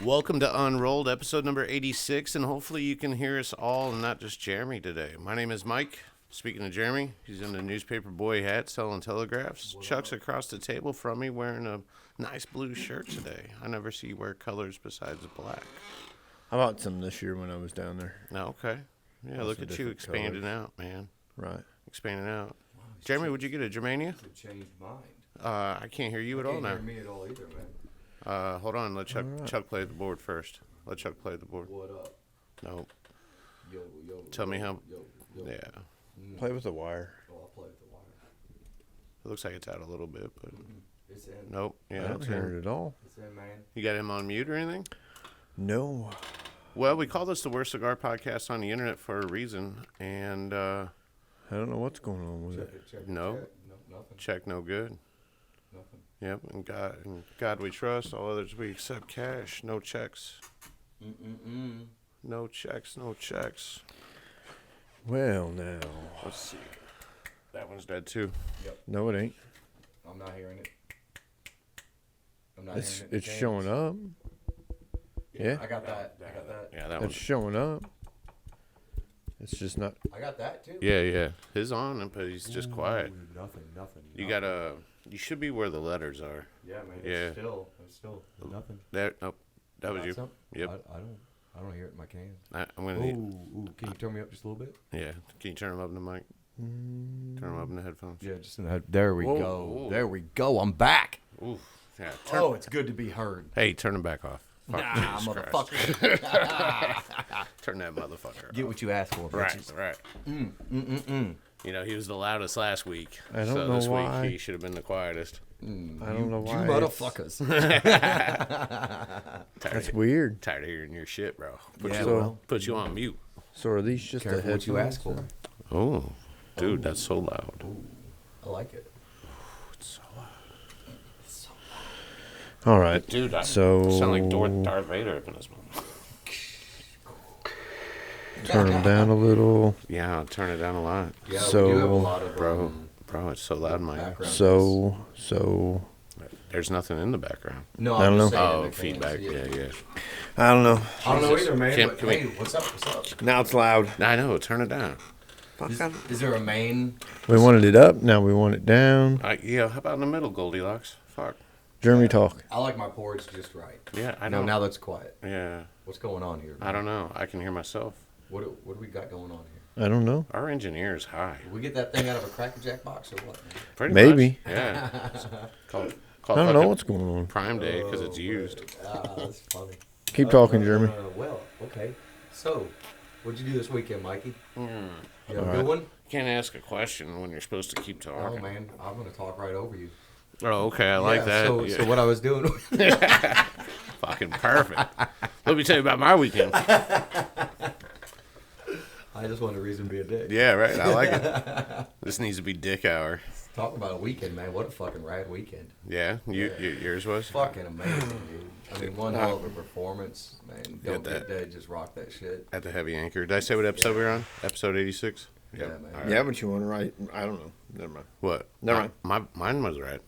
Welcome to Unrolled, episode number 86, and hopefully you can hear us all and not just Jeremy today. My name is Mike. Speaking of Jeremy, he's in a newspaper boy hat selling telegraphs. Chuck's across the table from me wearing a nice blue shirt today. I never see you wear colors besides black. I bought some this year when I was down there. No, okay. Yeah, look at you expanding colors. out, man. Right. Expanding out. Wow, Jeremy, would you get a Germania? Changed mind. I can't hear you at all now. Can't hear me at all either, man. Hold on. Let Chuck play the board first. Let Chuck play the board. What up? No. Yo. Tell me how. Yo. Yeah. Play with the wire. Oh, I'll play with the wire. It looks like it's out a little bit, but It's in. nope. Yeah, I don't it's hear in. it at all. It's in, man. You got him on mute or anything? No. Well, we call this the worst cigar podcast on the internet for a reason, and I don't know what's going on with it. Check. No. Nothing. check no good. Nothing. Yep, and God we trust. All others we accept cash. No checks. No checks. Well, now. Let's see. That one's dead too. Yep. No, it ain't. I'm not hearing it. It's showing up. Yeah. I got that. Yeah, that It's one's. showing up. It's just not. I got that too. Yeah. His on, but he's just quiet. Nothing. You gotta. You should be where the letters are. Yeah, man. Yeah. It's still nothing. There. Nope. That was you. Some? Yep. I don't hear it in my cans. I'm gonna need. Ooh, can you turn me up just a little bit? Yeah. Can you turn him up in the mic? Turn him up in the headphones. Yeah, just in the head. There we Whoa, go. whoa. There we go. I'm back. Oof. Yeah. It's good to be heard. Hey, turn him back off. Fuck, Nah, Jesus motherfucker. Christ. Turn that motherfucker off. Get what you asked for, bitches. Right. You know, he was the loudest last week. I don't so know this why. week he should have been the quietest. I don't know why. You motherfuckers. That's weird. Tired of hearing your shit, bro. Put you on mute. So are these just the Careful what you headphones? ask for. Oh, dude, that's so loud. I like it. It's so loud. All right. Dude, I So sound like Darth Vader up in this moment. turn them down a little. Yeah, I'll turn it down a lot. Yeah, So, we do have a lot of Bro, it's so loud in my ear. background. So There's nothing in the background. No, I I'm don't just know. saying Oh, the cans, feedback. Yeah. I don't know. I don't know either, man. Can- but can we- hey, what's up? Now it's loud. I know, turn it down. Is there a main? We wanted it up. Now we want it down. Yeah, how about in the middle, Goldilocks? Fuck. Jeremy, talk. I like my porch just right. Yeah, I No, know. now that's quiet. Yeah, What's going on here? I don't know. I can hear myself. What do we got going on here? I don't know. Our engineer's high. Did we get that thing out of a Cracker Jack box or what? Pretty Maybe. much. Yeah. Call I don't know what's going on. Prime Day because it's used. That's funny. Keep talking, Jeremy. Well, okay. So, what'd you do this weekend, Mikey? You have a All good right. one? You can't ask a question when you're supposed to keep Oh talking. man, I'm gonna talk right over you. Oh, okay. I like that. So, Yeah. so what I was doing? Fucking perfect. Let me tell you about my weekend. I just wanted a reason to be a dick. Yeah, right. I like it. This needs to be dick hour. Talk about a weekend, man. What a fucking rad weekend. Yeah? Yours was? Fucking amazing, dude. I mean, one hell of a performance, man. Don't that. Get Dead, just rock that shit. At the Heavy Anchor. Did I say what episode we were on? Episode 86? Yeah, man. All right. Yeah, but you want to write? I don't know. Never mind. What? Never mind. Mine was right.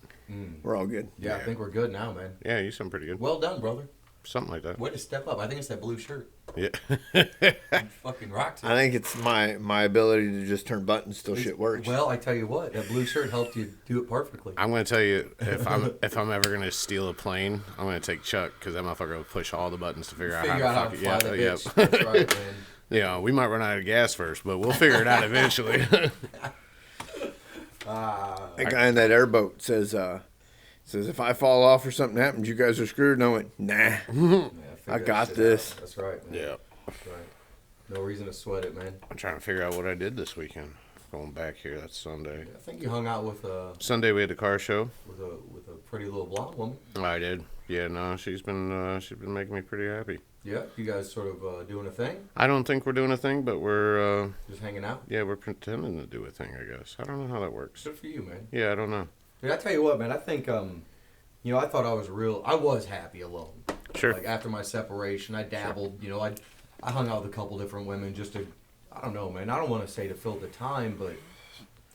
We're all good. Yeah, I think we're good now, man. Yeah, you sound pretty good. Well done, brother. Something like that. Way to step up. I think it's that blue shirt. Yeah. You fucking rocked it. I think it's my ability to just turn buttons till shit works. Well, I tell you what, that blue shirt helped you do it perfectly. I'm gonna tell you if I'm ever gonna steal a plane, I'm gonna take Chuck because that motherfucker will push all the buttons to figure out how to fly fuck that it. bitch. That's right, man. Yeah, we might run out of gas first, but we'll figure it out eventually. That guy in that airboat says if I fall off or something happens, you guys are screwed. And I went, nah. Yeah, figure I that got shit this. out. That's right, man. Yeah. That's right. No reason to sweat it, man. I'm trying to figure out what I did this weekend. Going back here, that's Sunday. I think you hung out with Sunday we had the car show. with a pretty little blonde woman. I did. Yeah, no, she's been making me pretty happy. Yeah, you guys sort of doing a thing? I don't think we're doing a thing, but we're Just hanging out? we're pretending to do a thing, I guess. I don't know how that works. Good for you, man. Yeah, I don't know. Dude, I tell you what, man, I think, I thought I was happy alone. Sure. Like, after my separation, I dabbled, I hung out with a couple different women just to, I don't know, man. I don't want to say to fill the time, but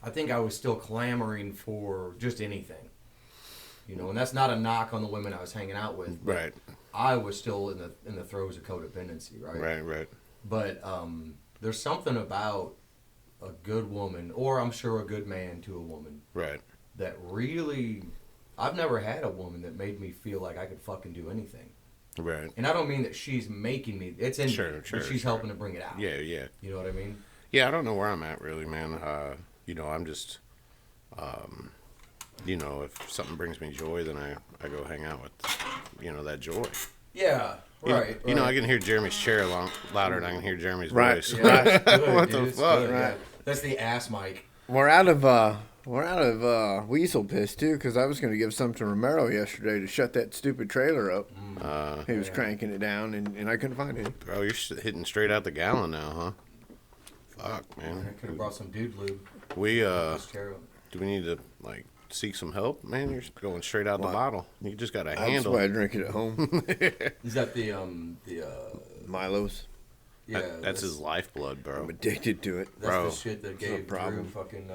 I think I was still clamoring for just anything. You know, and that's not a knock on the women I was hanging out with. Right. I was still in the throes of codependency, right? Right. But there's something about a good woman, or I'm sure a good man to a woman, Right. that really, I've never had a woman that made me feel like I could fucking do anything. Right. And I don't mean that she's making me, it's in Sure, me, sure, but she's sure. helping to bring it out. Yeah. You know what I mean? Yeah, I don't know where I'm at really, man. You know, I'm just, you know, if something brings me joy, then I go hang out with, you know, that joy. Yeah, right. You know, I can hear Jeremy's chair louder than I can hear Jeremy's Right. voice. Yeah, it's good, What dude, the it's fuck, good, right. yeah. That's the ass mic. We're out of weasel piss too, because I was going to give some to Romero yesterday to shut that stupid trailer up. He was cranking it down, and I couldn't find any. Bro, you're hitting straight out the gallon now, huh? Fuck, I man. could have brought some dude lube. We This chair up. do we need to like seek some help, man? You're going straight out the bottle. You just got a That's handle. why I drink it at home. Is that the Milo's. yeah? That's his lifeblood, bro. I'm addicted to it. That's bro. the shit that a gave Drew problem. fucking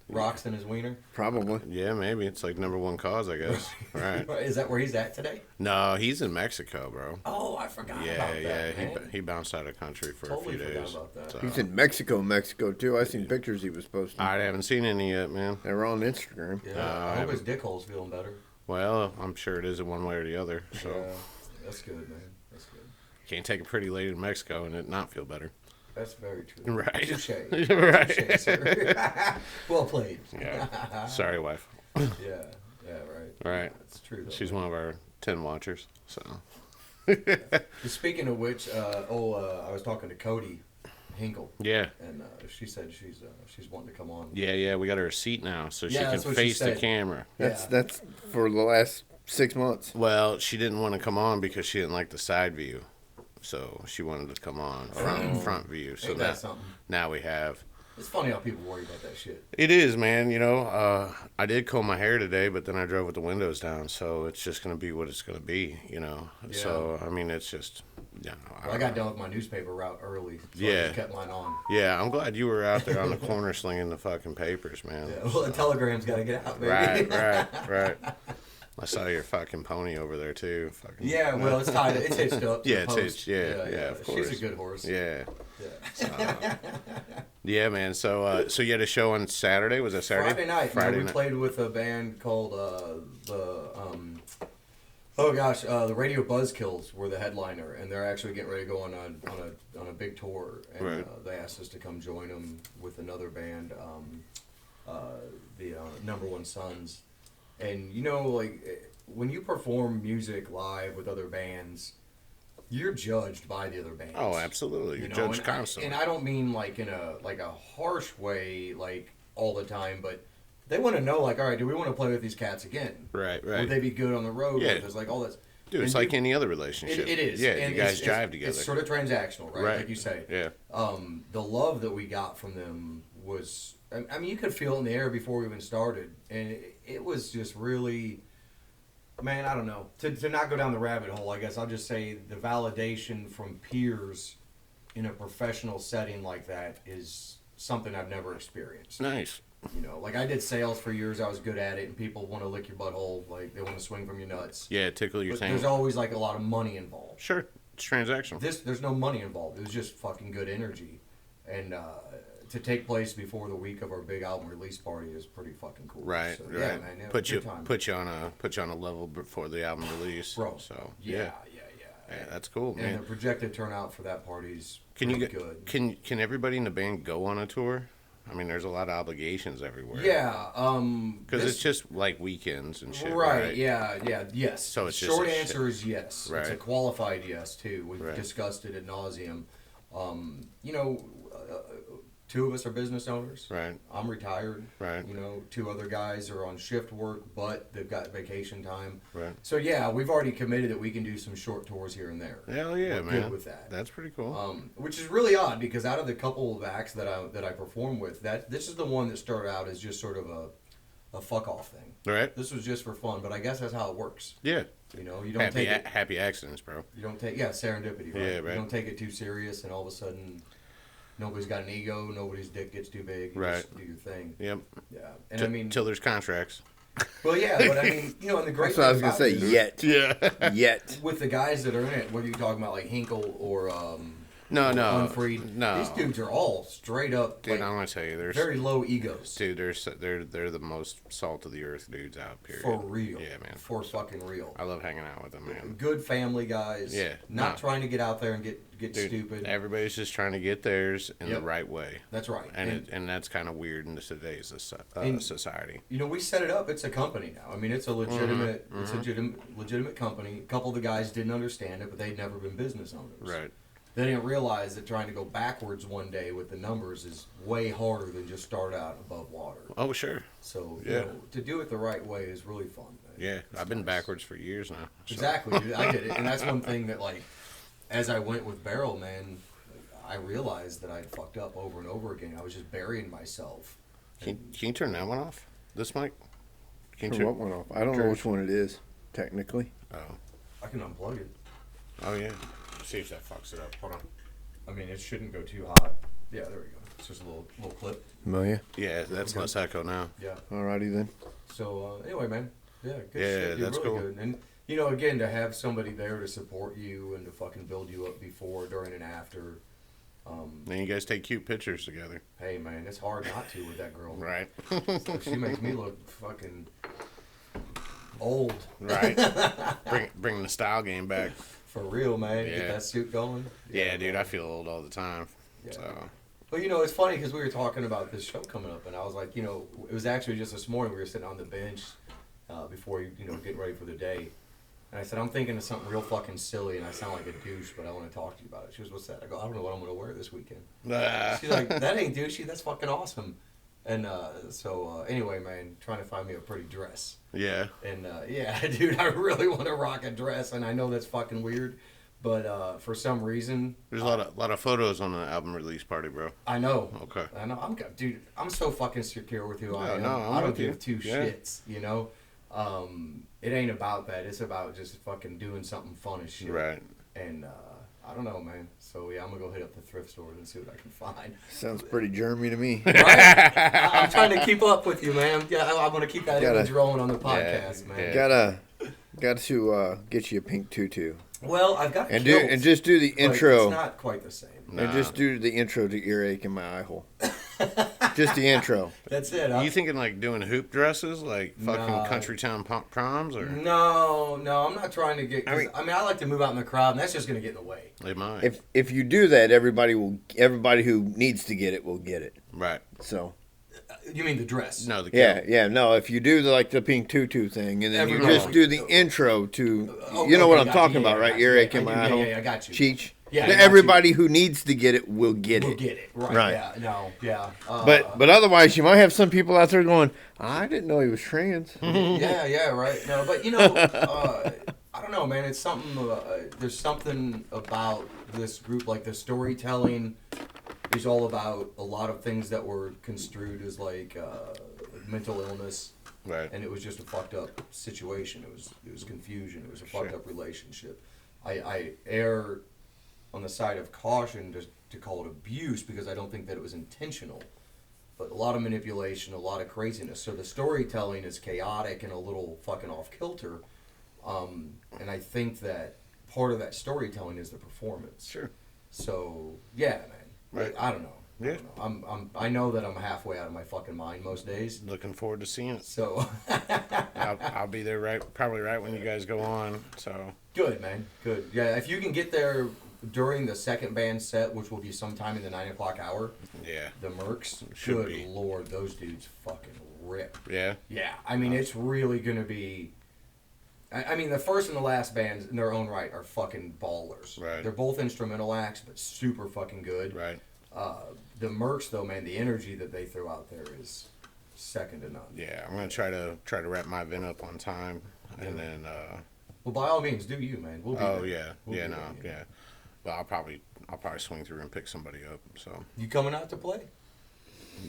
rocks in his wiener. Probably. Yeah, maybe it's like #1 cause, I guess. Right? Is that where he's at today? No, he's in Mexico, bro. Oh, I forgot Yeah, about yeah. that, man. He bounced out of country for Totally a few forgot days. about that. So, He's in Mexico too. I seen pictures he was posting. I haven't seen any yet, man. They were on Instagram. Yeah, I hope his dick hole's feeling better. Well, I'm sure it is in one way or the other. So Yeah, that's good, man. That's good. can't take a pretty lady to Mexico and it not feel better. That's very true. Right. Touche. Right. Touche, sir. Well played. Yeah. Sorry, wife. Yeah, right. Right. That's true. Though, She's man. one of our 10 watchers. So Speaking of which, I was talking to Cody Hinkle, yeah. and she said she's wanting to come on. Yeah. We got her a seat now, so she Yeah, can that's what she face the said. camera. That's for the last 6 months. Well, she didn't want to come on because she didn't like the side view, so she wanted to come on front view. So Ain't that something? now we have. It's funny how people worry about that shit. It is, man. You know, I did comb my hair today, but then I drove with the windows down, so it's just gonna be what it's gonna be. You know. Yeah. So I mean, it's just. Yeah. Well, I got done with my newspaper route early, so I Yeah. just kept mine on. Yeah, I'm glad you were out there on the corner slinging the fucking papers, man. Yeah, well, the telegram's got to get out, baby. Right. I saw your fucking pony over there too. Fucking. Yeah, well, it's tied. It's hitched up. To Yeah, the it's post. hitched. Yeah, of course. She's a good horse. Yeah. Yeah. Yeah, man. So you had a show on Saturday. Was that Saturday? Friday night. Friday we night. played with a band called the Radio Buzzkills were the headliner, and they're actually getting ready to go on a big tour, and Right. they asked us to come join them with another band, the #1 Sons, and you know, like when you perform music live with other bands, you're judged by the other bands. Oh, absolutely. You're You know, judged and constantly. and I don't mean like in a harsh way, like all the time, but they want to know, like, all right, do we want to play with these cats again? Right. Would they be good on the road Yeah. with us? Like all this. Dude, it's And like any other relationship. it is. Yeah, And you guys it's jive together. It's sort of transactional, right? Like you say. Yeah. The love that we got from them was, I mean, you could feel it in the air before we even started, and it was just really, man, I don't know. To not go down the rabbit hole, I guess I'll just say the validation from peers in a professional setting like that is something I've never experienced. Nice. You know, like I did sales for years, I was good at it, and people want to lick your butthole, like they want to swing from your nuts. Yeah, tickle your But thing. there's always like a lot of money involved. Sure, it's transactional. There's no money involved. It was just fucking good energy, and to take place before the week of our big album release party is pretty fucking cool. Right, So, right. Yeah, man. Yeah, put you good time. put you on a level before the album release. Bro. So Yeah. Yeah, that's cool, And man. the projected turnout for that party's Can you pretty get good. can everybody in the band go on a tour? I mean, there's a lot of obligations everywhere. Yeah. Because it's just like weekends and shit. Right, Right. yeah, yes. So it's just short a shit- answer is yes. It's a Right. qualified yes too. We've Right. discussed it ad nauseum. You know, two of us are business owners. Right. I'm retired. Right. You know, two other guys are on shift work, but they've got vacation time. Right. So yeah, we've already committed that we can do some short tours here and there. Hell yeah, We're man. good with that. That's pretty cool. Which is really odd because out of the couple of acts that I perform with, this is the one that started out as just sort of a fuck off thing. Right. This was just for fun, but I guess that's how it works. Yeah. You know, you don't take it. Happy accidents, bro. You don't take serendipity. Right? Yeah, right. You don't take it too serious, and all of a sudden, nobody's got an ego. Nobody's dick gets too big. You Right. just do your thing. Yep. Yeah, and I mean, till there's contracts. well, yeah, but I mean, you know, and the great That's what I was thing gonna about say. it is, Yet. Yet. with the guys that are in it, whether you're talking about like Hinkle or No, Unfreed, no. these dudes are all straight up, Dude, like, I'm gonna tell you, there's very low egos. Dude, they're the most salt of the earth dudes out. Period. For real. Yeah, man. For fucking real. I love hanging out with them, man. Good family guys. Yeah. Not trying to get out there and get Dude, stupid. everybody's just trying to get theirs in the right way. That's right. And that's kind of weird in today's society. You know, we set it up. It's a company now. I mean, it's a legitimate, Mm-hmm. it's a legitimate company. A couple of the guys didn't understand it, but they'd never been business owners. Right. They didn't realize that trying to go backwards one day with the numbers is way harder than just start out above water. Oh, sure. So, Yeah. you know, to do it the right way is really fun. Man. Yeah, I've been backwards for years now. So. Exactly, dude. I did it. And that's one thing that, like, as I went with Barrel, man, I realized that I'd fucked up over and over again. I was just burying myself. Can you turn that one off? This mic? Can you Turn what one off? I don't know which one it is, technically. Oh. I can unplug it. Oh, yeah. See if that fucks it up. Hold on. I mean, it shouldn't go too hot. Yeah, there we go. It's just a little clip. Oh, yeah. Yeah, that's less echo now. Yeah. Alrighty then. So, anyway, man. Yeah, good Yeah, shit. You're that's really cool. good. And, you know, again, to have somebody there to support you and to fucking build you up before, during, and after. Then you guys take cute pictures together. Hey, man, it's hard not to with that girl. Right. She makes me look fucking old. Right. Bring the style game back. For real, man. Yeah. Get that suit going. Yeah, dude, I feel old all the time. Yeah. So. Well, you know, it's funny because we were talking about this show coming up, and I was like, you know, it was actually just this morning we were sitting on the bench before, you know, getting ready for the day. And I said, I'm thinking of something real fucking silly, and I sound like a douche, but I want to talk to you about it. She goes, what's that? I go, I don't know what I'm going to wear this weekend. She's like, that ain't douchey. That's fucking awesome. And so anyway, man, trying to find me a pretty dress. Yeah. And yeah, dude, I really want to rock a dress, and I know that's fucking weird, but for some reason, There's a lot of photos on the album release party, bro. I know. Okay. I know. Dude, I'm so fucking secure with who I am. I'm I don't with you. give two Yeah. shits, you know. It ain't about that. It's about just fucking doing something fun as shit. Right. And I don't know, man. So yeah, I'm gonna go hit up the thrift store and see what I can find. Sounds pretty Jeremy to me. Right? I'm trying to keep up with you, man. Yeah, I'm gonna keep that image rolling on the podcast, man. Got to get you a pink tutu. Well, I've got And kilts, just do the but intro. It's not quite the same. And just do the intro to Earache in My Eye Hole. Just the intro. That's it. You thinking like doing hoop dresses, like fucking No. country town proms, or No, I'm not trying to get. I mean, I like to move out in the crowd, and that's just gonna get in the way. they might? If you do that, everybody who needs to get it will get it. Right. So You mean the dress? No, the no. If you do the pink tutu thing, and then you Everybody- just do the intro to, Oh, you know what okay, I'm gotcha. talking Yeah, about, yeah, right? gotcha. Earache Yeah, in I My do. Eye Hole. Yeah, I got you. Cheech. Yeah, I got Everybody who needs to get it will get We'll it. get it. Right. Right. Yeah. No. Yeah. But otherwise, you might have some people out there going, I didn't know he was trans. Yeah. Right. No. But you know, I don't know, man. It's something. There's something about this group, like the storytelling, is all about a lot of things that were construed as like mental illness. Right. And it was just a fucked up situation. It was confusion. It was a fucked up relationship. I err on the side of caution to call it abuse because I don't think that it was intentional. But a lot of manipulation, a lot of craziness. So the storytelling is chaotic and a little fucking off kilter. And I think that part of that storytelling is the performance. Sure. So yeah, man. Right. I don't know. Yeah. I don't know. I know that I'm halfway out of my fucking mind most days. Looking forward to seeing it. So I'll be there probably right when you guys go on. So good, man. Good. Yeah, if you can get there during the second band set, which will be sometime in the 9 o'clock hour, yeah, the Mercs, Should good be. lord, those dudes fucking rip. yeah, Yeah, I mean, it's really going to be... I mean, the first and the last bands in their own right are fucking ballers. Right. They're both instrumental acts, but super fucking good. right. The Mercs, though, man, the energy that they throw out there is second to none. Yeah, I'm gonna try to wrap my event up on time, and then. Well, by all means, do you, man. We'll be Oh there. yeah, We'll yeah, be no, there, you know. yeah. But I'll probably swing through and pick somebody up. So You coming out to play?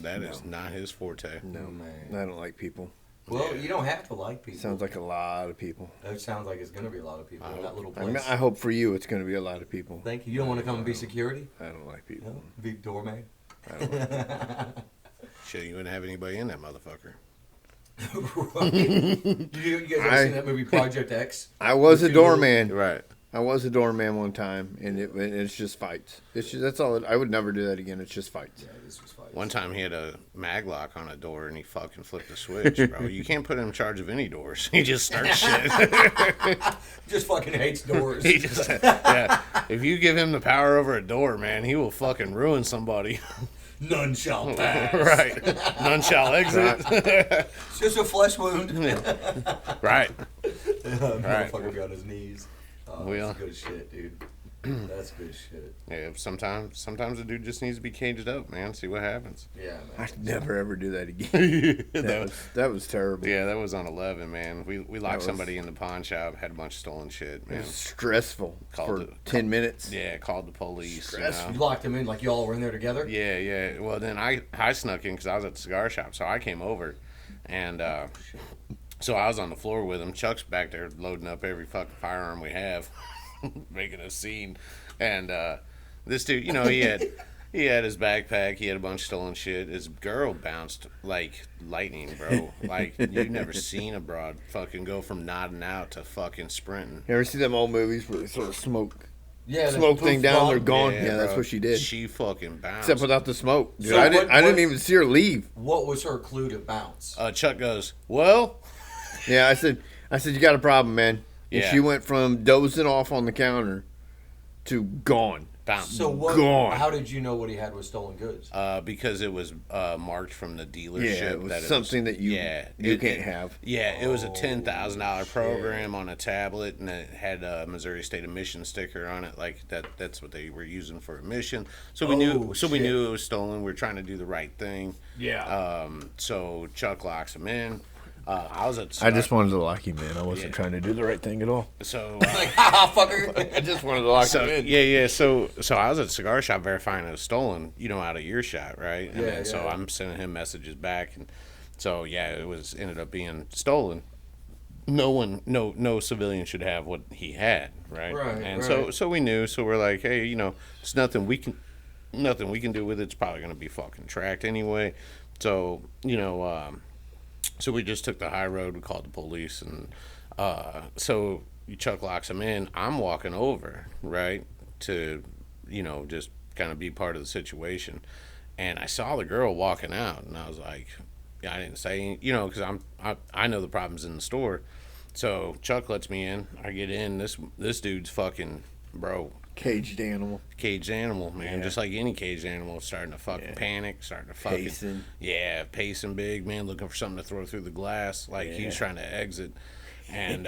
that is not his forte. No, Man. I don't like people. Well, you don't have to like people. Sounds like a lot of people. It sounds like it's going to be a lot of people in that little I, place. mean, I hope for you it's going to be a lot of people. Thank you. You don't want to come and be security? I don't like people. No? Be doorman? I don't like people. Shit, you wouldn't have anybody in that motherfucker. Right. You guys ever seen that movie Project X? I was a doorman. Right. I was a doorman one time, and it's just fights. That's all. I would never do that again. It's just fights. Yeah, this was fights. One time he had a mag lock on a door and he fucking flipped the switch, bro. You can't put him in charge of any doors. He just starts shit. Just fucking hates doors. He just, yeah. If you give him the power over a door, man, he will fucking ruin somebody. None shall pass. Right. None shall exit. It's just a flesh wound. Right. Motherfucker got his knees. Oh, Well. that's good shit, dude. That's good shit. Yeah, sometimes the dude just needs to be caged up, man. See what happens. Yeah, man. I'd never ever do that again. That was terrible. Yeah, that was on 11, man. We locked was- somebody in the pawn shop, had a bunch of stolen shit, It man. was stressful Called for it- 10 minutes. Yeah, called the police. Stressful. You locked him in like y'all were in there together? Yeah, yeah. Well, then I snuck in because I was at the cigar shop, so I came over, and so I was on the floor with him. Chuck's back there loading up every fucking firearm we have, making a scene, and this dude, you know, he had his backpack, he had a bunch of stolen shit. His girl bounced like lightning, bro. Like you've never seen a broad fucking go from nodding out to fucking sprinting. You ever see them old movies where they sort of smoke Yeah, the thing poof down, gone. they're gone? Yeah, that's bro. what she did. She fucking bounced. Except without the smoke. Dude, So I didn't what- even see her leave. What was her clue to bounce? Chuck goes, well, Yeah, I said, you got a problem, man. And Yeah. she went from dozing off on the counter to gone. bounce. So what? Gone. How did you know what he had was stolen goods? Because it was marked from the dealership. Yeah, it was that something that you it- can't have. Yeah, it was a $10,000 program on a tablet, and it had a Missouri State emission sticker on it. Like that's what they were using for emission. So we knew. So we shit. knew it was stolen. We were trying to do the right thing. Yeah. So Chuck locks him in. I was at. I just wanted to lock him in. I wasn't Yeah. trying to do the right thing at all. So. like, haha, fucker. I just wanted to lock So him in. yeah. So I was at the cigar shop verifying it was stolen, you know, out of earshot, right? And Yeah, then, so yeah. I'm sending him messages back, and so yeah, it was ended up being stolen. No civilian should have what he had, right? Right, And right. so we knew. So we're like, hey, you know, it's nothing we can do with it. It's probably gonna be fucking tracked anyway. So you know, so we just took the high road. We called the police, and so Chuck locks him in. I'm walking over, right, to, you know, just kind of be part of the situation. And I saw the girl walking out, and I was like, yeah, I didn't say, you know, because I know the problem's in the store. So Chuck lets me in. I get in. This dude's fucking, bro, Caged animal. caged animal, man. Yeah. Just like any caged animal, starting to fucking panic, starting to fucking Pacing. yeah, pacing big, man, looking for something to throw through the glass, like he's trying to exit. And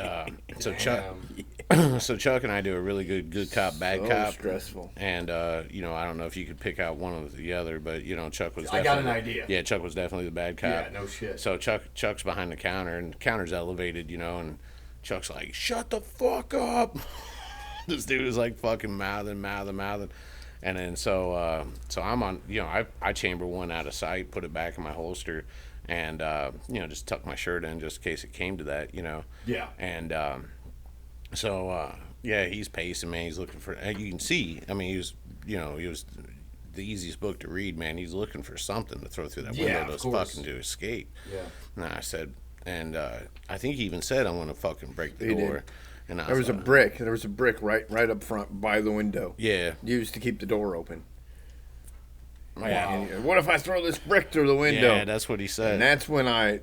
so Chuck and I do a really good cop, bad So cop. stressful. And you know, I don't know if you could pick out one or the other, but you know, Chuck was. I got an idea. Yeah, Chuck was definitely the bad cop. Yeah, no shit. So Chuck's behind the counter, and the counter's elevated, you know, and Chuck's like, "Shut the fuck up." This dude is like fucking mouthing, and then so I'm on, you know, I chamber one out of sight, put it back in my holster, and you know, just tuck my shirt in just in case it came to that, you know. Yeah. And yeah, he's pacing, man. He's looking for. You can see. I mean, he was the easiest book to read, man. He's looking for something to throw through that Yeah, window of to course. fucking to escape. Yeah. And I said, and I think he even said, "I'm gonna fucking break the He did. door." And I There was a like, brick. There was a brick right up front by the window. Yeah. Used to keep the door open. Yeah. And what if I throw this brick through the window? Yeah, that's what he said. And that's when I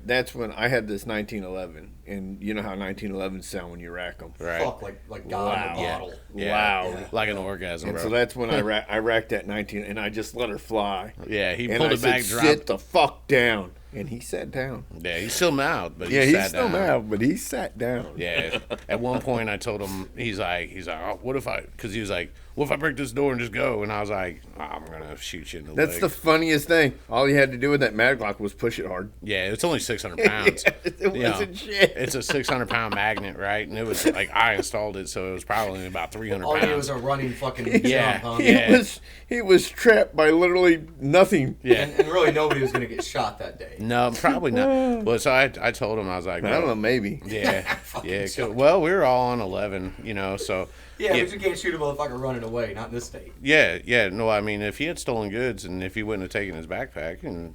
had this 1911, and you know how 1911s sound when you rack them. Right. Fuck, like God in a Yeah. bottle. Yeah. Loud. Like an orgasm, And bro. so that's when I racked that 19, and I just let her fly. Yeah, he And pulled I it back, said, dropped. "Sit the fuck down," and he sat down. Yeah, he's still mad, but Yeah, he he's sat still down. mad, but he sat down. Yeah. At one point, I told him, he's like, oh, what if I? Because he was like, what if I break this door and just go? And I was like, oh, I'm gonna shoot you in the That's leg. the funniest thing. All you had to do with that Maglock was push it hard. Yeah, it's only 600 pounds. It You know, wasn't shit. It's a 600-pound magnet, right? And it was like I installed it, so it was probably about 300 All he was pounds. a running fucking Yeah. jump, huh? Yeah. He was trapped by literally nothing. Yeah. And really nobody was going to get shot that day. No, probably not. Well, so I told him, I was like, I don't know, maybe. Yeah, yeah. Well, we were all on 11, so. Yeah, but you can't shoot a motherfucker running away, not in this state. Yeah. No, I mean, if he had stolen goods and if he wouldn't have taken his backpack and,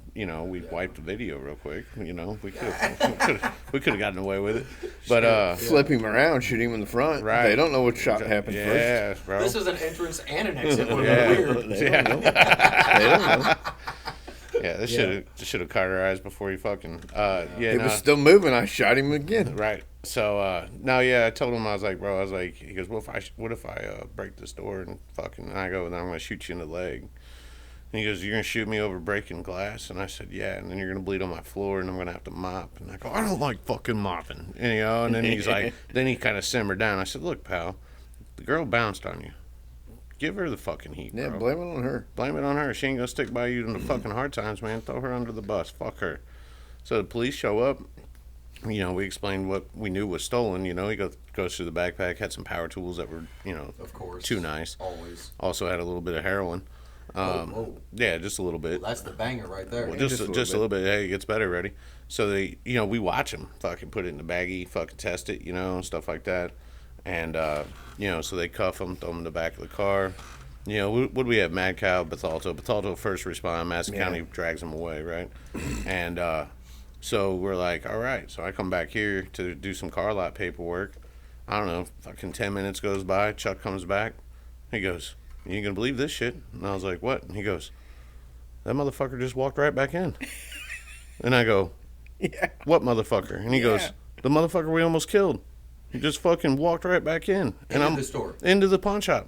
we'd wiped the video real quick, we could have gotten away with it. But, Flip him around, shoot him in the front. Right. They don't know what shot happened first. Yeah, bro. This is an entrance and an exit. Would have been weird. They don't know. Yeah, this should have cauterized before he fucking. He was still moving. I shot him again. Right. So I told him, I was like, bro, he goes, what if I break this door and fucking, and I go, then I'm gonna shoot you in the leg. And he goes, you're gonna shoot me over breaking glass? And I said, yeah. And then you're gonna bleed on my floor, and I'm gonna have to mop. And I go, I don't like fucking mopping, And then he's like, then he kind of simmered down. I said, look, pal, the girl bounced on you. Give her the fucking heat, bro. Yeah, blame it on her. Blame it on her. She ain't gonna stick by you in the fucking hard times, man. Throw her under the bus. Fuck her. So the police show up. We explained what we knew was stolen. He goes through the backpack, had some power tools that were, of course, too nice. Always. Also had a little bit of heroin. Yeah, just a little bit. Well, that's the banger right there. Well, just a little bit. Hey, it gets better, ready. So they, we watch him fucking put it in the baggie, fucking test it, stuff like that. And, so they cuff him, throw him in the back of the car. What do we have? Mad Cow, Bethalto first respond. Madison County drags him away, right? And so we're like, all right. So I come back here to do some car lot paperwork. I don't know, fucking 10 minutes goes by. Chuck comes back. He goes, you ain't gonna believe this shit. And I was like, what? And he goes, that motherfucker just walked right back in. And I go, Yeah. What motherfucker? And he goes, the motherfucker we almost killed. He just fucking walked right back in. And Into the store. Into the pawn shop.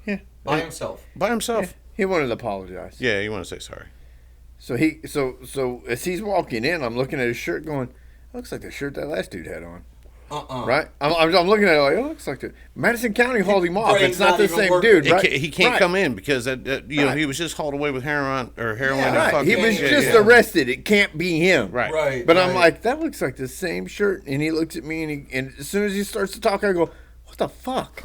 Yeah. By himself. By himself. Yeah. He wanted to apologize. Yeah, you want to say sorry. So as he's walking in, I'm looking at his shirt going, looks like the shirt that last dude had on. Right? I'm looking at it like, it looks like Madison County hauled him off. It's not the same dude, right? He can't come in because he was just hauled away with heroin Yeah, and right. fucking He was shit, just arrested. It can't be him. Right. But I'm like, that looks like the same shirt. And he looks at me, and as soon as he starts to talk, I go, what the fuck?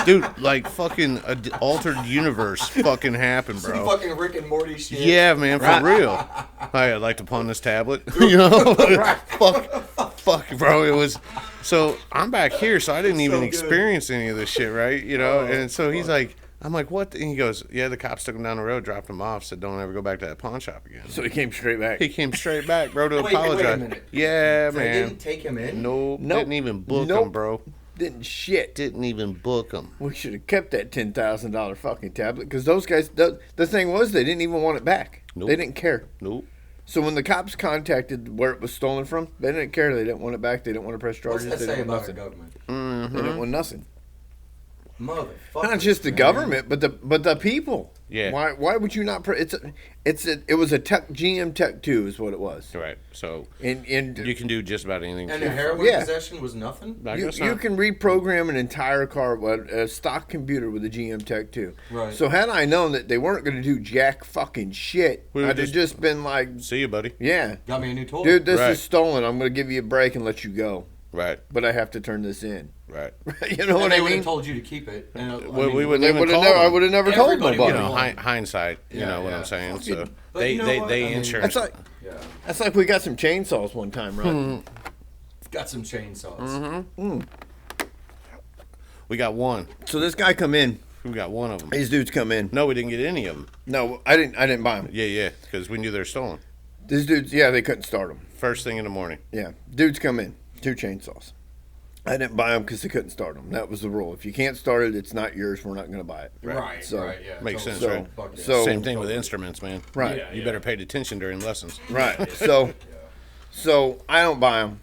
Dude, like fucking altered universe fucking happened, bro. Some fucking Rick and Morty shit. Yeah, man, for real. I'd like to pawn this tablet. Fuck, bro. It was. So I'm back here, so I didn't even experience any of this shit, right? And so he's like, I'm like, what? And he goes, yeah, the cops took him down the road, dropped him off, said, don't ever go back to that pawn shop again. So he came straight back. He came straight back, bro, to Wait apologize. a minute. Yeah, So man. they didn't take him in? Nope. Didn't even book Nope. him, bro. Didn't shit. Didn't even book him. We should have kept that $10,000 fucking tablet because those guys, the thing was, they didn't even want it back. Nope. They didn't care. Nope. So when the cops contacted where it was stolen from, they didn't care. They didn't want it back. They didn't want to press What's charges. that They say didn't want about our nothing. government? They didn't want nothing. Motherfucker. Not just the government, but the people. Yeah. Why would you not? It was a GM Tech 2 is what it was. Right. So And you can do just about anything. And to the it. heroin Yeah. possession was nothing? I You guess not. can reprogram an entire car, a stock computer with a GM Tech 2. Right. So had I known that they weren't going to do jack fucking shit, We would I'd have just been like, See you, buddy. yeah, Got me a new toy. dude, this Right. is stolen. I'm going to give you a break and let you go, Right. but I have to turn this in. Right. You know And what they I would mean? have told you to keep it. And, We wouldn't They even would've call never, I them. would have never told Everybody nobody. would've Hindsight. You Yeah, know what yeah. I'm saying? Fucking- So But they you know they what? they I mean- insurance. Yeah. That's like we got some chainsaws one time, right? Got some chainsaws. We got one. So this guy come in. We got one of them. These dudes come in. No, we didn't get any of them. No, I didn't buy them. Yeah, because we knew they were stolen. These dudes, yeah, they couldn't start them. First thing in the morning. Yeah, dudes come in, 2 chainsaws. I didn't buy them because they couldn't start them. That was the rule. If you can't start it, it's not yours. We're not going to buy it. Right, So- right, yeah. Makes totally. sense, right? Fuck yeah. So- Same thing with instruments, man. Right. Yeah, You better pay attention during lessons. Right. So I don't buy them.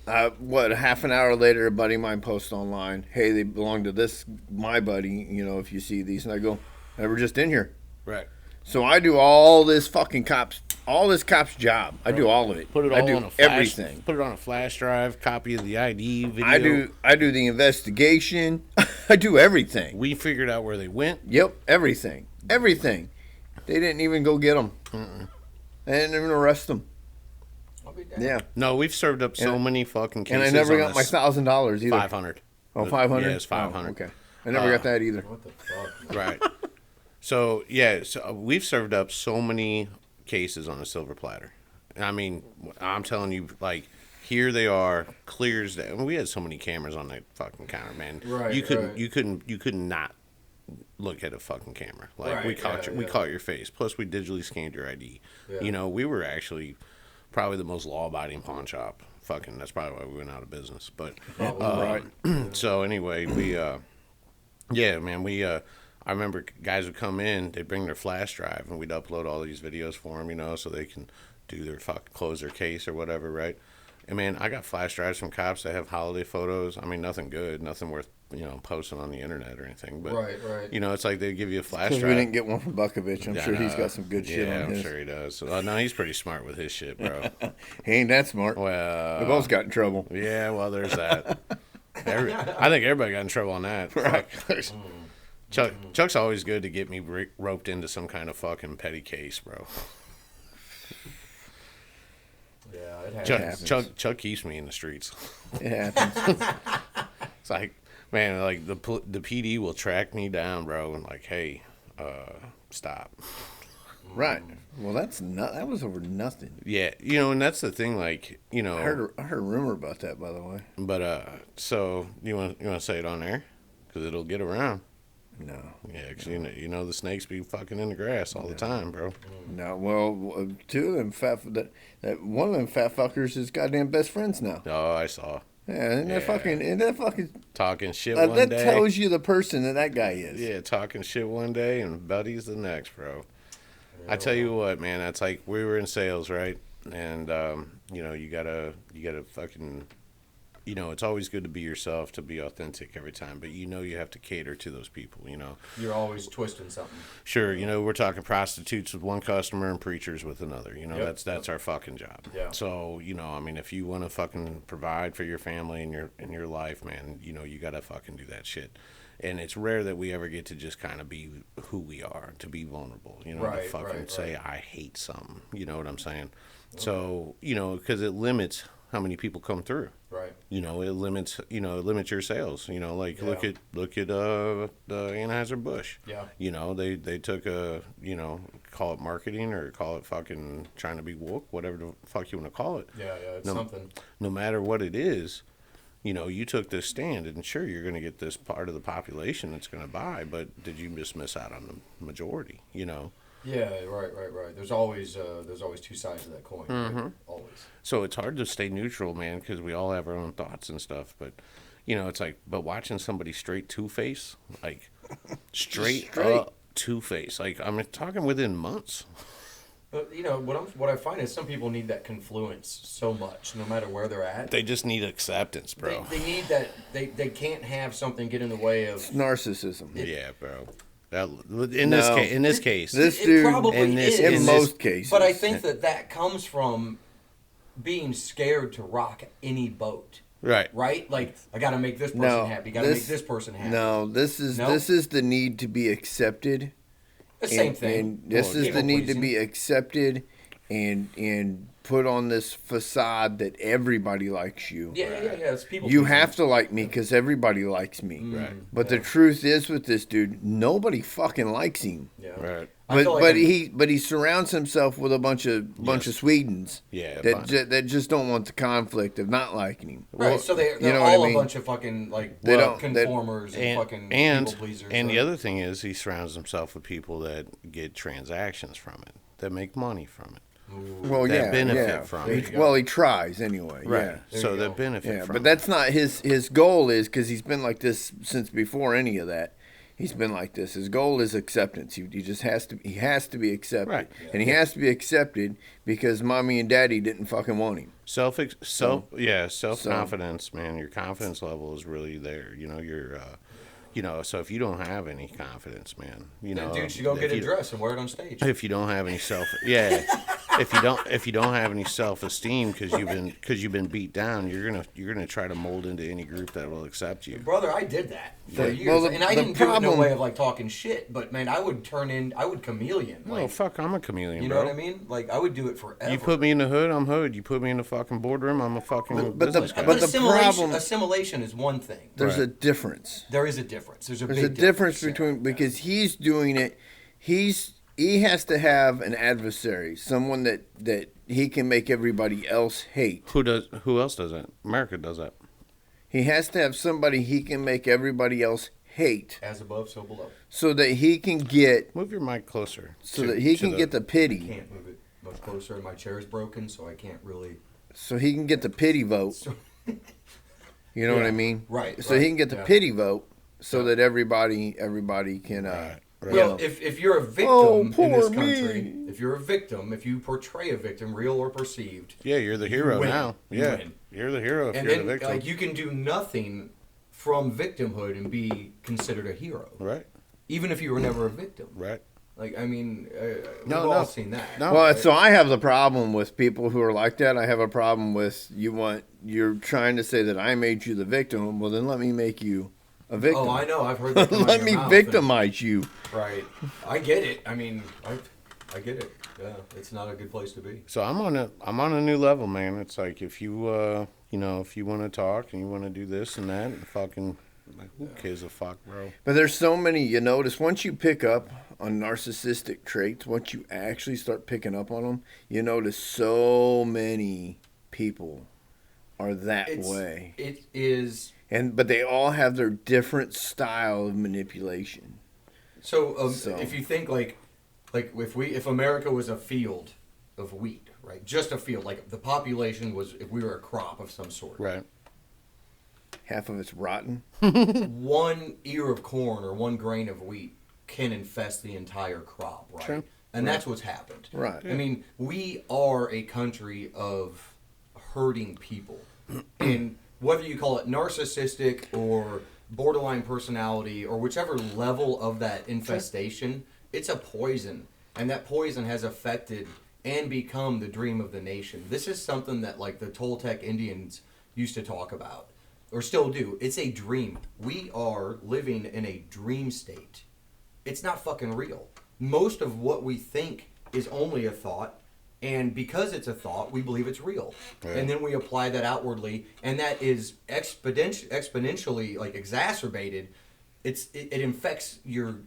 Half an hour later, a buddy of mine posts online, hey, they belong to my buddy, if you see these. And I go, they were just in here. Right. So I do all this cop's job. I do all of it. Put it all I do on a flash. everything. Put it on a flash drive. Copy of the ID video. I do the investigation. I do everything. We figured out where they went. Yep, everything. They didn't even go get them. They didn't even arrest them. I'll be down. Yeah, No, we've served up so many fucking cases. and I never on got my this. $1,000 either. 500. Oh, 500. Yeah, it's 500. Okay, I never got that either. What the fuck? Right. So we've served up so many cases on a silver platter. I mean, I'm telling you, like, here they are, clear as day. I mean, we had so many cameras on that fucking counter, man. Right, you right. you could not look at a fucking camera. Like, Right, we caught your face. Plus, we digitally scanned your ID. Yeah. You know, we were actually probably the most law-abiding pawn shop. Fucking, that's probably why we went out of business. But Right. so anyway, yeah, man, I remember guys would come in, they'd bring their flash drive, and we'd upload all these videos for them, you know, so they can do their close their case or whatever, right? And man, I got flash drives from cops that have holiday photos. I mean, nothing good, nothing worth, you know, posting on the internet or anything. But Right. you know, it's like they give you a flash Because drive. we didn't get one from Buckovich. I'm Yeah, sure I he's know. got some good shit on I'm his. sure he does. No, he's pretty smart with his shit, bro. He ain't that smart. Well, We both got in trouble. yeah, well, there's that. I think everybody got in trouble on that. Right. Chuck's always good to get me roped into some kind of fucking petty case, bro. Yeah, it happens. Chuck keeps me in the streets. It happens. It's like, man, like the PD will track me down, bro, and like, hey, stop. Right. Well, that was over nothing. Yeah, you know, and that's the thing, like, you know. I heard a rumor about that, by the way. But so you want to say it on there, because it'll get around. No. Yeah, because you know the snakes be fucking in the grass all the time, bro. No. Well, two of them one of them fat fuckers is goddamn best friends now. Oh, I saw. Yeah, isn't that fucking Talking shit one that day. tells you the person that guy is. Yeah, talking shit one day and buddies the next, bro. I tell you what, man, that's like we were in sales, right? And you know, you gotta fucking, you know, it's always good to be yourself, to be authentic every time, but you know you have to cater to those people, you know. You're always twisting something. Sure, you know, we're talking prostitutes with one customer and preachers with another. You know, Yep. that's our fucking job. Yeah. So, you know, I mean, if you want to fucking provide for your family and your life, man, you know, you gotta fucking do that shit. And it's rare that we ever get to just kind of be who we are, to be vulnerable, you know, to Right, fucking right, say, right. I hate something, you know what I'm saying? Okay. So, you know, because it limits how many people come through. Right. You know, it limits your sales. You know, like Yeah. look at the Anheuser-Busch. Yeah. You know, they took call it marketing or call it fucking trying to be woke, whatever the fuck you want to call it. Yeah, it's No. something. No matter what it is, you know, you took this stand, and sure, you're going to get this part of the population that's going to buy, but did you just miss out on the majority? You know. Yeah, right. There's always two sides of that coin. Right? Always. So it's hard to stay neutral, man, because we all have our own thoughts and stuff. But, you know, it's like, but watching somebody straight two-face, like straight up two-face, like I'm talking within months. But you know what I find is some people need that confluence so much, no matter where they're at. They just need acceptance, bro. They need that. They can't have something get in the way of. It's narcissism. Yeah, bro. In this case, This It dude, probably is. in most cases. But I think that comes from being scared to rock any boat. right. Right? Like, I got to make this person happy. Got to make this person happy. No, this is the need to be accepted. The same and, thing. And this is the need to be accepted and put on this facade that everybody likes you. Yeah. It's people. You pleasing. have to like me because everybody likes me. Right. But the truth is with this dude, nobody fucking likes him. Yeah. Right. I feel like He surrounds himself with a bunch of Swedens. Yeah, That just don't want the conflict of not liking him. Right, so they're you know all what I mean? a bunch of fucking like They don't- conformers and fucking and people pleasers. and the right? other thing is he surrounds himself with people that get transactions from it, that make money from it. Well, that yeah, benefit yeah. from He, it. well, he tries anyway. Right. Yeah. There So you that go. benefit Yeah, from but it. that's not his goal is because he's been like this since before any of that. He's been like this. His goal is acceptance. He just has to be accepted, Right. and he has to be accepted because mommy and daddy didn't fucking want him. self confidence, man. Your confidence level is really there. You know, so if you don't have any confidence, man, you know, Dude should go if get a you- dress and wear it on stage. If you don't have any if you don't have any self-esteem because you've been beat down, you're gonna try to mold into any group that will accept you. Brother, I did that for Yeah. years, Well, and I the didn't do it in a problem- way of like talking shit. But man, I would chameleon. Oh Like, fuck, I'm a chameleon, you know bro. what I mean? Like I would do it forever. You put me in the hood, I'm hood. You put me in the fucking boardroom, I'm a fucking But the- business guy. but the assimilation, problem- assimilation is one thing. There's a difference. There is a difference. There's a There's big a difference yeah. between because he's doing it. He's he has to have an adversary, someone that he can make everybody else hate. Who else does that? America does that. He has to have somebody he can make everybody else hate. As above, so below. So that he can get. Move your mic closer. So that he can get the pity. I can't move it much closer, and my chair is broken, so I can't really. So he can get the pity vote. You know what I mean? Right. So he can get the pity vote, so that everybody can. Right. Well, if you're a victim in this country, if you're a victim, if you portray a victim, real or perceived, yeah, you're the hero now. Yeah, you're the hero if you're the victim. Like, you can do nothing from victimhood and be considered a hero. Right. Even if you were never a victim. Right. Like, I mean, we've all seen that. No. Well, so I have the problem with people who are like that. I have a problem with you're trying to say that I made you the victim. Well, then let me make you a victim. Oh, I know. I've heard that. Let me victimize you. Right. I get it. I mean, I get it. Yeah, it's not a good place to be. So I'm on a new level, man. It's like if you if you want to talk and you want to do this and that, and fucking, like, who gives a fuck, bro? But there's so many, you notice, once you pick up on narcissistic traits, once you actually start picking up on them, you notice so many people are that way. It is. But they all have their different style of manipulation. So if you think like if America was a field of wheat, right? Just a field, like the population was, if we were a crop of some sort. Right. Half of it's rotten. One ear of corn or one grain of wheat can infest the entire crop, right? True. And that's what's happened. Right. I mean, we are a country of hurting people. And whether you call it narcissistic or borderline personality or whichever level of that infestation, it's a poison. And that poison has affected and become the dream of the nation. This is something that, like, the Toltec Indians used to talk about, or still do. It's a dream. We are living in a dream state. It's not fucking real. Most of what we think is only a thought, and because it's a thought, we believe it's real. Yeah. And then we apply that outwardly, and that is exponentially, like, exacerbated. It infects your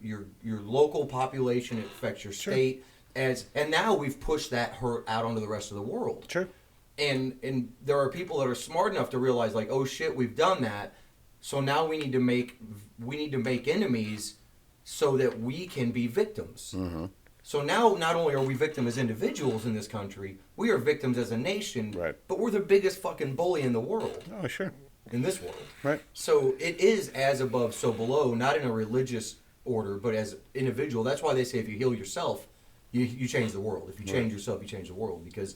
local population. It affects your state. Sure. And now we've pushed that hurt out onto the rest of the world. Sure. And there are people that are smart enough to realize, like, oh shit, we've done that. So now we need to make enemies so that we can be victims. Mm-hmm. So now not only are we victims as individuals in this country, we are victims as a nation. Right. But we're the biggest fucking bully in the world. Oh, sure. In this world. Right. So it is as above, so below, not in a religious order, but as individual. That's why they say if you heal yourself, you change the world. If you change yourself, you change the world. Because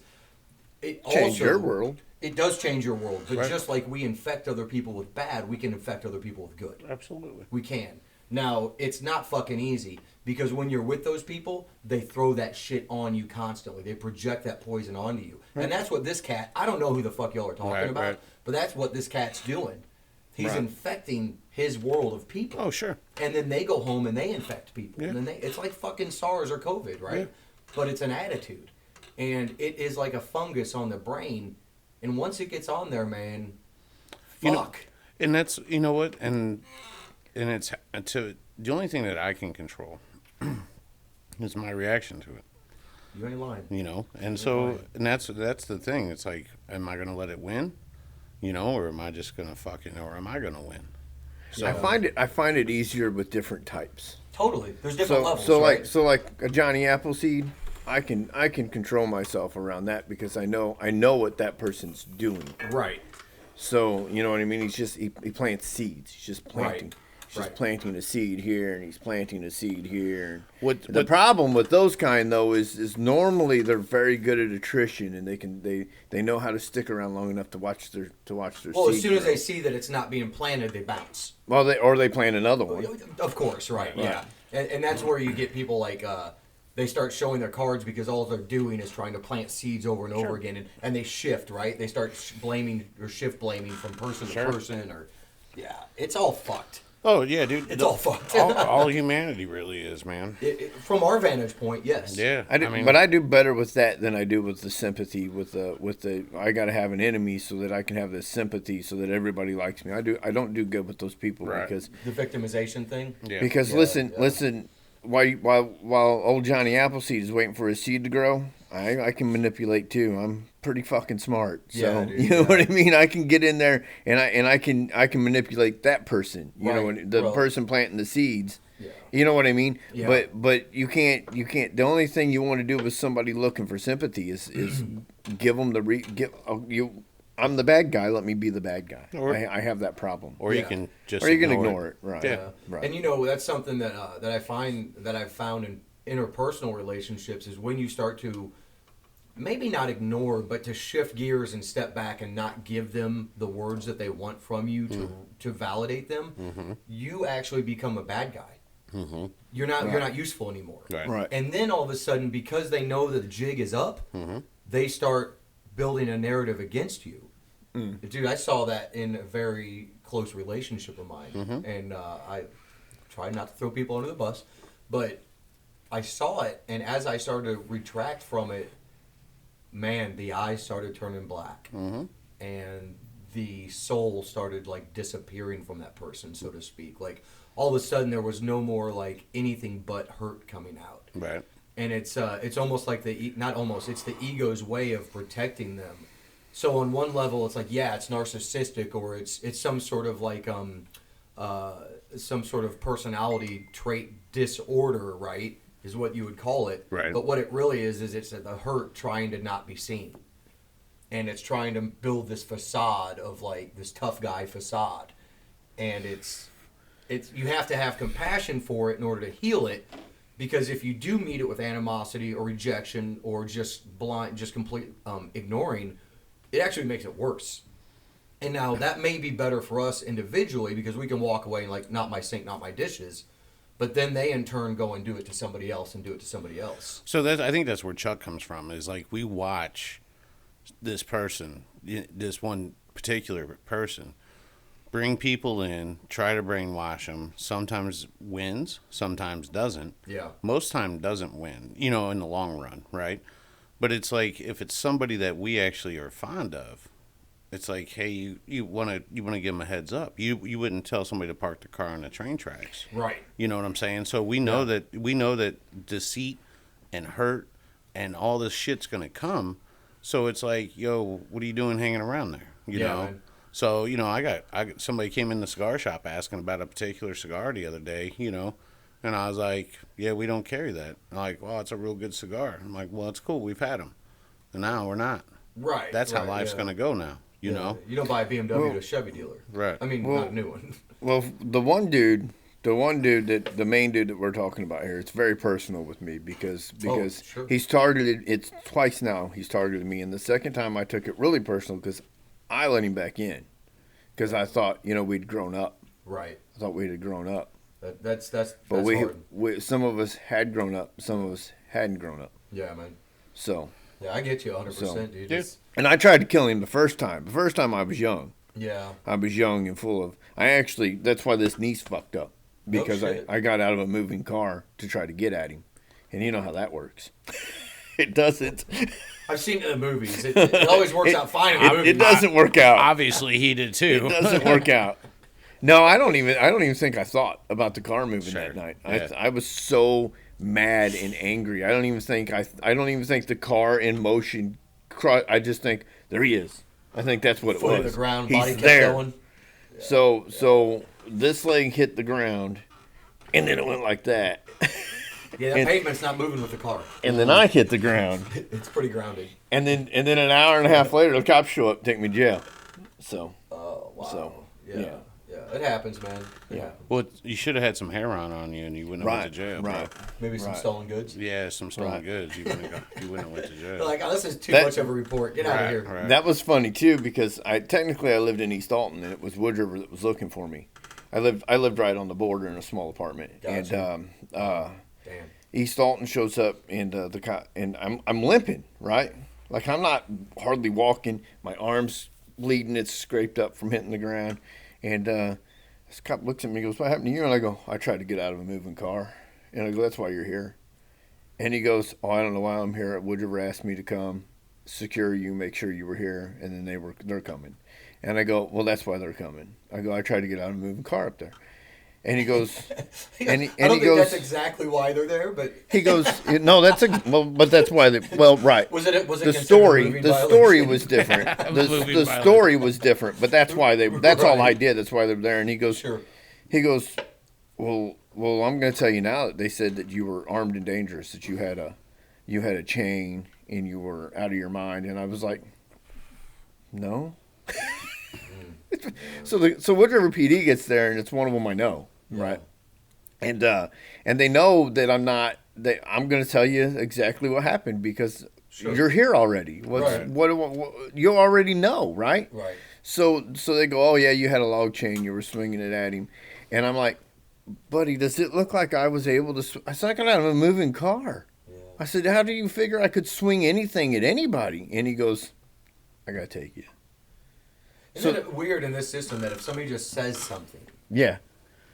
it change also, your world. It does change your world. But right. just like we infect other people with bad, we can infect other people with good. Absolutely. We can. Now, it's not fucking easy, because when you're with those people, they throw that shit on you constantly. They project that poison onto you. Right. And that's what this cat, I don't know who the fuck y'all are talking about, but that's what this cat's doing. He's infecting his world of people. Oh, sure. And then they go home and they infect people. Yeah. And then it's like fucking SARS or COVID, right? Yeah. But it's an attitude. And it is like a fungus on the brain. And once it gets on there, man, fuck. And that's, you know what, and it's the only thing that I can control is my reaction to it. You ain't lying. You know, and so, and that's the thing. It's like, am I going to let it win? You know, or am I just going to or am I going to win? So I find it easier with different types. Totally. There's different levels, right? So like a Johnny Appleseed, I can control myself around that because I know what that person's doing. Right. So, you know what I mean? He plants seeds. He's just planting. Right. He's just planting a seed here, and he's planting a seed here. The problem with those kind, though, is normally they're very good at attrition, and they know how to stick around long enough to watch their well, seed as soon grow. as they see that it's not being planted, they bounce. Well, they plant another one. Of course, right. Yeah. And that's where you get people like they start showing their cards because all they're doing is trying to plant seeds over and over again, and they shift, right? They start blaming or shift blaming from person to person, or it's all fucked. Oh yeah, dude, it's all fucked. all humanity really is, man. From our vantage point, yes. Yeah, but I do better with that than I do with the sympathy. With the I got to have an enemy so that I can have this sympathy so that everybody likes me. I don't do good with those people because the victimization thing. Yeah. Because listen. while old Johnny Appleseed is waiting for his seed to grow, I can manipulate too. I'm pretty fucking smart. So Yeah, dude, you know what I mean? I can get in there and I can manipulate that person. You know, Right. the Well, person planting the seeds. Yeah. You know what I mean? Yeah. But you can't. The only thing you want to do with somebody looking for sympathy is give them I'm the bad guy. Let me be the bad guy. Or- I have that problem. Or you Yeah. can just Or you can ignore ignore it. Right. Yeah. Right. And that's something that I've found in interpersonal relationships is when you start to maybe not ignore, but to shift gears and step back and not give them the words that they want from you to validate them, you actually become a bad guy. You're not useful anymore. Right. Right. And then all of a sudden, because they know that the jig is up, they start building a narrative against you. Dude, I saw that in a very close relationship of mine, and I try not to throw people under the bus, but I saw it, and as I started to retract from it, man, the eyes started turning black, and the soul started like disappearing from that person, so to speak. Like all of a sudden, there was no more like anything but hurt coming out. Right. And it's almost like it's the ego's way of protecting them. So on one level, it's like, yeah, it's narcissistic, or it's some sort of like some sort of personality trait disorder, right? Is what you would call it. Right. But what it really is it's the hurt trying to not be seen, and it's trying to build this facade of like this tough guy facade, and it's you have to have compassion for it in order to heal it. Because if you do meet it with animosity or rejection or just complete ignoring, it actually makes it worse. And now that may be better for us individually because we can walk away and like, not my sink, not my dishes. But then they in turn go and do it to somebody else and do it to somebody else. So I think that's where Chuck comes from. Is like we watch this person, this one particular person, bring people in, try to brainwash them. Sometimes wins, sometimes doesn't. Yeah. Most time doesn't win, in the long run, right? But it's like if it's somebody that we actually are fond of, it's like, hey, you want to give them a heads up. You wouldn't tell somebody to park the car on the train tracks. Right. You know what I'm saying? So we know that deceit and hurt and all this shit's gonna come. So it's like, yo, what are you doing hanging around there? You know. Man. So, I got somebody came in the cigar shop asking about a particular cigar the other day, and I was like, yeah, we don't carry that. I'm like, well, it's a real good cigar. I'm like, well, it's cool. We've had them. And now we're not. Right. That's how right, life's yeah. going to go now, you know? You don't buy a BMW to a Chevy dealer. Right. I mean, not a new one. Well, the main dude that we're talking about here, it's very personal with me because Sure. he's targeted. It's twice now he's targeted me, and the second time I took it really personal because I let him back in because I thought we'd grown up. Right. I thought we had grown up. That's But hard. some of us had grown up, some of us hadn't grown up. Yeah, man. So, Yeah, I get you 100%, So- dude. Yeah. It's- and I tried to kill him the first time. The first time I was young. Yeah. I was young and full of. That's why this niece fucked up because shit. I got out of a moving car to try to get at him, and you know how that works. It doesn't. I've seen it in the movies. It always works out fine in the movies. It doesn't work out. Obviously, he did too. It doesn't work out. No, I don't even think I thought about the car moving Sure. that night. Yeah. I was so mad and angry. I don't even think the car in motion. I just think there he is. I think that's what it Foot was. in the ground, He's body kept there. going. So this leg hit the ground, and then it went like that, Yeah, that pavement's not moving with the car. and then I hit the ground, It's pretty grounded. and then an hour and a half later, the cops show up, take me to jail. So Oh, wow. So, yeah. yeah. It happens, man. Yeah. Well, you should have had some hair on you, and you wouldn't have went to jail. right. Bro. Maybe some Right. stolen goods. Yeah, some stolen Right. goods. You wouldn't have went to jail. They're like, oh, this is too That- much of a report. Get out of here. Right. That was funny too because I lived in East Alton and it was Wood River that was looking for me. I lived right on the border in a small apartment, Gotcha. and Damn. East Alton shows up and and I'm limping, right? Like I'm not hardly walking. My arm's bleeding. It's scraped up from hitting the ground, and this cop looks at me and goes, "What happened to you?" And I go, "I tried to get out of a moving car," and I go, "That's why you're here." And he goes, "Oh, I don't know why I'm here. Wood River asked me to come secure you, make sure you were here, and then they're coming." And I go, "Well, that's why they're coming." I go, "I tried to get out of a moving car up there." And he goes, and he I don't think goes, that's exactly why they're there, but he goes, no, but that's why right. was it The story was different. Moving The violation. story was different, but that's why that's all I Right. did. That's why they're there. And he goes, Sure. well, I'm going to tell you now that they said that you were armed and dangerous, that you had a chain and you were out of your mind. And I was like, no. So Wood River PD gets there, and it's one of them I know, right? And they know that I'm not. I'm going to tell you exactly what happened because you're here already. Right. What you already know, right? Right. So they go, oh yeah, you had a log chain, you were swinging it at him, and I'm like, buddy, does it look like I was able to? I said, I got out of a moving car. Yeah. I said, how do you figure I could swing anything at anybody? And he goes, I got to take you. Isn't it weird in this system that if somebody just says something, Yeah.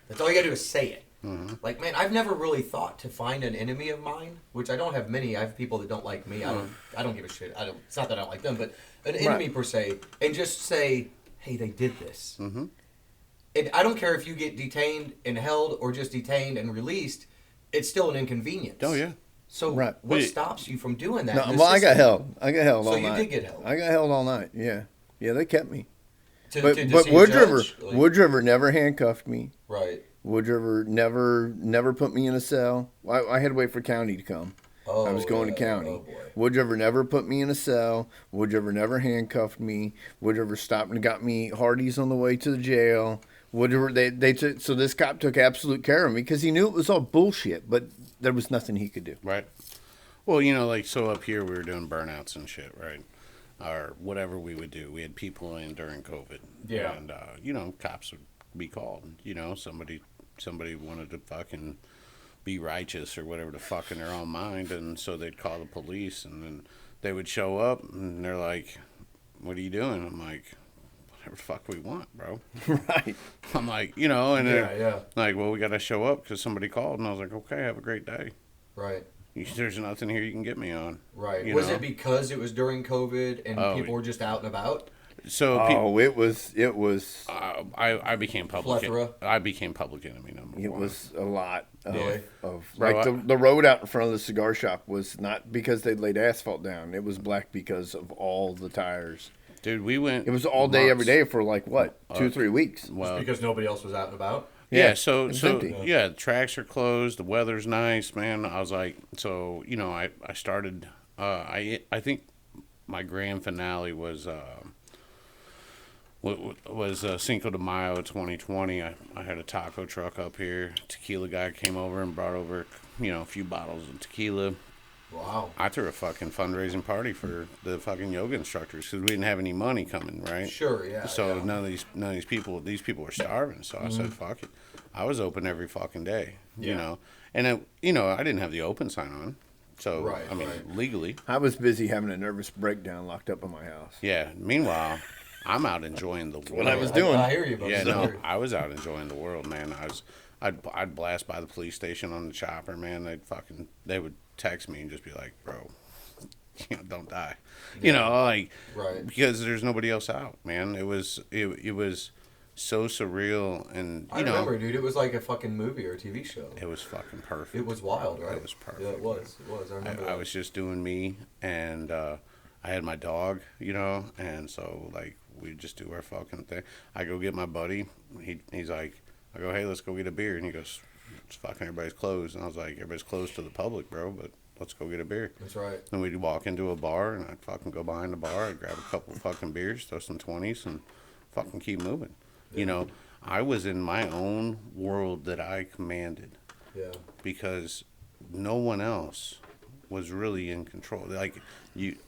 that's all you gotta do is say it. Mm-hmm. Like, man, I've never really thought to find an enemy of mine, which I don't have many. I have people that don't like me. I don't give a shit. It's not that I don't like them, but an enemy per se, and just say, hey, they did this. Mm-hmm. And I don't care if you get detained and held or just detained and released. It's still an inconvenience. Oh yeah. So Right. what stops you from doing that? No, in this well, I got system? held. I got held So all you night. did get held. I got held all night. Yeah. Yeah, they kept me. To But see a Wood River, judge? Like, Wood River never handcuffed me. right. Wood River never put me in a cell. I had to wait for county to come. Oh, I was going to yeah. county. Oh, boy. Wood River never put me in a cell. Wood River never handcuffed me. Wood River stopped and got me Hardee's on the way to the jail. Wood River, they took, so this cop took absolute care of me because he knew it was all bullshit, but there was nothing he could do. Right. Well, you know, like, so up here we were doing burnouts and shit, right? Or whatever we would do. We had people in during COVID. Yeah. And, you know, cops would be called. You know, somebody wanted to fucking be righteous or whatever the fuck in their own mind. And so they'd call the police and then they would show up and they're like, what are you doing? I'm like, whatever the fuck we want, bro. Right. I'm like, you know, and Yeah, they're yeah. like, well, we got to show up because somebody called. And I was like, okay, have a great day. Right. There's nothing here you can get me on. Right. You Was know? it because it was during COVID and Oh, people were just out and about? So Oh, it was I became public. Plethora? I became public enemy number it one. was a lot Really? of Bro, right. The road out in front of the cigar shop was not because they'd laid asphalt down. It was black because of all the tires. Dude, we went. It was all day, every day for like what 2-3 weeks. Well, Because nobody else was out and about? yeah. So it's so empty. yeah, the tracks are closed. The weather's nice, man. I was like, so you know, I started. I think my grand finale was Cinco de Mayo 2020. I had a taco truck up here. Tequila guy came over and brought over, you know, a few bottles of tequila. Wow. I threw a fucking fundraising party for the fucking yoga instructors because we didn't have any money coming, right? Sure, yeah. So yeah. none of these people were starving. So I said, fuck it. I was open every fucking day, you Yeah. know, and I didn't have the open sign on, so Right, I mean right. legally, I was busy having a nervous breakdown locked up in my house. yeah. Meanwhile, I'm out enjoying the world. what I was doing. I hear you, bro. Yeah, Sorry. no, I was out enjoying the world, man. I'd blast by the police station on the chopper, man. They would text me and just be like, bro, you know, don't die, you know, like, Right. because there's nobody else out, man. It was so surreal, and I you know, remember, dude. It was like a fucking movie or a TV show. it was fucking perfect. It was wild, right? It was perfect. Yeah, it was. It was. I remember. I was just doing me, and I had my dog, you know, and so like we just do our fucking thing. I go get my buddy. He's like, I go, hey, let's go get a beer, and he goes, it's fucking everybody's closed, and I was like, everybody's closed to the public, bro, but let's go get a beer. That's right. Then we'd walk into a bar, and I'd fucking go behind the bar, I'd grab a couple fucking beers, throw some 20s, and fucking keep moving. You know, I was in my own world that I commanded Yeah. because no one else was really in control. Like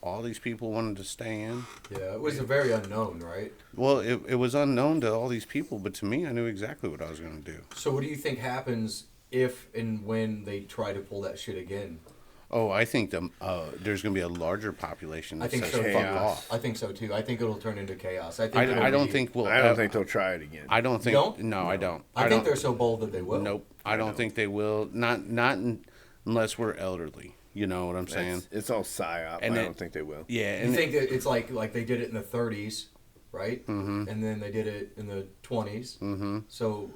all these people wanted to stay in. Yeah. It was a very unknown, right? Well, it was unknown to all these people, but to me, I knew exactly what I was going to do. So, what do you think happens if and when they try to pull that shit again? Oh, I think there's going to be a larger population I that think says so. fuck Chaos. off. I think so too. I think it'll turn into chaos. I think. I don't think we'll. I don't think they'll try it again. I don't think. don't? No, I don't. I think don't, they're so bold that they will. Nope. I don't think they will. Not unless we're elderly. You know what I'm saying? It's all psyop. And I it- don't think they will. Yeah. You And think that it's like they did it in the 30s, right? Mm-hmm. And then they did it in the 20s. Mm-hmm. So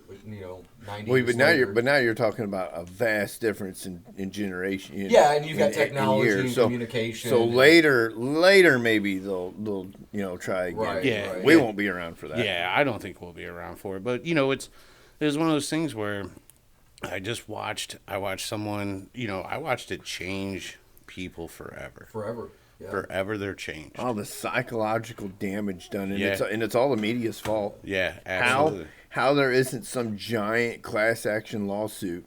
90. Well, but now you're talking about a vast difference in generation. Yeah, and you've got technology in and so, communication. So later maybe they'll try again. Right, Yeah, right. We won't be around for that. Yeah, I don't think we'll be around for it. But it was one of those things where I watched someone, I watched it change people forever. Forever. Yeah. Forever they're changed. All the psychological damage done, and Yeah. it's all the media's fault. Yeah, absolutely. How there isn't some giant class action lawsuit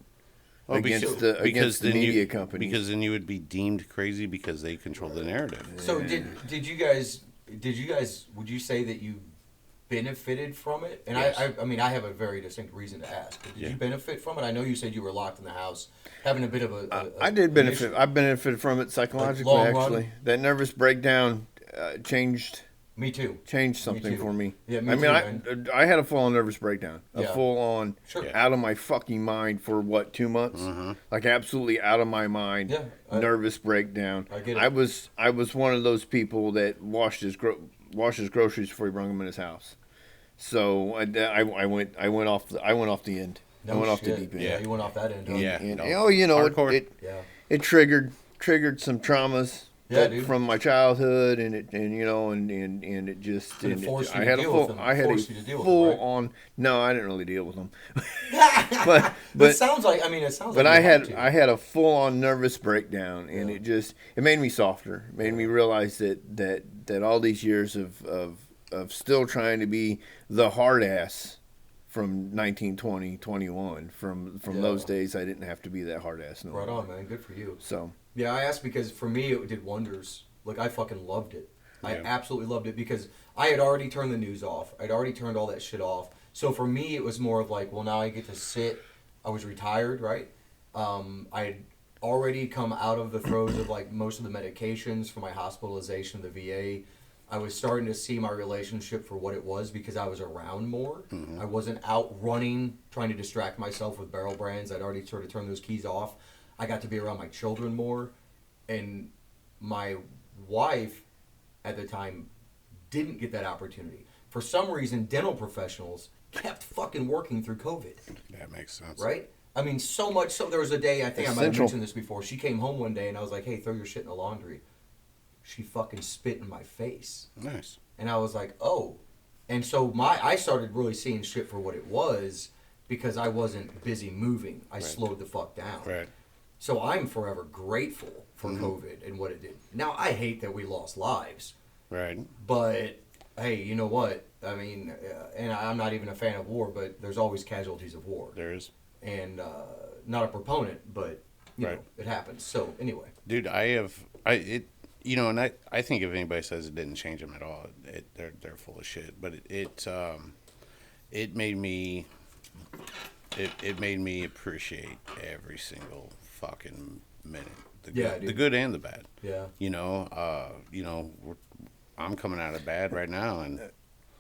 against the media companies? Because then you would be deemed crazy because they control the narrative. So did you guys would you say that you benefited from it? And Yes. I mean I have a very distinct reason to ask. But did Yeah. you benefit from it? I know you said you were locked in the house, having a bit of I did an benefit. issue. I benefited from it psychologically. Like long run? Actually, that nervous breakdown changed Me too. something too. for me. Yeah, me I too, mean, I had a full-on nervous breakdown, a Yeah. full-on Sure. Yeah. out of my fucking mind for 2 months, like absolutely out of my mind, Yeah, nervous breakdown. I get it. I was one of those people that washed his groceries before he brought them in his house. So I went off the end. I went off the shit. deep end. Yeah, you went off that end. Huh? Yeah. And, No. it Yeah. it triggered some traumas Yeah, dude. from my childhood, and it just And it forced you I to had a deal full with them. I had Forced you to a deal with them, full right? on. No, I didn't really deal with them, But but it sounds like but I you had to. I had a full on nervous breakdown, and it made me softer. It made me realize that all these years of still trying to be the hard ass from 1920, 21, from Yeah. those days, I didn't have to be that hard ass no Right more. on, man. Good for you. So Yeah, I asked because for me it did wonders. Like I fucking loved it. I Yeah. absolutely loved it because I had already turned the news off. I'd already turned all that shit off. So for me it was more of like, well, now I get to sit. I was retired, right? I had already come out of the throes of like most of the medications for my hospitalization, the VA. I was starting to see my relationship for what it was because I was around more. I wasn't out running, trying to distract myself with barrel brands. I'd already sort of turned those keys off. I got to be around my children more. And my wife at the time didn't get that opportunity. For some reason, dental professionals kept fucking working through COVID. That makes sense. Right? I mean, so much so there was a day, I think I might have Essential. mentioned this before. She came home one day and I was like, hey, throw your shit in the laundry. She fucking spit in my face. Nice. And I was like, oh. And so I started really seeing shit for what it was because I wasn't busy moving. I slowed the fuck down. Right. So I'm forever grateful for COVID and what it did. Now, I hate that we lost lives. Right. But, hey, you know what? I mean, and I'm not even a fan of war, but there's always casualties of war. There is. And not a proponent, but, you know, Right. it happens. So, anyway. Dude, and I think if anybody says it didn't change them at all, they're full of shit. But it made me appreciate every single fucking minute. The good and the bad. Yeah. I'm coming out of bad right now, and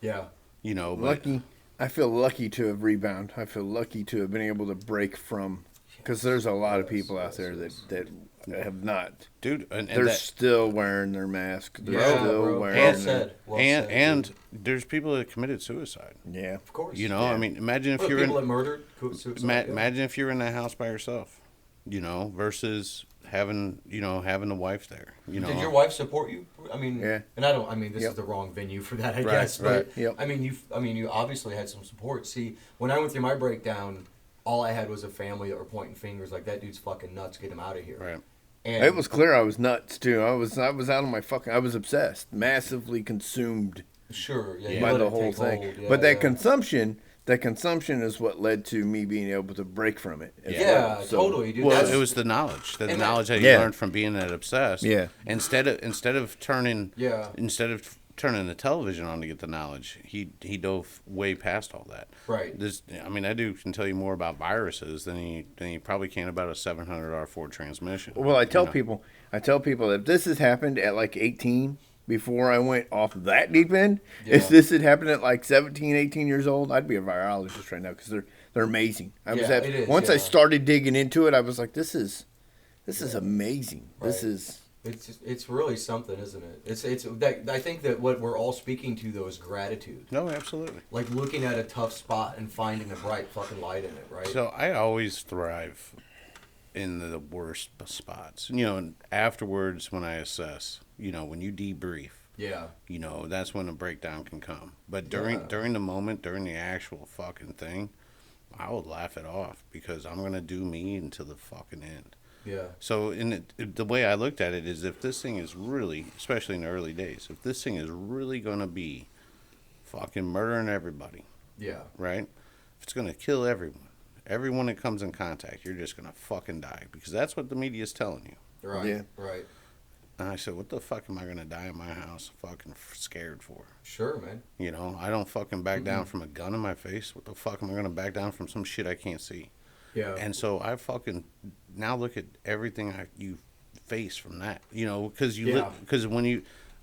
Yeah. but lucky. I feel lucky to have rebound. I feel lucky to have been able to break from, because there's a lot of people out there that have not. dude, and They're that, still wearing their mask. They're Yeah, still bro. wearing Well their, said. Well and said, and dude. there's people that committed suicide. Yeah. Of course. I mean, imagine if Well, you're people in that murdered, suicide, yeah. imagine if you're in that house by yourself, versus having a wife there. Did your wife support you? I mean, Yeah. and I don't. I mean, this Yep. is the wrong venue for that, I Right, guess. But right, yep. I mean, you obviously had some support. See, when I went through my breakdown, all I had was a family that were pointing fingers like, "That dude's fucking nuts. Get him out of here." Right. And It was clear I was nuts too. I was out of my fucking. I was obsessed, massively consumed sure, yeah, you by let the it whole take thing. hold, yeah, But that yeah. consumption is what led to me being able to break from it. as Yeah, well. So- totally, dude. Well, That's- it was the knowledge, the and knowledge that you Yeah. learned from being that obsessed. Yeah. Instead of turning Yeah. the television on to get the knowledge, he dove way past all that. Right. That dude can tell you more about viruses than he probably can about a $700 Ford transmission. Well, I tell know? people if this has happened at like 18, before I went off that deep end, if Yeah. this had happened at like 17, 18 years old, I'd be a virologist right now because they're amazing. Yeah, it is, Once I yeah. started digging into it, I was like, this is amazing. This Right. is It's really something, isn't it? It's that I think that what we're all speaking to though is gratitude. No, absolutely. Like looking at a tough spot and finding a bright fucking light in it, right? So I always thrive in the worst spots. You know, and afterwards when I assess, you know, when you debrief, Yeah. you know, that's when a breakdown can come. But during the moment, during the actual fucking thing, I would laugh it off because I'm gonna do me until the fucking end. Yeah. So the way I looked at it is, if this thing is really, especially in the early days, if this thing is really gonna be fucking murdering everybody, Yeah. right? If it's gonna kill everyone that comes in contact, you're just gonna fucking die, because that's what the media is telling you. Right. Yeah. Right. And I said, what the fuck am I gonna die in my house fucking scared for? Sure, man. You know, I don't fucking back down from a gun in my face. What the fuck am I gonna back down from some shit I can't see? Yeah. And so I fucking now look at everything you face from that. You know, because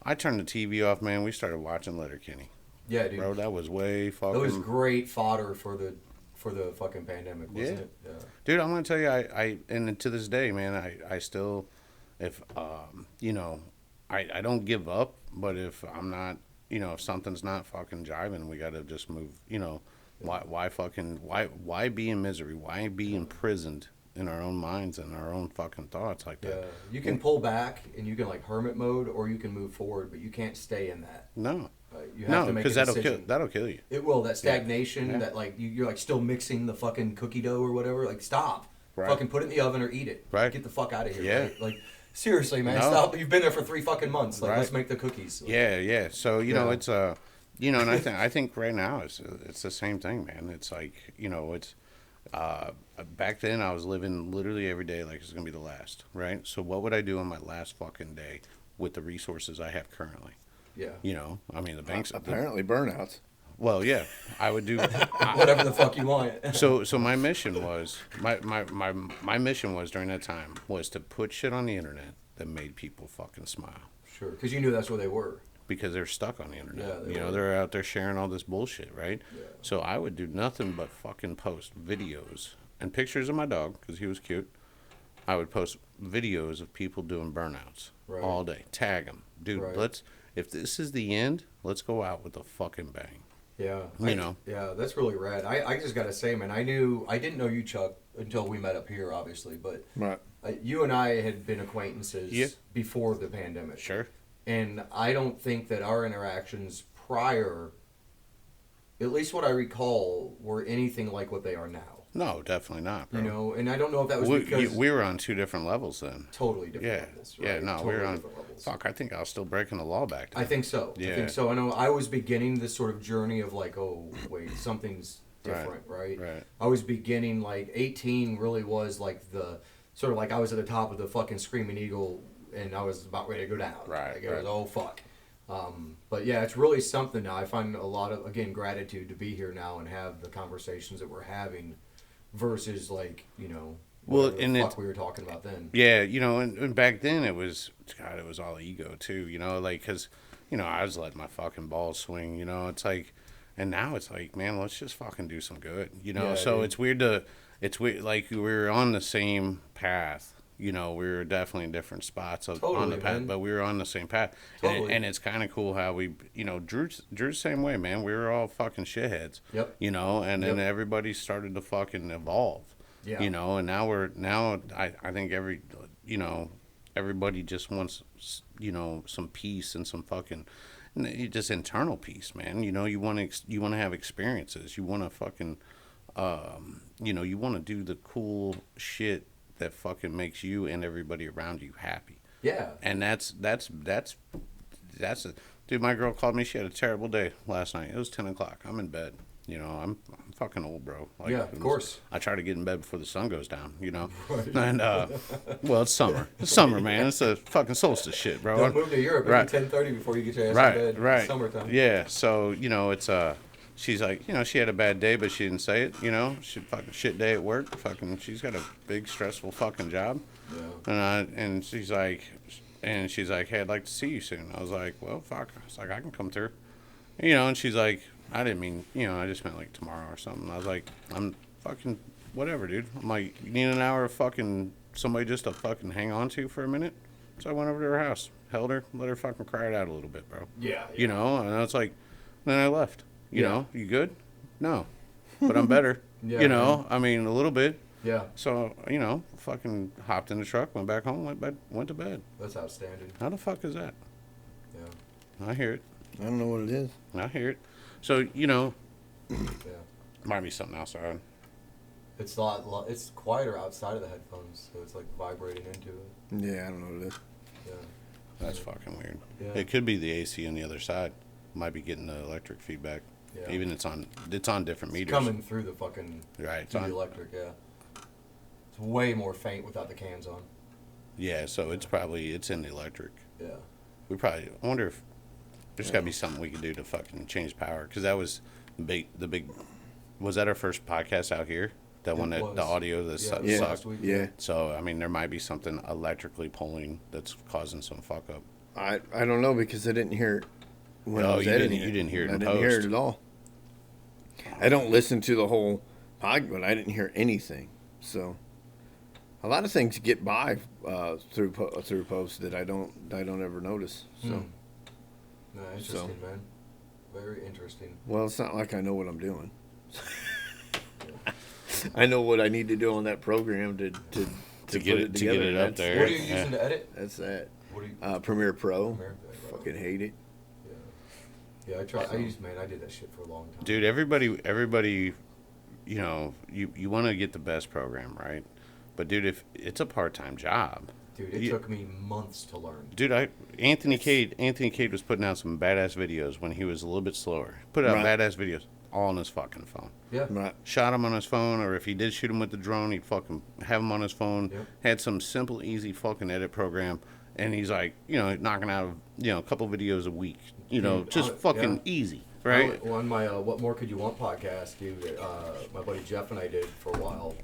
I turned the TV off, man. We started watching Letterkenny. Yeah, dude. Bro, that was way fucking. That was great fodder for the fucking pandemic, wasn't it? Yeah. Dude, I'm gonna tell you, I and to this day, man, I still, if you know, I don't give up, but if I'm not, you know, if something's not fucking jiving, we gotta just move. You know, why be in misery? Why be imprisoned in our own minds and our own fucking thoughts like that? Yeah. You can pull back and you can like hermit mode, or you can move forward, but you can't stay in that. No. You have to make a decision. that'll kill you. It will. That stagnation, Yeah. that like you're like still mixing the fucking cookie dough or whatever. Like stop. Right. Fucking put it in the oven or eat it. Right. Get the fuck out of here. Yeah. Right? Like seriously, man, No. stop. You've been there for 3 fucking months. Like Right. let's make the cookies. Like, Yeah. So you know, Yeah. it's you know, and I think right now it's the same thing, man. It's like, you know, it's back then I was living literally every day like it's gonna be the last, right? So what would I do on my last fucking day with the resources I have currently? Yeah. You know, I mean, the banks. Apparently burnouts. Well, yeah, I would do. Whatever the fuck you want. So my mission was my mission was during that time was to put shit on the internet that made people fucking smile, Sure, because you knew that's where they were. because they're stuck on the internet. Yeah, they you know, were. they're out there sharing all this bullshit, right? Yeah. So I would do nothing but fucking post videos and pictures of my dog because he was cute. I would post videos of people doing burnouts Right. all day. Tag them, dude. Right. If this is the end, let's go out with a fucking bang. Yeah. You know. Yeah, that's really rad. I just gotta say, man, I didn't know you, Chuck, until we met up here, obviously, but Right. you and I had been acquaintances Yeah. before the pandemic. Sure. And I don't think that our interactions prior, at least what I recall, were anything like what they are now. No, definitely not, bro. You know, and I don't know if that was because we were on two different levels then. totally different Yeah, levels. yeah, Right? no, Totally we were on. different levels. Fuck, I think I was still breaking the law back then. I think so. Yeah. I think so. I know I was beginning this sort of journey of like, oh, wait, something's Right, different, right? right. I was beginning, like, 18 really was like the, sort of like I was at the top of the fucking Screaming Eagle and I was about ready to go down. Right, Like, it right. was, oh, fuck. But yeah, it's really something now. I find a lot of, again, gratitude to be here now and have the conversations that we're having versus, like, you know, Well, whatever and the it- fuck we were talking about then. Yeah, you know, and back then it was all ego too, you know, like, because, you know, I was letting my fucking balls swing, you know, it's like, and now it's like, man, let's just fucking do some good, you know. Yeah, So dude. it's weird, like, we were on the same path, you know, we were definitely in different spots on the Totally, path, man. but we were on the same path. Totally. And it's kind of cool how we, you know, Drew's the same way, man. We were all fucking shitheads, Yep. you know, and then Yep. everybody started to fucking evolve. Yeah. You know, and I think everybody just wants, you know, some peace and some fucking, just internal peace, man. You know, you want to have experiences. You want to fucking, you know, you want to do the cool shit that fucking makes you and everybody around you happy. Yeah. And that's dude. My girl called me. She had a terrible day last night. It was 10 o'clock. I'm in bed. You know, I'm fucking old, bro. Like, Yeah, of course. I try to get in bed before the sun goes down, you know. Right. And well, it's summer. It's summer, man. It's a fucking solstice shit, bro. Don't move to Europe. Right. It'll be 10:30 before you get your ass in Right, bed. right. It's summertime. Yeah. So, you know, it's she's like, you know, she had a bad day, but she didn't say it. You know, she fucking shit day at work. Fucking, she's got a big stressful fucking job. Yeah. And she's like, hey, I'd like to see you soon. I was like, well, fuck. I was like, I can come through. You know, and she's like, I didn't mean, you know, I just meant like tomorrow or something. I was like, I'm fucking whatever, dude. I'm like, you need an hour of fucking somebody just to fucking hang on to for a minute? So I went over to her house, held her, let her fucking cry it out a little bit, bro. Yeah. You know, and I was like, then I left. You Yeah. know, you good? No. But I'm better. Yeah, you know, I mean, a little bit. Yeah. So, you know, fucking hopped in the truck, went back home, went to bed. That's outstanding. How the fuck is that? Yeah. I hear it. I don't know what it is. I hear it. So, you know, Yeah. might be something else on. It's a lot. It's quieter outside of the headphones, so it's like vibrating into it. Yeah, I don't know what it is. Yeah. That's fucking weird. Yeah. It could be the AC on the other side. Might be getting the electric feedback. Yeah. Even it's on different meters. It's coming through the fucking Right. It's through the on. electric. Yeah. It's way more faint without the cans on. Yeah. So it's in the electric. Yeah. I wonder if there's got to be something we could do to fucking change power, because that was the big. Was that our first podcast out here? That one, was. the audio that Yeah, sucked. it was last week. Yeah. So I mean, there might be something electrically pulling that's causing some fuck up. I don't know because I didn't hear it when I Oh, was you editing you didn't hear it I in didn't hear it post. at all. I don't listen to the whole pod, but I didn't hear anything. So a lot of things get by through posts that I don't ever notice. So No, interesting, man. Very interesting. well, it's not like I know what I'm doing. I know what I need to do on that program to get put it together. up That's- there. What are you Yeah. using to edit? That's that. What are you? Premiere Pro. Premiere, right. Fucking hate it. Yeah, I tried. I did that shit for a long time. Dude, everybody, you know, you want to get the best program, right? But dude, if it's a part-time job, Dude, it took me months to learn. dude, Anthony Cade was putting out some badass videos when he was a little bit slower. Put out Right. badass videos all on his fucking phone. Yeah. Right. Shot him on his phone, or if he did shoot him with the drone, he'd fucking have him on his phone. Yep. Had some simple, easy fucking edit program, and he's like, you know, knocking out, you know, a couple videos a week. You know, Dude, just fucking yeah. easy, right? On my What More Could You Want podcast, dude, my buddy Jeff and I did for a while.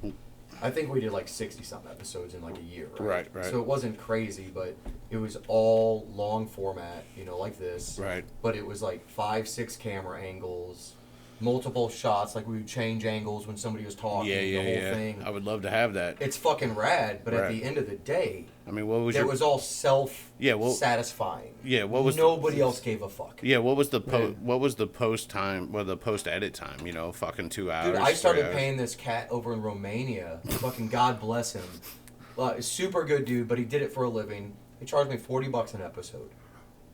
I think we did like 60-something episodes in like a year, right? Right. So it wasn't crazy, but it was all long format, you know, like this. Right. But it was like 5-6 camera angles, multiple shots, like we would change angles when somebody was talking, the whole thing. I would love to have that. It's fucking rad, but at Right. the end of the day, I mean, what was it your? was all self-satisfying. Yeah, what was Nobody else gave a fuck. Yeah, what was the post time? Well, the post edit time. You know, fucking 2 hours. Dude, I 3 started hours. paying this cat over in Romania. Fucking God bless him. Super good dude, but he did it for a living. He charged me $40 an episode,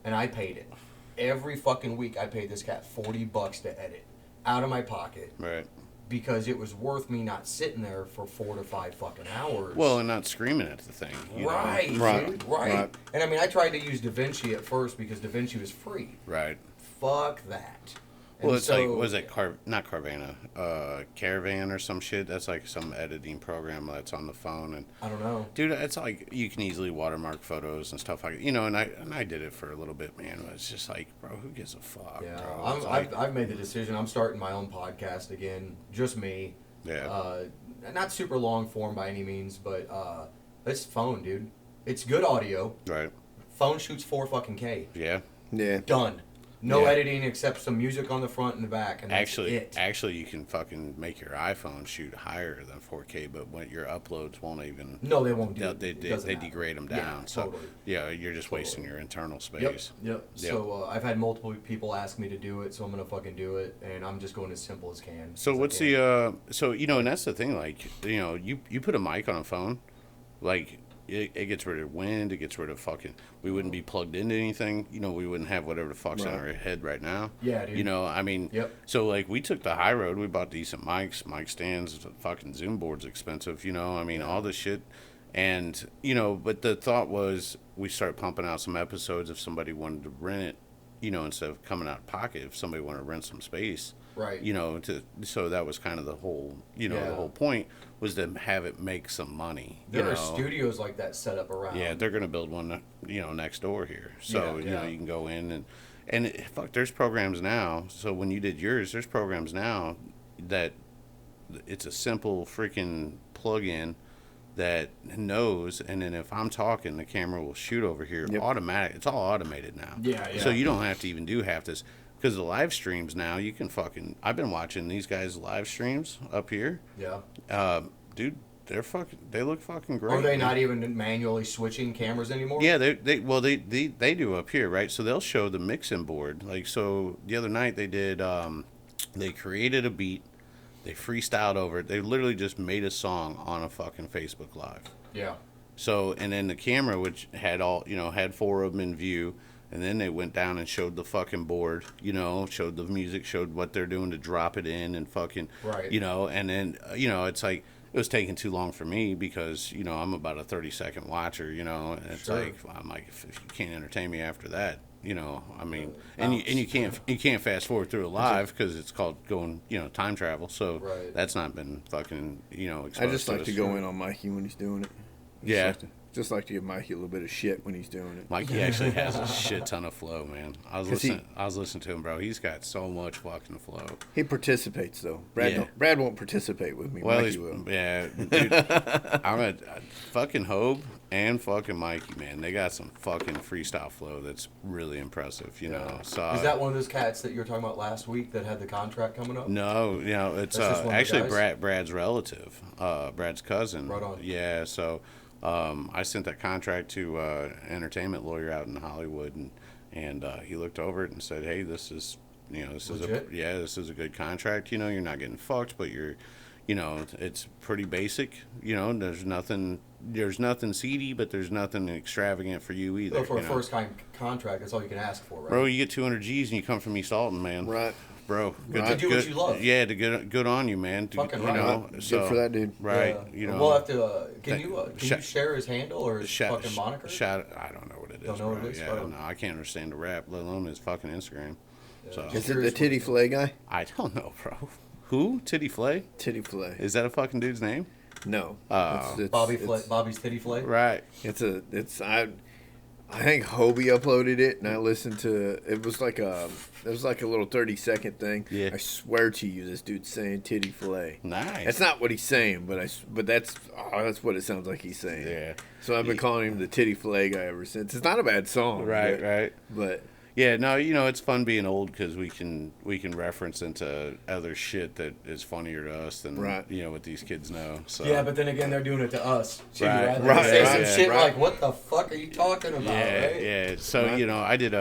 and I paid it. Every fucking week, I paid this cat $40 to edit out of my pocket Right. because it was worth me not sitting there for 4 to 5 fucking hours. Well, and not screaming at the thing. You know? Right, Right, dude, right. right. And I mean, I tried to use DaVinci at first because DaVinci was free. Right. Fuck that. Well, And it's so- like, was it not Carvana, Caravan or some shit? That's like some editing program that's on the phone, and I don't know. dude, it's like you can easily watermark photos and stuff like, you know. And I did it for a little bit, man. But it's just like, bro, who gives a fuck, Yeah, bro? It's like, I've made the decision. I'm starting my own podcast again, just me. yeah, Not super long form by any means, but it's phone, dude. It's good audio. right, Phone shoots 4 fucking K. yeah. Yeah. Done. No Yeah. editing except some music on the front and the back, and that's it. Actually, you can fucking make your iPhone shoot higher than 4K, but when your uploads won't even. No, they won't do They, it. they, It they, doesn't they matter. degrade them Yeah, down. So totally. yeah, you're just wasting your internal Yep, space. yep. Yep. So I've had multiple people ask me to do it, so I'm gonna fucking do it, and I'm just going as simple as can. So as I what's can. so you know, and that's the thing, like, you know, you put a mic on a phone, like it gets rid of wind, it gets rid of fucking. We wouldn't be plugged into anything, you know. We wouldn't have whatever the fuck's in Right. our head right now. Yeah, dude. You know, I mean, Yep. So like we took the high road. We bought decent mics, mic stands, fucking Zoom boards expensive. You know, I mean all this shit, and you know, but the thought was we start pumping out some episodes if somebody wanted to rent it, you know, instead of coming out of pocket. If somebody wanted to rent some space. Right. You know, so that was kind of the whole, you know, Yeah. the whole point was to have it make some money. There you are know? studios like that set up around. Yeah, they're gonna build one, you know, next door here. So Yeah, you know, yeah. you can go in fuck, there's programs now. So when you did yours, there's programs now that it's a simple freaking plug-in that knows, and then if I'm talking, the camera will shoot over here. Yep. Automatic. It's all automated now. Yeah, So yeah. you don't have to even do half this. Because the live streams now, you can fucking. I've been watching these guys' live streams up here. Yeah. Dude, They look fucking great. Are they not even manually switching cameras anymore? Yeah, they do up here, right? So they'll show the mixing board. Like, so the other night they did, they created a beat, they freestyled over it. They literally just made a song on a fucking Facebook Live. Yeah. So, and then the camera, which had had 4 of them in view, and then they went down and showed the fucking board, showed the music, showed what they're doing to drop it in and fucking, right. And then, it's like, it was taking too long for me because, I'm about a 30-second watcher, and it's sure. like, I'm like, if you can't entertain me after that, I mean, and you can't fast forward through it live because it's called going, time travel. So right. that's not been fucking, exposed I just like us. to go in on Mikey when he's doing it. Just like to give Mikey a little bit of shit when he's doing it. Mikey actually has a shit ton of flow, man. I was listening to him, bro. He's got so much fucking flow. He participates though. Brad won't participate with me. Well, Mikey will. Yeah, dude. I'm a fucking Hobe and fucking Mikey, man. They got some fucking freestyle flow that's really impressive, know. So is that one of those cats that you were talking about last week that had the contract coming up? No, it's actually Brad's relative, Brad's cousin. Right on. Yeah, so. I sent that contract to an entertainment lawyer out in Hollywood, and he looked over it and said, "Hey, this is this is a good contract. You're not getting fucked, but you're, it's pretty basic. There's nothing seedy, but there's nothing extravagant for you either. So for a first time contract, that's all you can ask for, right? Bro, you get 200 G's and you come from East Alton, man. Right. Bro, to do what you love. Yeah, good on you, man. Fucking right. So, good for that dude. Right. We'll have to. Can you share his handle or his fucking moniker? I don't know what it is. Don't know what it is. Yeah, no, I can't understand the rap, let alone his fucking Instagram. Yeah. So Is it the Titty Flay guy? I don't know, bro. Who? Titty Flay? Titty Flay. Is that a fucking dude's name? No. It's Bobby's Titty Flay. Right. I think Hobie uploaded it, and I listened to it. It was like a little 30-second thing. Yeah. I swear to you, this dude's saying titty fillet. Nice. That's not what he's saying, but that's what it sounds like he's saying. Yeah. So I've been calling him the titty fillet guy ever since. It's not a bad song. Right. But yeah, no, it's fun being old because we can reference into other shit that is funnier to us than what these kids know. So yeah, but then again, they're doing it to us too. Right. Right. They say some shit like, "What the fuck are you talking about?" Yeah, right? yeah. So I did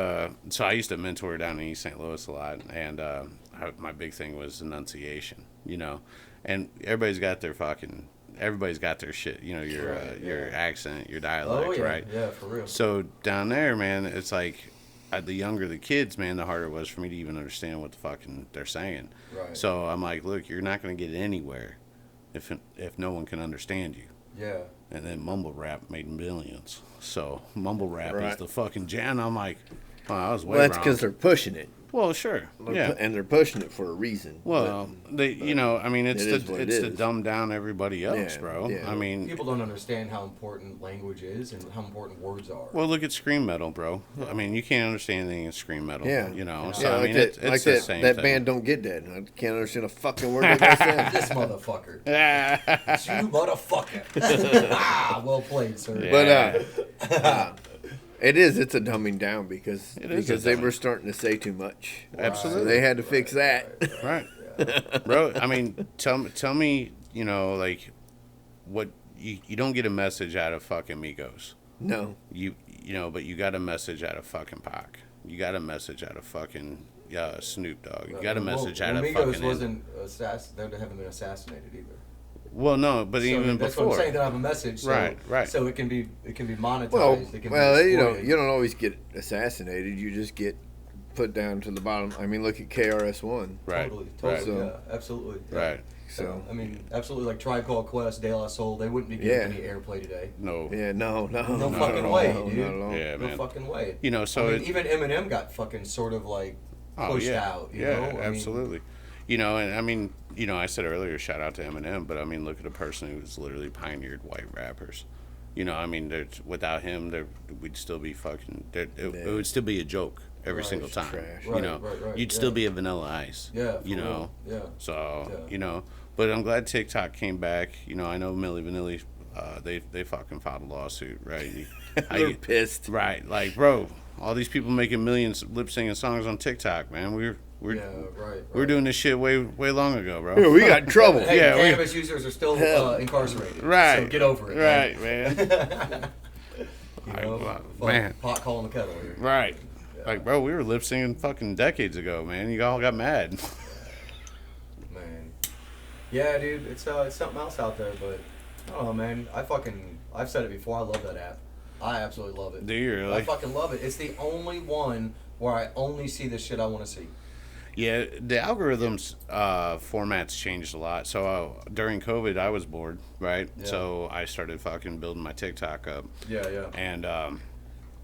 so I used to mentor down in East St. Louis a lot, and my big thing was enunciation. And everybody's got their shit. Your accent, your dialect, right? Yeah, for real. So down there, man, it's like. The younger the kids, man, the harder it was for me to even understand what the fucking they're saying. Right. So I'm like, look, you're not going to get anywhere if no one can understand you. Yeah. And then mumble rap made millions. So mumble rap is the fucking jam. I'm like, oh, I was way wrong. that's because they're pushing it. Well, sure. Yeah. And they're pushing it for a reason. Well, it's to dumb down everybody else, bro. Yeah. I mean, people don't understand how important language is and how important words are. Well, look at scream metal, bro. I mean, you can't understand anything in scream metal. Yeah. So I mean, it's the same that thing. band Don't Get Dead. I can't understand a fucking word that they said. This motherfucker. You motherfucker. Well played, sir. Yeah. But it's a dumbing down because they were starting to say too much. Absolutely. So they had to fix that. Right. Bro, I mean, tell me, like, what you don't get a message out of fucking Migos. No. But you got a message out of fucking Pac. You got a message out of fucking Snoop Dogg. You got a message out of fucking. Migos wasn't they haven't been assassinated either. Well, no, but even that's before. What I'm saying. They have a message. So, right. So it can be monetized. Well, you don't always get assassinated. You just get put down to the bottom. I mean, look at KRS-One. Right. Totally. Right. Yeah, absolutely. Yeah. Right. So I mean, absolutely. Like Tribe Called Quest, De La Soul, they wouldn't be getting any airplay today. No. Yeah. No fucking way, dude. Not at all. Yeah, man. No fucking way. So even Eminem got fucking sort of like pushed out. You know? Absolutely. And I mean, I said earlier, shout out to Eminem, but I mean, look at a person who's literally pioneered white rappers. I mean, without him, we'd still be fucking. It would still be a joke every single time. Trash. Right, you'd still be a Vanilla Ice. Yeah. Yeah. So but I'm glad TikTok came back. I know Milli Vanilli. They fucking filed a lawsuit, right? They're pissed. Right, like, bro, all these people making millions lip singing songs on TikTok, man. We're right. we're doing this shit way long ago, bro. Yeah, we got in trouble. Hey, Yeah, cannabis users are still incarcerated. Right. So get over it. Right, man. You know, Man. pot calling the kettle here. Right. Like, bro, we were lip syncing fucking decades ago, man. You all got mad. Man. Yeah, dude, it's something else out there, but I don't know, man. I've said it before. I love that app. I absolutely love it. Do you really? I fucking love it. It's the only one where I only see the shit I want to see. Yeah, the algorithms formats changed a lot. So during COVID, I was bored, right? Yeah. So I started fucking building my TikTok up. Yeah. And,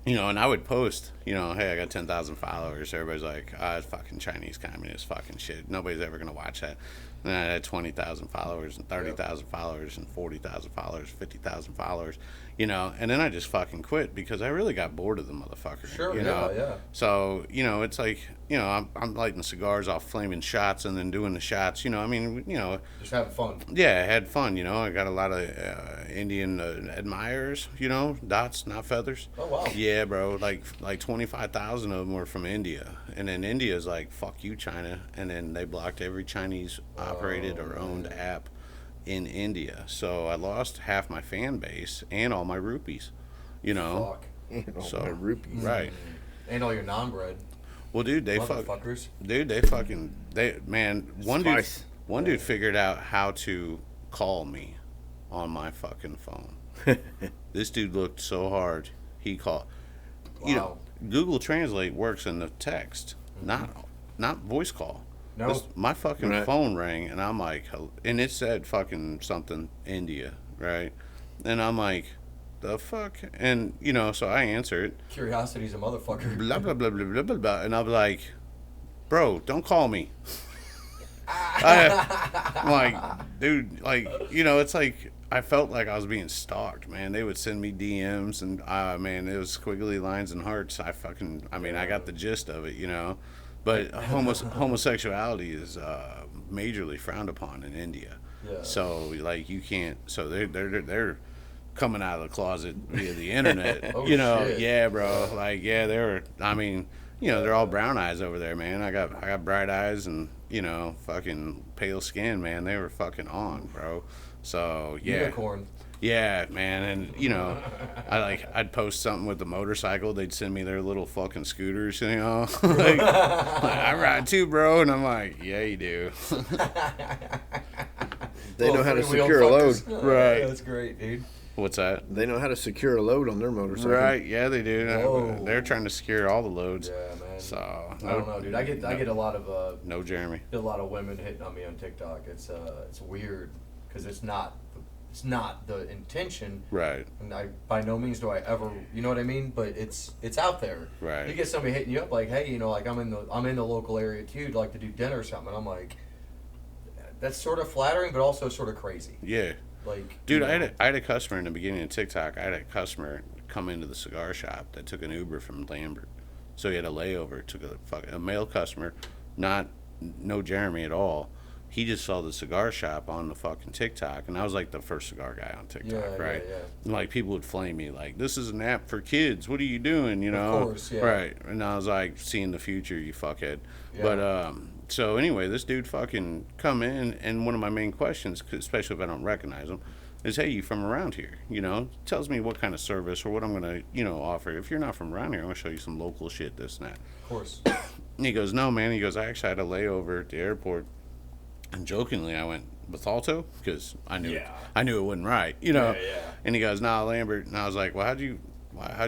you know, and I would post, you know, hey, I got 10,000 followers. Everybody's like, it's fucking Chinese communist fucking shit. Nobody's ever going to watch that. And then I had 20,000 followers and 30,000 followers and 40,000 followers, 50,000 followers, you know. And then I just fucking quit because I really got bored of the motherfucker. Sure, you know? yeah. So, you know, it's like, you know, I'm lighting cigars off flaming shots and then doing the shots, you know. I mean, you know. Just having fun. Yeah, I had fun, you know. I got a lot of Indian admirers, you know, dots, not feathers. Oh, wow. Yeah, bro. Like 25,000 of them were from India. And then India's like, fuck you, China. And then they blocked every Chinese operated or owned app in India. So I lost half my fan base and all my rupees, you know. Fuck. So, My rupees. right. And all your non-bread. Well, dude, Motherfuckers. One dude figured out how to call me on my fucking phone. This dude looked so hard. He called. Wow. You know, Google Translate works in the text, not voice call. No. My fucking Right. phone rang, and I'm like, and it said fucking something India, right? And I'm like, the fuck? And, you know, so I answered, Curiosity's a motherfucker. blah, blah, blah, blah, blah, blah, blah. And I'm like, bro, don't call me. I'm like, dude, like, you know, it's like, I felt like I was being stalked, man. They would send me DMs, and, man, it was squiggly lines and hearts. I got the gist of it, you know. But homosexuality is majorly frowned upon in India. Yeah. So, like, you can't, so they're coming out of the closet via the internet. Oh, you know, shit. yeah, bro. Like, yeah, I mean, you know, they're all brown eyes over there, man. I got bright eyes and, you know, fucking pale skin, man. They were fucking on, bro. So, yeah. Unicorn. Yeah, man. And, you know, I'd post something with the motorcycle. They'd send me their little fucking scooters, you know. like, I ride too, bro. And I'm like, yeah, you do. They know how to three-wheel secure a load. fuckers. Right. That's great, dude. What's that? They know how to secure a load on their motorcycle. Right, yeah, they do. Whoa. They're trying to secure all the loads. Yeah, man. So I don't know, dude. I get a lot of no Jeremy. a lot of women hitting on me on TikTok. It's weird because it's not the intention. Right. And I by no means do I ever, you know what I mean? But it's out there. Right. You get somebody hitting you up like, hey, you know, like I'm in the local area too. I'd like to do dinner or something. And I'm like, that's sort of flattering, but also sort of crazy. Yeah. Like, Dude, you know, I had a customer in the beginning of TikTok. I had a customer come into the cigar shop that took an Uber from Lambert. So he had a layover. Took a male customer, no Jeremy at all. He just saw the cigar shop on the fucking TikTok, and I was like the first cigar guy on TikTok, Yeah, right? yeah. And like people would flame me, like, "This is an app for kids. What are you doing?" You know? Of course, yeah. Right. And I was like, "Seeing the future, you fuckhead." Yeah. But so anyway, this dude fucking come in, and one of my main questions, especially if I don't recognize him, is, "Hey, you from around here?" You know, tells me what kind of service or what I'm gonna, you know, offer. If you're not from around here, I'm gonna show you some local shit, this and that. Of course. And he goes, "No, man." He goes, "I actually had a layover at the airport." And jokingly, I went, "Bethalto?" Because I knew it wasn't right, you know. Yeah. And he goes, "Nah, Lambert." And I was like, "Well, how'd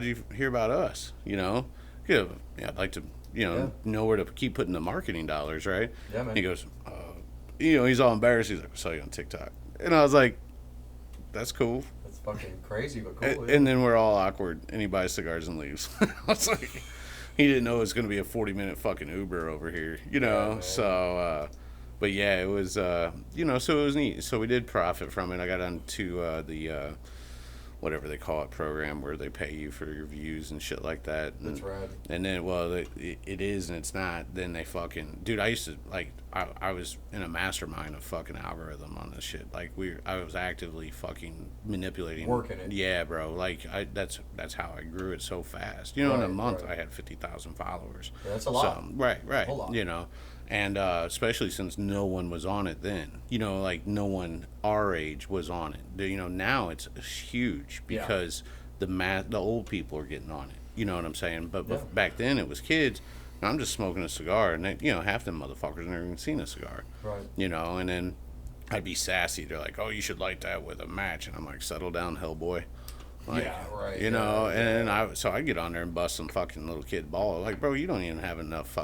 you hear about us? You know, yeah, I'd like to, you know where to keep putting the marketing dollars, right?" Yeah, man. He goes, you know, he's all embarrassed. He's like, "I saw you on TikTok," and I was like, "That's cool." That's fucking crazy, but cool. And then we're all awkward, and he buys cigars and leaves. I was like, he didn't know it was going to be a 40-minute fucking Uber over here, you know. man. So, but yeah, it was, you know, so it was neat. So we did profit from it. I got onto the whatever they call it program where they pay you for your views and shit like that. That's rad. And then, well, it is and it's not. Then they fucking, dude, I used to, like, I was in a mastermind of fucking algorithm on this shit. Like, I was actively fucking manipulating. Working it. Yeah, bro. Like, that's how I grew it so fast. You know, in a Right, month right. I had 50,000 followers. Yeah, that's a lot. So, right. A whole lot. You know, And especially since no one was on it then, like no one our age was on it. Now it's huge because the old people are getting on it. You know what I'm saying? But back then it was kids. And I'm just smoking a cigar, and they, half them motherfuckers never even seen a cigar. Right. And then I'd be sassy. They're like, "Oh, you should light that with a match," and I'm like, "Settle down, Hellboy." Like, yeah, right. And I get on there and bust some fucking little kid ball. Like, bro, you don't even have enough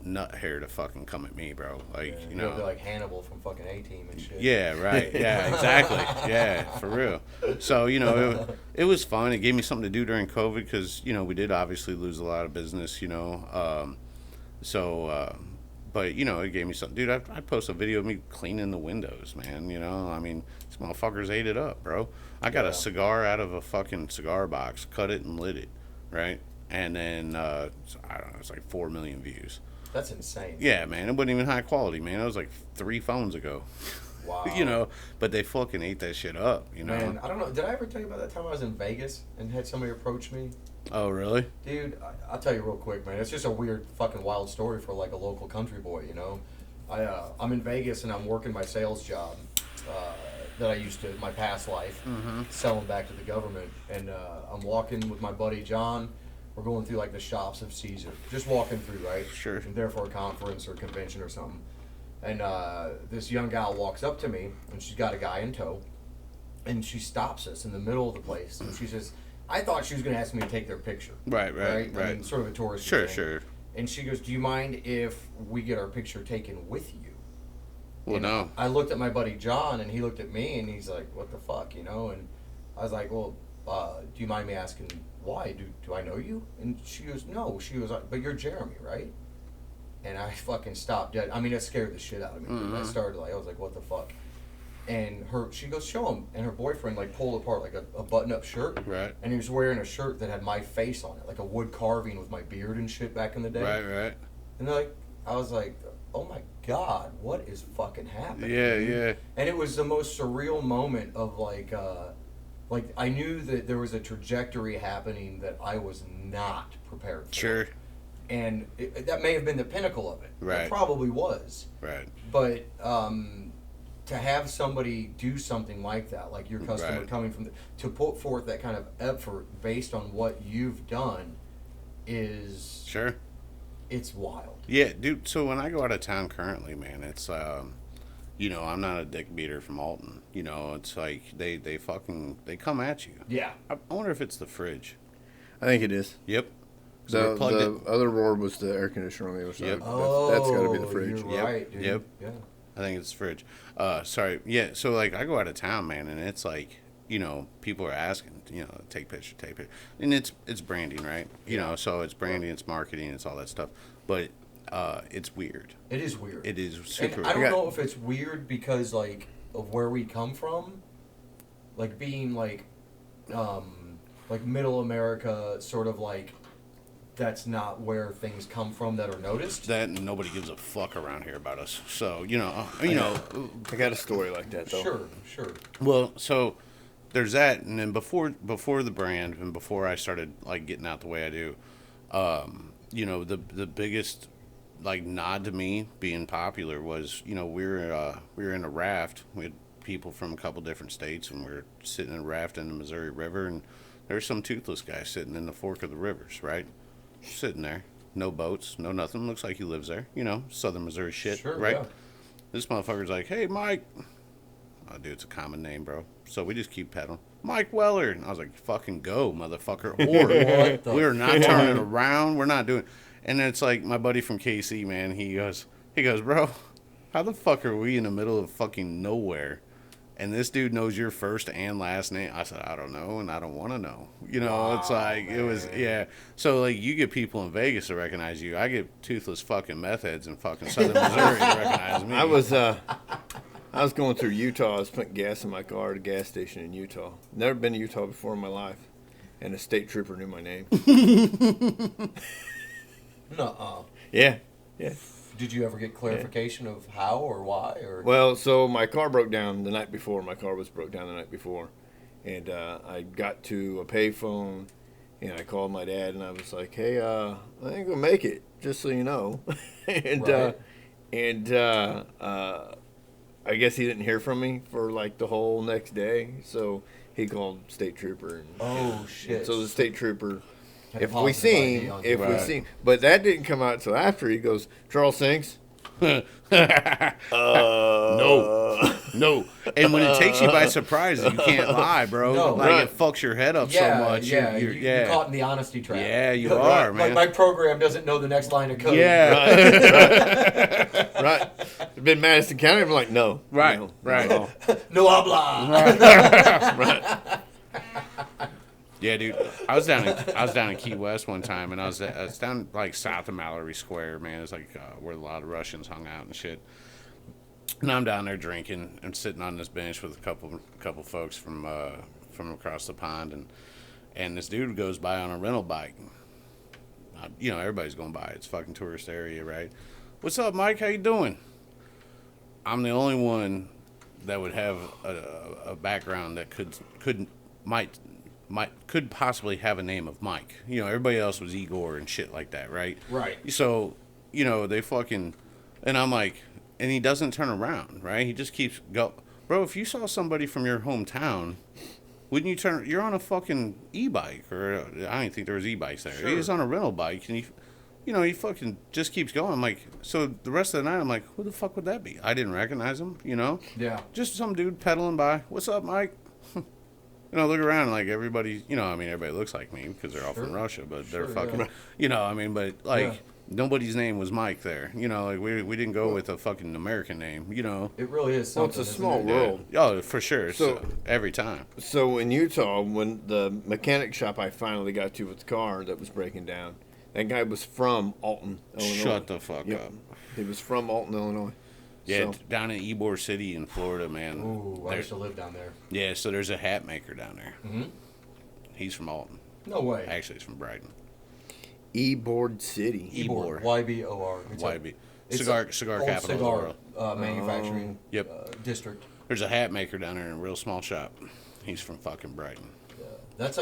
nut hair to fucking come at me, bro. Like, You'll be like Hannibal from fucking A-Team and shit. Yeah, right. Yeah, exactly. Yeah, for real. So, it was fun. It gave me something to do during COVID because, we did obviously lose a lot of business, but, it gave me something. Dude, I post a video of me cleaning the windows, man, I mean, these motherfuckers ate it up, bro. I got a cigar out of a fucking cigar box, cut it and lit it, right? And then, I don't know, it's like 4 million views. That's insane. Yeah, man. It wasn't even high quality, man. It was like 3 phones ago. Wow. But they fucking ate that shit up, Man, I don't know. Did I ever tell you about that time I was in Vegas and had somebody approach me? Oh, really? Dude, I'll tell you real quick, man. It's just a weird fucking wild story for like a local country boy, I'm in Vegas and I'm working my sales job that I used to, my past life, selling back to the government. And I'm walking with my buddy John. We're going through like the shops of Caesar, just walking through, right? Sure. I'm there for a conference or convention or something. And this young gal walks up to me, and she's got a guy in tow, and she stops us in the middle of the place, and she says, "I thought she was going to ask me to take their picture." Right. I mean, sort of a tourist. Sure. And she goes, "Do you mind if we get our picture taken with you?" Well, and no. I looked at my buddy John, and he looked at me, and he's like, "What the fuck?" And I was like, "Well, do you mind me asking why? Do I know you?" And she goes, "No." She was like, "But you're Jeremy, right?" And I fucking stopped dead. I mean, it scared the shit out of me. Mm-hmm. I was like, "What the fuck?" And she goes, "Show him." And her boyfriend like pulled apart like a button-up shirt. Right. And he was wearing a shirt that had my face on it, like a wood carving with my beard and shit back in the day. Right. And I was like, "Oh my God, what is fucking happening?" Yeah. And it was the most surreal moment of like I knew that there was a trajectory happening that I was not prepared for. Sure. And that may have been the pinnacle of it. Right. It probably was. Right. But to have somebody do something like that, like your customer Right. coming from to put forth that kind of effort based on what you've done is Sure. It's wild. Yeah, dude. So when I go out of town currently, man, it's I'm not a dick beater from Alton. It's like they come at you. Yeah. I wonder if it's the fridge. I think it is. Yep. The other roar was the air conditioner on the other side. Yep. That's got to be the fridge. You're right, dude. Yep. Yeah. I think it's the fridge. Sorry. Yeah. So like I go out of town, man, and it's like people are asking, take picture, and it's branding, right? So it's branding, it's marketing, it's all that stuff, but it's weird. It is weird. It is super. And I don't know if it's weird because like of where we come from, like being like middle America, sort of like that's not where things come from that are noticed. That nobody gives a fuck around here about us. So I got a story like that though. Sure. Well, so there's that, and then before the brand and before I started like getting out the way I do, the biggest like nod to me being popular was we were in a raft. We had people from a couple different states, and we were sitting in a raft in the Missouri River, and there's some toothless guy sitting in the fork of the rivers, right? Sitting there, no boats, no nothing. Looks like he lives there, Southern Missouri shit, Sure, right? yeah. This motherfucker's like, "Hey, Mike." Oh, dude, it's a common name, bro. So we just keep pedaling. Mike Weller. And I was like, fucking go, motherfucker. Or we're not turning around. We're not doing. And then it's like my buddy from KC, man. He goes, bro, how the fuck are we in the middle of fucking nowhere? And this dude knows your first and last name. I said, I don't know, and I don't want to know. It's like, man. It was, yeah. So, like, you get people in Vegas to recognize you. I get toothless fucking meth heads in fucking Southern Missouri to recognize me. I was going through Utah. I was putting gas in my car at a gas station in Utah. Never been to Utah before in my life. And a state trooper knew my name. Nuh-uh. Yeah. Did you ever get clarification of how or why? Or Well, so my car broke down the night before. My car was broke down the night before. And I got to a payphone, And I called my dad, and I was like, "Hey, I ain't gonna make it, just so you know." and Right. I guess he didn't hear from me for like the whole next day, so he called state trooper. And, Oh, shit. And so the state trooper, Had a if we positive seen, ID on if you. we Right. seen, but that didn't come out until after. He goes, Charles Sinks. No. No. And when it takes you by surprise, you can't lie, bro. No. Like, Right. it fucks your head up Yeah, so much. yeah, You're, you're caught in the honesty trap. Yeah, you Right. are, man. Like my program doesn't know the next line of code. Yeah. Right. It's been Madison County. I'm like, no. Right, no, right. no. No habla. Yeah, dude. I was down in Key West one time, and I was down like south of Mallory Square, man. It's like where a lot of Russians hung out and shit. And I'm down there drinking and sitting on this bench with a couple folks from across the pond, and this dude goes by on a rental bike. You know, everybody's going by. It's a fucking tourist area, right? What's up, Mike? How you doing? I'm the only one that would have a background that could possibly have a name of Mike. You know, everybody else was Igor and shit like that, right? Right. So, you know, they fucking, and I'm like, and he doesn't turn around, right? He just keeps go, bro. If you saw somebody from your hometown, wouldn't you turn? You're on a fucking e-bike, or I didn't think there was e-bikes there. Sure. He was on a rental bike, and he fucking just keeps going. I'm like, so the rest of the night, I'm like, who the fuck would that be? I didn't recognize him, you know? Yeah. Just some dude pedaling by. What's up, Mike? You know, look around, like, everybody, you know, I mean, everybody looks like me because they're all from Sure. Russia, but they're Sure, fucking, yeah. you know, I mean, but, like, Yeah. nobody's name was Mike there. You know, like, we didn't go with a fucking American name, you know? It really is Well, something. it's a isn't small it? world. Yeah. Oh, for sure. So- So, every time. So in Utah, when the mechanic shop I finally got to with the car that was breaking down, that guy was from Alton, Illinois. Shut the fuck Yep. up. He was from Alton, Illinois. Yeah, So, down in Ybor City in Florida, man. Ooh, I There- used to live down there. yeah, so there's a hat maker down there. Mm-hmm. He's from Alton. No way. Actually, he's from Brighton. E-Board City. Ybor. YBOR. It's a- YB. it's Cigar old capital of the cigar world. manufacturing Yep. district. There's a hat maker down there in a real small shop. He's from fucking Brighton. That's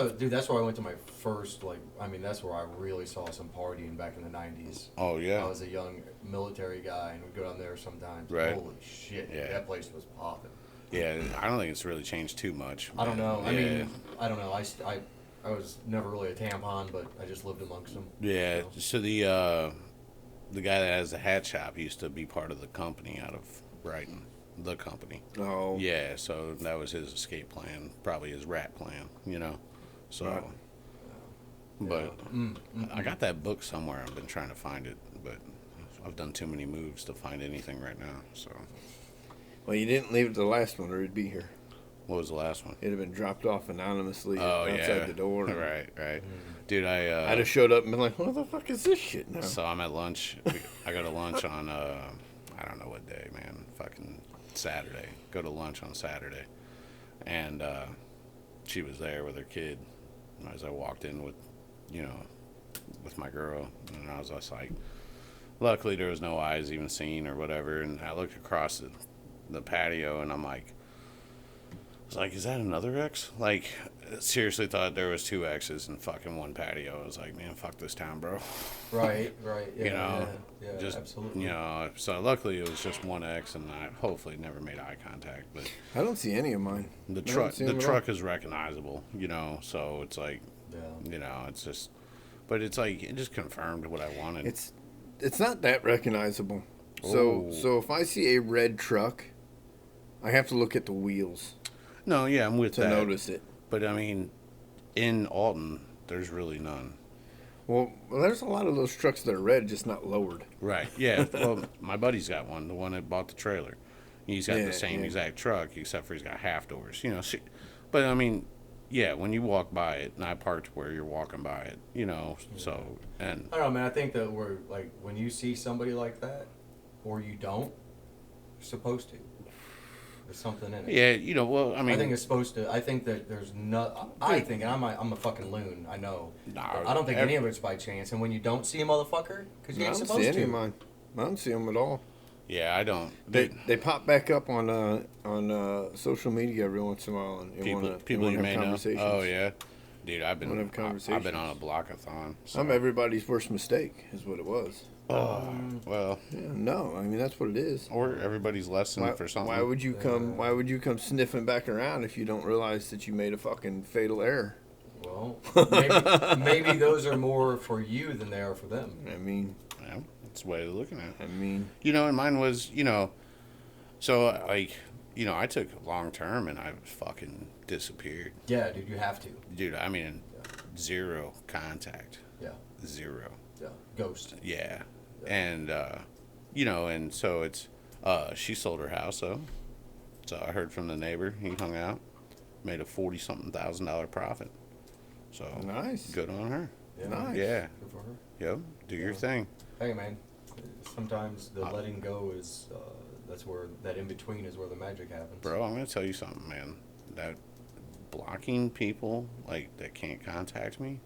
where I went to my first, like, I mean, that's where I really saw some partying back in the 90s. Oh, yeah. I was a young military guy and would go down there sometimes. Right. Holy shit. Yeah. That place was popping. Yeah, I don't think it's really changed too much. I don't know. I Yeah. mean, I don't know. I was never really a tampon, but I just lived amongst them. Yeah, you know? so the guy that has the hat shop used to be part of the company out of Brighton. The company. Oh. Yeah, so that was his escape plan, probably his rat plan, you know. So, Right. but I got that book somewhere. I've been trying to find it, but I've done too many moves to find anything right now. So, Well, you didn't leave it the last one, or it'd be here. what was the last one? It'd have been dropped off anonymously Oh outside yeah, the door. Right. Dude, I'd have showed up and been like, "What the fuck is this shit now?" So I'm at lunch. I go to lunch on I don't know what day, man. Fucking Saturday. Go to lunch on Saturday, and she was there with her kid. As I walked in with my girl, and I was just like, luckily there was no eyes even seen or whatever. And I looked across the patio, and I'm like, I was like, is that another X? Like, seriously thought there was two X's in fucking one patio. I was like, man, fuck this town, bro. Right. Yeah, You know, yeah, just absolutely. so luckily it was just one X, and I hopefully never made eye contact. But I don't see any of mine. the I don't truck see 'em at all. is recognizable, so it's like, Yeah. it's just, but it's like it just confirmed what I wanted. It's not that recognizable. Oh. So if I see a red truck, I have to look at the wheels No, yeah, I'm with to that. notice it. But I mean, in Alton, there's really none. Well, there's a lot of those trucks that are red, just not lowered. Right. Yeah. Well, my buddy's got one, the one that bought the trailer. He's got Yeah, the same yeah. exact truck, except for he's got half doors. But I mean, yeah, when you walk by it, and I parked where you're walking by it, so, and I don't know, man. I think that we're like when you see somebody like that, or you don't, you're supposed to. There's something in it. yeah, well, I mean, I think it's supposed to. I think that there's no. I think, and I'm a fucking loon. I know. Nah, I don't think any of it's by chance. And when you don't see a motherfucker, because you I ain't don't supposed see any to. of mine. I don't see them at all. yeah, I don't. They pop back up on social media every once in a while, and People you may know. Oh yeah, Dude, I've been on a blockathon. So. I'm everybody's worst mistake, is what it was. Well, yeah, no, I mean that's what it is. Or everybody's lesson for something. Why would you come? Why would you come sniffing back around if you don't realize that you made a fucking fatal error? Well, maybe those are more for you than they are for them. I mean, yeah, that's the way of looking at it. I mean, and mine was, so like, I took long term and I fucking disappeared. Yeah, dude, you have to. Dude, I mean, zero contact. Yeah. Zero. Yeah. Ghost. Yeah. And, and so it's, she sold her house, though. So I heard from the neighbor. He hung out, made a $40-something thousand profit. So nice. Good on her. Yeah. Nice. Yeah. Good for her. Yep. Do your thing. Hey, man. Sometimes the letting go is, that's where, that in between is where the magic happens. Bro, I'm going to tell you something, man. That blocking people, like, that can't contact me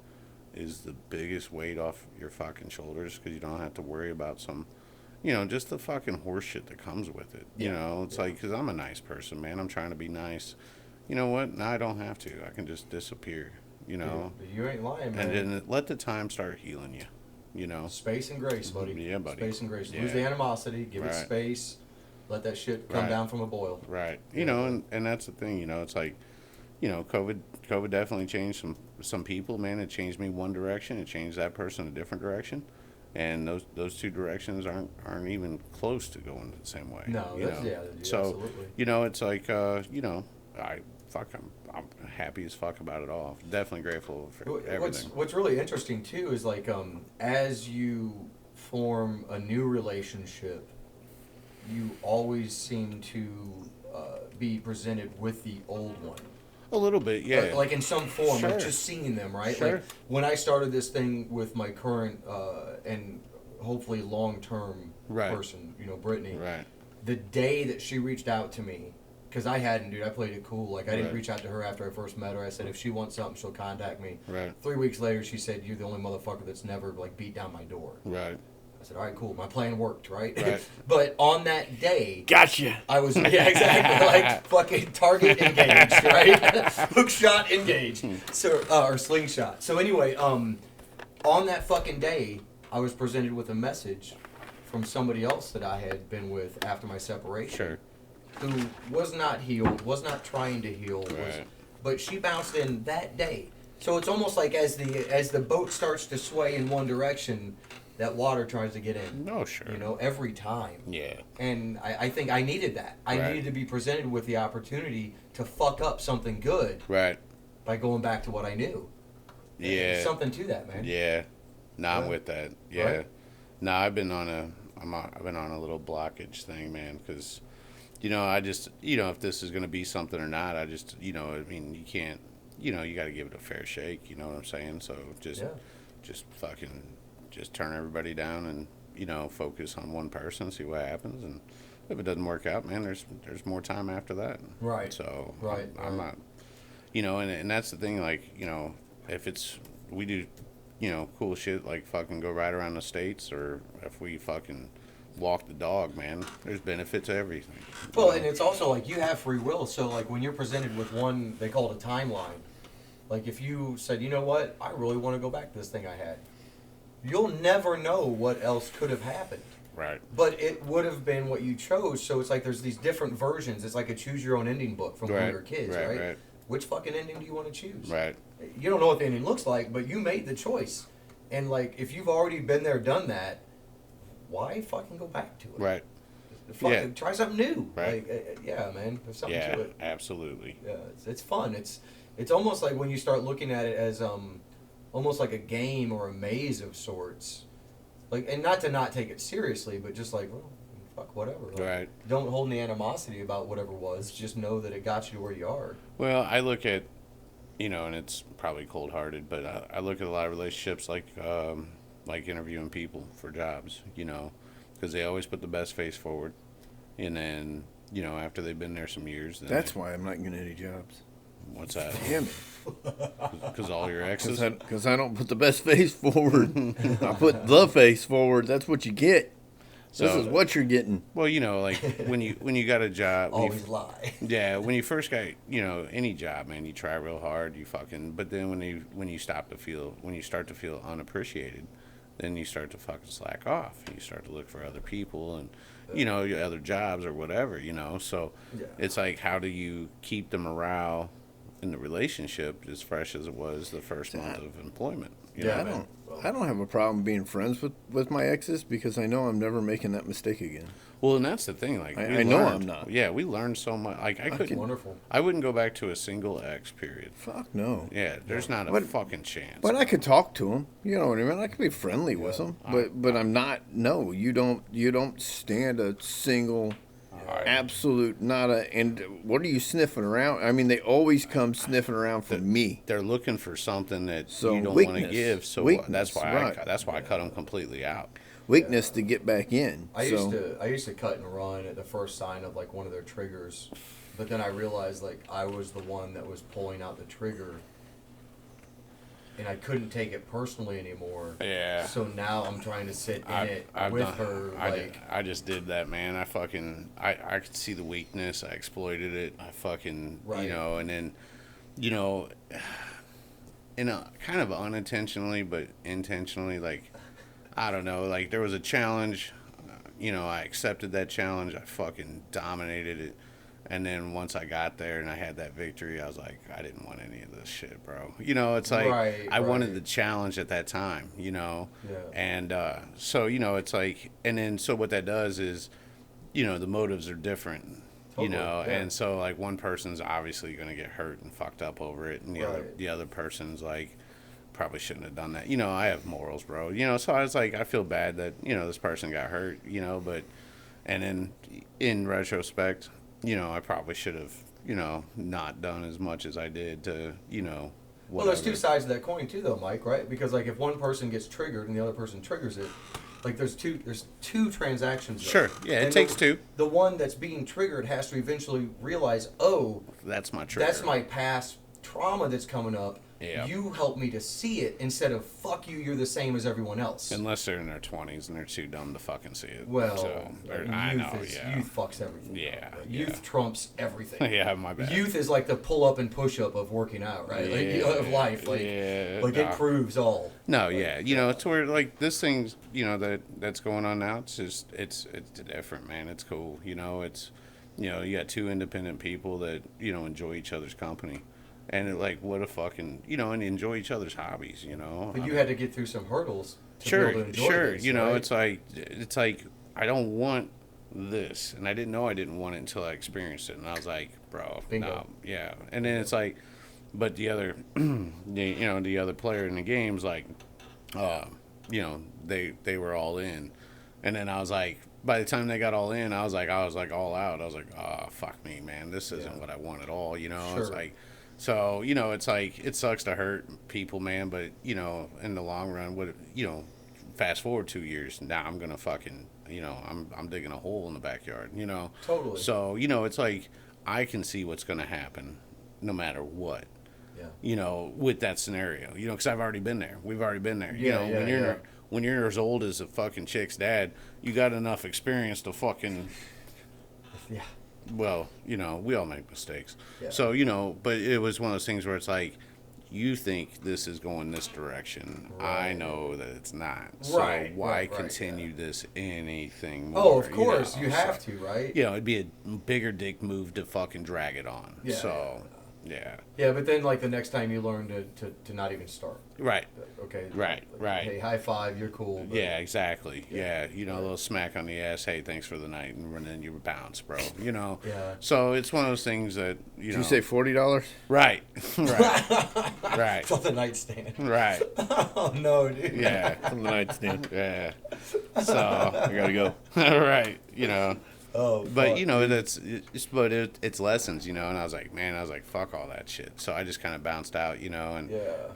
is the biggest weight off your fucking shoulders because you don't have to worry about some, just the fucking horse shit that comes with it. It's like, because I'm a nice person, man. I'm trying to be nice. You know what? Now I don't have to. I can just disappear, Yeah, you ain't lying, man. And then let the time start healing you, Space and grace, buddy. Yeah, buddy. Space and grace. Yeah. Lose the animosity, give it Right. space, let that shit come down from a boil. Right. And that's the thing, it's like, COVID definitely changed some people, man. It changed me one direction. It changed that person a different direction. And those two directions aren't even close to going the same way. No, So, absolutely. It's like, I'm happy as fuck about it all. Definitely grateful for everything. What's really interesting too is like as you form a new relationship, you always seem to be presented with the old one. A little bit, yeah. Like in some form, Sure. like just seeing them, right? Sure. Like when I started this thing with my current and hopefully long-term Right. person, Brittany. Right. The day that she reached out to me, because I hadn't, dude, I played it cool. Like I didn't Right. reach out to her after I first met her. I said if she wants something, she'll contact me. Right. 3 weeks later, she said, "You're the only motherfucker that's never like beat down my door." Right. I said, "All right, cool. My plan worked, right?" Right. But on that day, gotcha. I was exactly like fucking target engaged, right? Hook shot engaged, so or slingshot. So anyway, on that fucking day, I was presented with a message from somebody else that I had been with after my separation, Sure. who was not healed, was not trying to heal, Right. but she bounced in that day. So it's almost like as the boat starts to sway in one direction, that water tries to get in. No, sure. Every time. Yeah. And I think I needed that. I Right. needed to be presented with the opportunity to fuck up something good Right. by going back to what I knew. Yeah. There's something to that, man. Yeah. Nah, I'm Yeah. with that. Yeah. Right. Nah, I've been on a little blockage thing, man, because, I just, if this is going to be something or not, I just, I mean, you can't, you got to give it a fair shake, you know what I'm saying? So just fucking, just turn everybody down and, focus on one person, see what happens. And if it doesn't work out, man, there's more time after that. Right. So Right. I'm not, and that's the thing, like, if we do, cool shit like fucking go right around the states, or if we fucking walk the dog, man, there's benefit to everything. Well, and it's also like you have free will. So like when you're presented with one, they call it a timeline. Like if you said, you know what, I really want to go back to this thing I had, you'll never know what else could have happened. Right. But it would have been what you chose. So it's like there's these different versions. It's like a choose your own ending book from when we were kids, right? Which fucking ending do you want to choose? Right. You don't know what the ending looks like, but you made the choice. And like if you've already been there, done that, why fucking go back to it? Right. Fucking try something new. Right. Like, yeah, man. There's something to it. Absolutely. Yeah, it's fun. It's almost like when you start looking at it as almost like a game or a maze of sorts. Like, and not to not take it seriously, but just like, well, fuck, whatever. Like, Right. Don't hold any animosity about whatever was. Just know that it got you to where you are. Well, I look at, and it's probably cold-hearted, but I look at a lot of relationships like interviewing people for jobs, because they always put the best face forward. And then, after they've been there some years. Then That's why I'm not getting any jobs. What's that? Damn it. Because all your exes? Because I don't put the best face forward. I put the face forward. That's what you get. So, this is what you're getting. well, like when you got a job, Always lie. yeah, when you first got any job, man, you try real hard, but then when you start to feel unappreciated, then you start to fucking slack off, and you start to look for other people and other jobs or whatever, So Yeah. it's like, how do you keep the morale in the relationship as fresh as it was the first month of employment? Yeah. I don't have a problem being friends with my exes because I know I'm never making that mistake again. Well, and that's the thing. Like, I know I'm not. Yeah, we learned so much. Like, Wonderful. I wouldn't go back to a single ex. Period. Fuck no. Yeah, there's not a fucking chance. But I could talk to them. You know what I mean? I could be friendly with them. But I'm not. No, you don't stand a single. Absolute nada. And what are you sniffing around? I mean, they always come sniffing around for me. They're looking for something that So you don't want to weakness. give. So Weakness, that's why right. that's why I cut them completely out. Weakness to get back in. I used to cut and run at the first sign of like one of their triggers, but then I realized like I was the one that was pulling out the trigger, and I couldn't take it personally anymore. Yeah. So now I'm trying to sit in it with her. I just did that, man. I could see the weakness. I exploited it. I fucking Right. and then in a kind of unintentionally but intentionally, like, I don't know, like there was a challenge, I accepted that challenge. I fucking dominated it. And then once I got there and I had that victory, I was like, I didn't want any of this shit, bro. It's like I wanted the challenge at that time, Yeah. And so, it's like, and then so what that does is, the motives are different, Totally, yeah. and so like one person's obviously going to get hurt and fucked up over it, and the other person's like, probably shouldn't have done that. I have morals, bro. So I was like, I feel bad that, this person got hurt, but, and then in retrospect, I probably should have, not done as much as I did to, whatever. Well, there's two sides of that coin too, though, Mike. Right? Because like if one person gets triggered and the other person triggers it, like there's two transactions. Sure. Yeah, it takes two. The one that's being triggered has to eventually realize, oh, that's my trigger. that's my past trauma that's coming up. Yeah. You help me to see it instead of fuck you. You're the same as everyone else. Unless they're in their 20s and they're too dumb to fucking see it. Well, so, youth fucks everything. Yeah, Youth trumps everything. Yeah, my bad. Youth is like the pull up and push up of working out, right? Of life. It proves all. No, yeah, it's where like this thing's, that's going on now. It's just it's different, man. It's cool. It's you got two independent people that enjoy each other's company. And what a fucking, and enjoy each other's hobbies, But you had to get through some hurdles to be able to enjoy this, right? it's like I don't want this, and I didn't know I didn't want it until I experienced it, and I was like, bro, Bingo. no, yeah. And then it's like, but the other, the other player in the game's like, they were all in, and then I was like, by the time they got all in, I was like all out. I was like, oh fuck me, man, this isn't what I want at all, Sure. It's like. So, it's like, it sucks to hurt people, man, but, in the long run, fast forward 2 years, now I'm going to fucking, I'm digging a hole in the backyard, Totally. So, it's like, I can see what's going to happen no matter what, with that scenario, because I've already been there. We've already been there. When you're as old as a fucking chick's dad, you got enough experience to fucking... Yeah. Well, we all make mistakes. Yeah. So, but it was one of those things where it's like, you think this is going this direction. Right. I know that it's not. So why continue this anything more? Oh, of course. You have to, right? It'd be a bigger dick move to fucking drag it on. Yeah. So, yeah. Yeah, but then, like, the next time you learn to not even start. Right. Okay. Right. Hey, high five, you're cool. But Yeah, exactly. Yeah, a little smack on the ass. Hey, thanks for the night, and then you bounce, bro. Yeah. So it's one of those things that Did you say $40? Right. Right. From the nightstand. Right. Oh no, dude. Yeah. From the nightstand. Yeah. So I gotta go. right. Oh. But fuck. it's lessons, and I was like, fuck all that shit. So I just kind of bounced out, and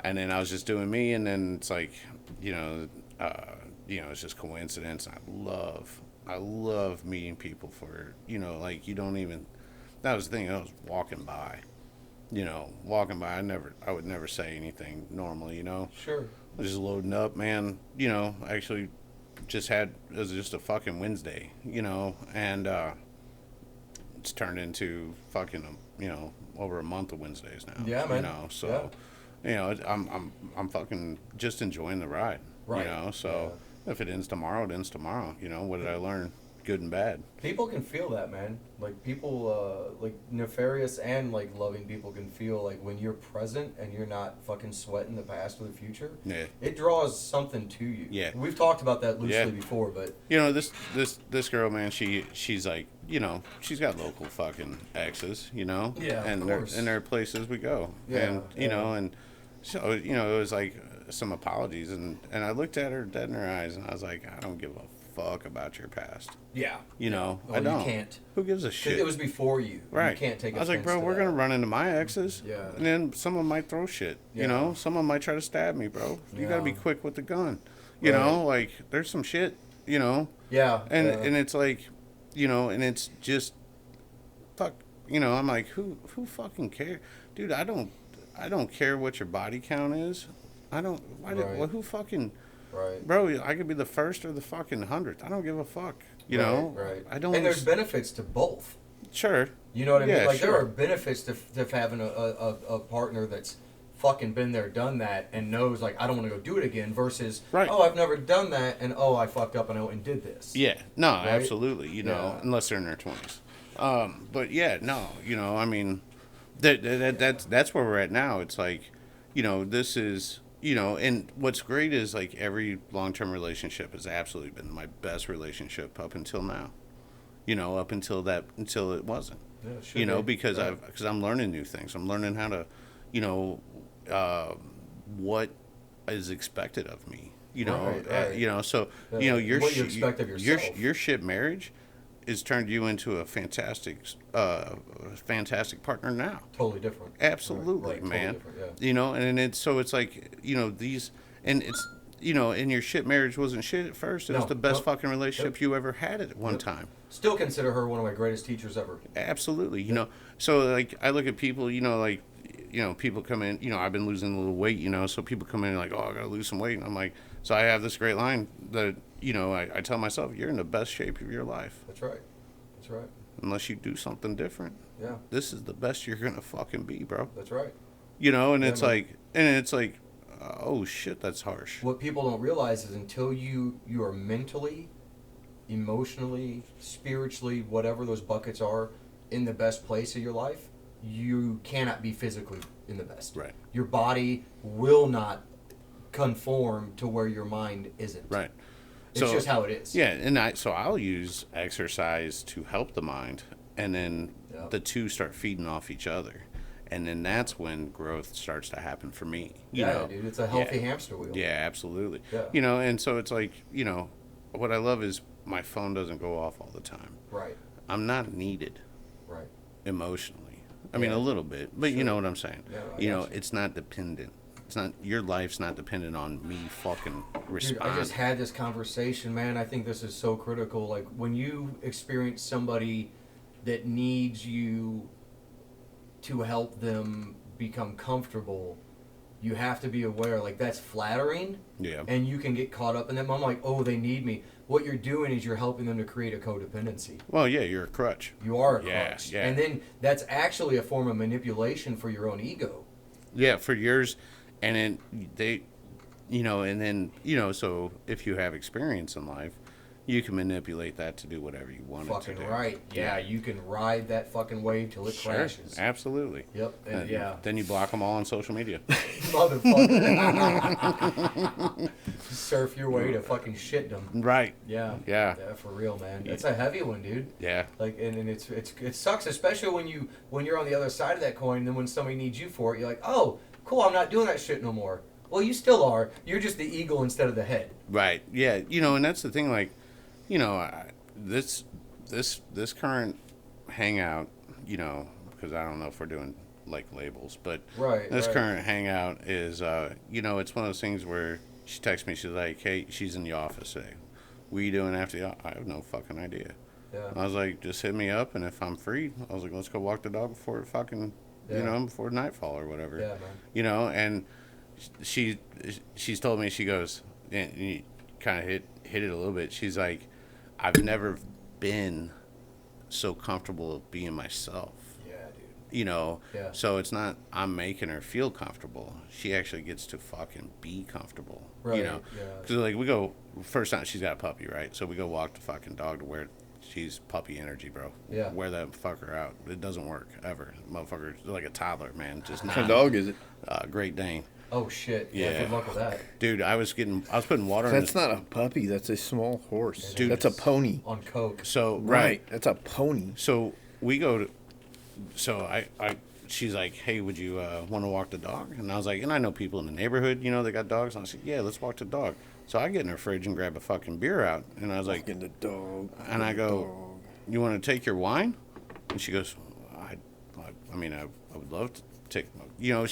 and then I was just doing me, and then it's like, it's just coincidence. I love meeting people for, like you don't even. That was the thing. I was walking by, I would never say anything normally, Sure. just loading up, man. Actually, it was just a fucking Wednesday, and it's turned into fucking, over a month of Wednesdays now. Yeah, man. So, I'm fucking just enjoying the ride. Right. So if it ends tomorrow, it ends tomorrow. What did I learn? Good and bad. People can feel that, man. Like people, like nefarious and like loving people can feel like when you're present and you're not fucking sweating the past or the future. Yeah. It draws something to you. Yeah. We've talked about that loosely before, but this girl, man, she's like, she's got local fucking exes, Yeah, and of course. there are places we go. Yeah, And and so it was like some apologies, and I looked at her dead in her eyes, and I was like, I don't give a fuck about your past. yeah. I Well, don't. You can't. Who gives a 'Cause shit? it was before you. Right. You can't take I was like, offense bro, to we're that. gonna run into my exes. Yeah. And then someone might throw shit. Yeah. Someone might try to stab me, bro. You gotta be Yeah. quick with the gun. Right. Like there's some shit. Yeah. And it's like, and it's just, fuck. I'm like, who fucking care, dude? I don't care what your body count is. I don't. Right. Who fucking. Right. Bro, I could be the first or the fucking 100th. I don't give a fuck. You know? Right. I don't. And there's benefits to both. Sure. You know what I mean? Yeah, Like sure. there are benefits to having a partner that's fucking been there, done that, and knows like I don't want to go do it again. Versus, Right. oh, I've never done that, and oh, I fucked up and I went and did this. Yeah. No, Right? absolutely. Yeah. Unless they're in their 20s. But yeah, no. I mean, that's where we're at now. It's like, this is. And what's great is like every long-term relationship has absolutely been my best relationship up until now. Up until it wasn't. Yeah, it should be. Because Yeah. I'm learning new things. I'm learning how to, what is expected of me. Right. So Yeah. your What you expect of yourself. your shit marriage has turned you into a fantastic partner now. Totally different. Absolutely, Right, man. Totally different, yeah. And it's like, these, and it's, and your shit marriage wasn't shit at first. It was No, the best nope. fucking relationship Yep. you ever had at one Yep. time. Still consider her one of my greatest teachers ever. Absolutely. So like I look at people, like, people come in, I've been losing a little weight, so people come in like, oh, I got to lose some weight. And I'm like, so I have this great line that, I tell myself, you're in the best shape of your life. That's right. That's right. Unless you do something different. Yeah. This is the best you're going to fucking be, bro. That's right. And Yeah, it's man. like, oh shit, that's harsh. What people don't realize is until you are mentally, emotionally, spiritually, whatever those buckets are, in the best place of your life, you cannot be physically in the best. Right. Your body will not conform to where your mind isn't. Right. It's just how it is. Yeah, and I'll use exercise to help the mind, and then Yeah. the two start feeding off each other, and then that's when growth starts to happen for me. Yeah, dude, it's a healthy hamster wheel. Yeah, absolutely. Yeah. And so it's like, what I love is my phone doesn't go off all the time. Right. I'm not needed Right. emotionally. I mean, Yeah. a little bit, but you Sure. know what I'm saying. Yeah, I got you. It's not dependent. It's not, your life's not dependent on me fucking Dude, responding. I just had this conversation, man. I think this is so critical. Like when you experience somebody that needs you to help them become comfortable, you have to be aware. Like that's flattering, Yeah. and you can get caught up in them. I'm like, oh, they need me. What you're doing is you're helping them to create a codependency. Well, yeah, you're a crutch. You are a Yeah, crutch, yeah. and then that's actually a form of manipulation for your own ego. Yeah, for years, and then so if you have experience in life, you can manipulate that to do whatever you want it Fucking to do. right. Yeah, you can ride that fucking wave till it Sure, crashes. absolutely. Yep. And And then you block them all on social media. Motherfucker. Surf your way to fucking shitdom. Right. Yeah. Yeah. Yeah, for real, man. It's a heavy one, dude. Yeah. Like, and it sucks, especially when you're on the other side of that coin. And then when somebody needs you for it, you're like, oh, cool, I'm not doing that shit no more. Well, you still are. You're just the eagle instead of the head. Right. Yeah. And that's the thing. Like, this current hangout. Because I don't know if we're doing like labels, but Right. this right. current hangout is, it's one of those things where she texts me. She's like, "Hey, she's in the office today. What are you doing after the?" I have no fucking idea. Yeah. I was like, just hit me up, and if I'm free, I was like, let's go walk the dog before it fucking, Yeah. before nightfall or whatever. Yeah, man. And she's told me, she goes, and you kind of hit it a little bit. She's like, I've never been so comfortable being myself. Yeah, dude. You know, Yeah. so it's not I'm making her feel comfortable. She actually gets to fucking be comfortable. Right. You know, Yeah. because like we go first time she's got a puppy, right? So we go walk the fucking dog to where she's puppy energy, bro. Yeah. Wear that fucker out. It doesn't work ever. Motherfucker's like a toddler, man. Just What not. kind of dog is it? Great Dane. Oh shit. Yeah. Yeah. Good luck with that. Dude, I was putting water in That's the, not a puppy. That's a small horse. Dude. That's a pony. On coke. so Right. That's a pony. So we go to, so she's like, hey, would you want to walk the dog? And I was like, and I know people in the neighborhood, you know, they got dogs. And I said, yeah, let's walk the dog. So I get in her fridge and grab a fucking beer out. And I was like, Walking the dog. and I go, dog. you want to take your wine? And she goes, I mean, I would love to take, you know,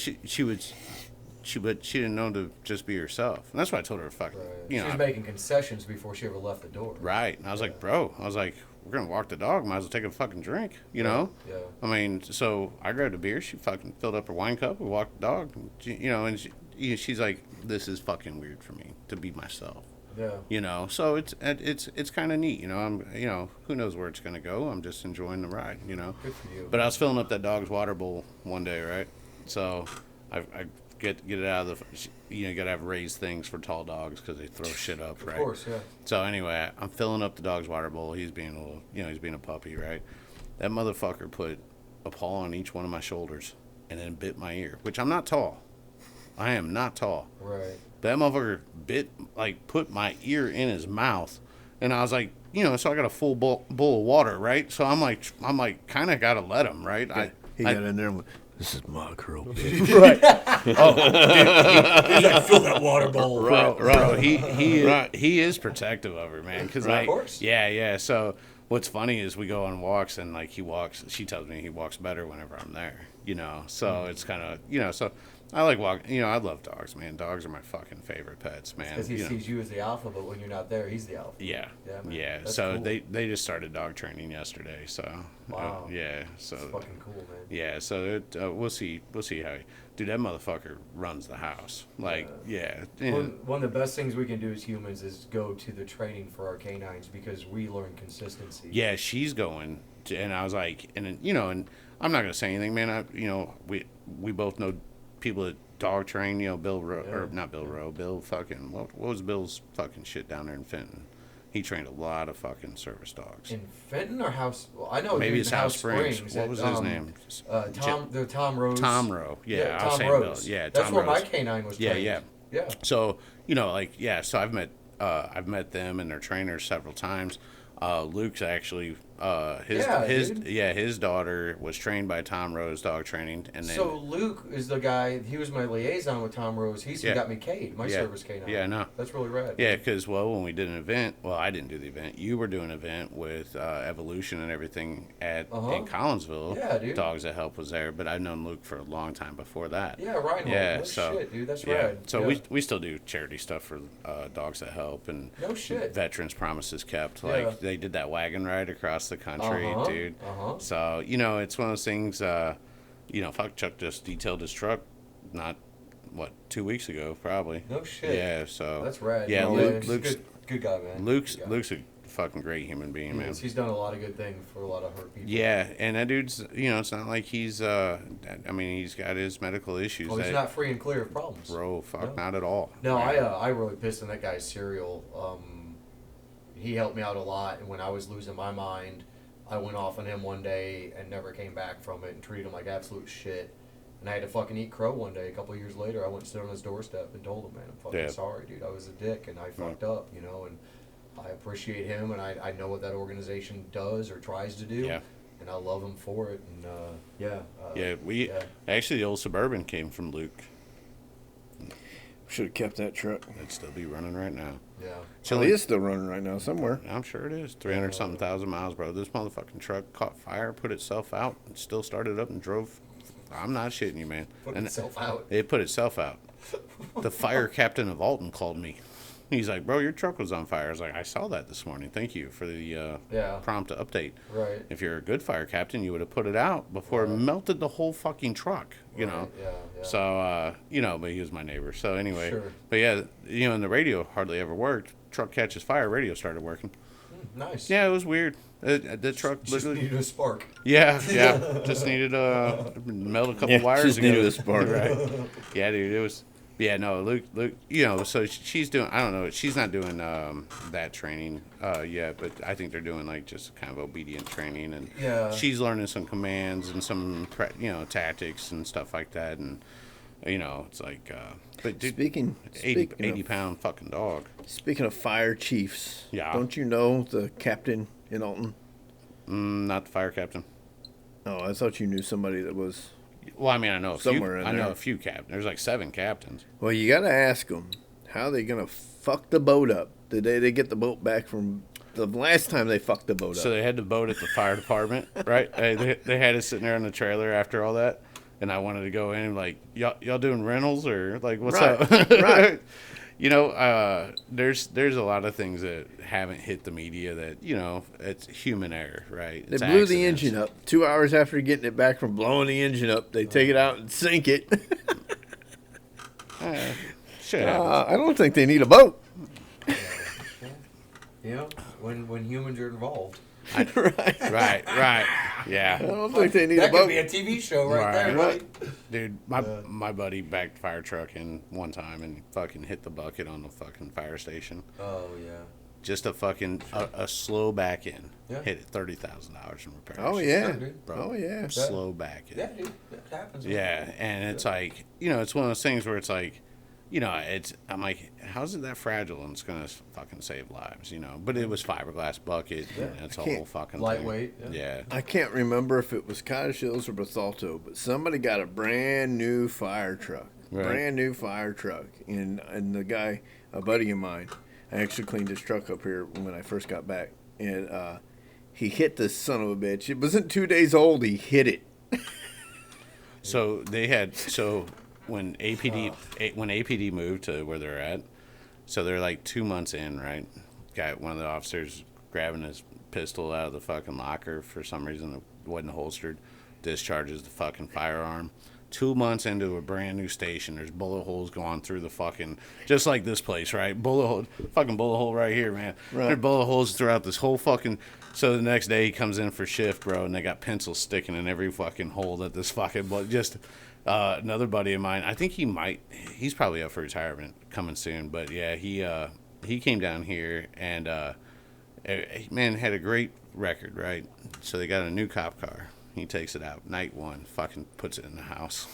but she didn't know to just be herself. And that's why I told her, fuck, Right. you know. She was making concessions before she ever left the door. Right. And I was like, bro, we're going to walk the dog. Might as well take a fucking drink, you know? Yeah. I mean, so I grabbed a beer. She fucking filled up her wine cup. We walked the dog. You know, and she's like, this is fucking weird for me to be myself. Yeah. You know, so it's kind of neat. You know, who knows where it's going to go. I'm just enjoying the ride, you know? Good for you. But I was filling up that dog's water bowl one day, right? So I get it out of the, you know, you got to have raised things for tall dogs because they throw shit up, right? Of course, yeah. So anyway, I'm filling up the dog's water bowl. He's being a little, you know, he's being a puppy, right? That motherfucker put a paw on each one of my shoulders and then bit my ear, which I'm not tall. I am not tall. Right. That motherfucker put my ear in his mouth. And I was like, you know, so I got a full bowl of water, right? So I'm like, kind of got to let him, right? He got in there and went, this is my girl, bitch. Right. He's like, fill that water bowl. Bro, he Right. he is protective of her, man. Cause Right. like, Of course. yeah. So what's funny is we go on walks and like she tells me he walks better whenever I'm there, you know. So it's kind of, you know, so I like walking, you know, I love dogs, man. Dogs are my fucking favorite pets, man. Because he you know. sees you as the alpha, but when you're not there, he's the alpha. Yeah, Yeah, man. yeah. That's So cool. they just started dog training yesterday. So Wow. yeah. So That's fucking cool, man. yeah. So we'll see how. Dude, that motherfucker runs the house. Like, yeah. One of the best things we can do as humans is go to the training for our canines because we learn consistency. Yeah, she's going, and I was like, and you know, and I'm not gonna say anything, man. You know, we both know people that dog train. You know, Bill Rowe, or not Bill Rowe, Bill fucking what was Bill's fucking shit down there in Fenton? He trained a lot of fucking service dogs. In Fenton or House? Well, I know. Maybe it's it's House Springs. What was his name? Tom Rose. Tom Rowe. Yeah, I was Tom saying Rose. Bill. Yeah, That's Tom where Rose. my canine was Yeah, trained. Yeah. So, you know, like, yeah, so I've met them and their trainers several times. Luke's actually his daughter was trained by Tom Rose dog training, and then So Luke is the guy. He was my liaison with Tom Rose. He's who Yeah. got me Cade, my Yeah. service canine. Yeah, I know. That's really rad. yeah, because when we did an event, I didn't do the event. You were doing an event with Evolution and everything in Collinsville. Yeah, dude. Dogs That Help was there, but I've known Luke for a long time before that. Yeah, Reinhold. Yeah, No so shit, dude. That's yeah, rad. so yeah. we still do charity stuff for Dogs That Help and No shit. Veterans Promises Kept. Yeah. Like they did that wagon ride across the country, Uh-huh, dude. uh-huh. So you know, it's one of those things. You know, fuck, Chuck just detailed his truck, not 2 weeks ago, probably. No shit. Yeah, so That's rad. Yeah, man. Luke's good guy, man. Luke's Good guy. Luke's a fucking great human being, He man. is. He's done a lot of good things for a lot of hurt people. Yeah, and that dude's, you know, it's not like he's, I mean, he's got his medical issues. Oh, he's not free and clear of problems. Bro, fuck, No. not at all. No, Right. I really pissed on that guy's cereal. He helped me out a lot, and when I was losing my mind, I went off on him one day and never came back from it and treated him like absolute shit. And I had to fucking eat crow one day. A couple of years later, I went and stood on his doorstep and told him, man, I'm fucking Yeah. sorry, dude. I was a dick and I fucked up, you know. And I appreciate him, and I know what that organization does or tries to do. Yeah. And I love him for it. And Yeah, actually, the old Suburban came from Luke. Should have kept that truck. It'd still be running right now. yeah. Well, it is still running right now somewhere. I'm sure it is. 300-something thousand miles, bro. This motherfucking truck caught fire, put itself out, and still started up and drove. I'm not shitting you, man. Put And itself out. It put itself out. The fire captain of Alton called me. He's like, bro, your truck was on fire. I was like, I saw that this morning. Thank you for the Yeah. prompt update. Right. If you're a good fire captain, you would have put it out before it melted the whole fucking truck, you know? Right, yeah, yeah. So, you know, but he was my neighbor. So anyway, Sure. but yeah, you know, and the radio hardly ever worked. truck catches fire, radio started working. Nice. Yeah, it was weird. The truck Just needed a spark. Yeah. Just needed melt a couple wires just together. needed a spark. Right. Yeah, dude. It was. Yeah, no. Luke. So she's doing. I don't know. She's not doing that training yet, but I think they're doing like just kind of obedient training, and she's learning some commands and some tactics and stuff like that, and it's like. But dude, Speaking 80-pound fucking dog. Speaking of fire chiefs, Yeah. don't you know the captain in Alton? Not the fire captain. Oh, I thought you knew somebody that was. Well, I mean, I know a Somewhere few. in I know there. a few captains. There's like 7 captains. Well, you got to ask them how they gonna fuck the boat up the day they get the boat back from the last time they fucked the boat up. So they had the boat at the fire department, right? They had it sitting there in the trailer after all that, and I wanted to go in and like, y'all doing rentals or like what's up? Right. There's a lot of things that haven't hit the media that it's human error, right? They It's blew the accidents. engine up 2 hours after getting it back from blowing the engine up. They take it out and sink it. Shit happens. I don't think they need a boat. When humans are involved. Right. Yeah. I don't think they need That a boat. could be a TV show right there, buddy. Dude, my buddy backed fire truck in one time and fucking hit the bucket on the fucking fire station. Oh, yeah. Just a fucking a slow back in. Yeah. Hit it $30,000 in repairs. Oh yeah. Sure, dude. Bro. Oh yeah. Slow back in. Yeah, dude. That happens. Yeah, and it's like it's one of those things where it's like, I'm like, how's it that fragile and it's gonna fucking save lives, But it was fiberglass bucket. Yeah. And it's a can't- whole fucking Lightweight, thing. yeah. I can't remember if it was Cottage Hills or Bethalto, but somebody got a brand new fire truck. Right. Brand new fire truck. And the guy, a buddy of mine, I actually cleaned his truck up here when I first got back. And he hit this son of a bitch. It wasn't 2 days old, he hit it. So when APD moved to where they're at, so they're like 2 months in, right? Got one of the officers grabbing his pistol out of the fucking locker for some reason it wasn't holstered, discharges the fucking firearm. 2 months into a brand new station, there's bullet holes going through the fucking, just like this place, right? Bullet hole right here, man. Right. There are bullet holes throughout this whole fucking. So the next day he comes in for shift, bro, and they got pencils sticking in every fucking hole that this fucking. Just another buddy of mine. I think he's probably up for retirement coming soon. But yeah, he came down here and man had a great record, right? So they got a new cop car. He takes it out night one, fucking puts it in the house,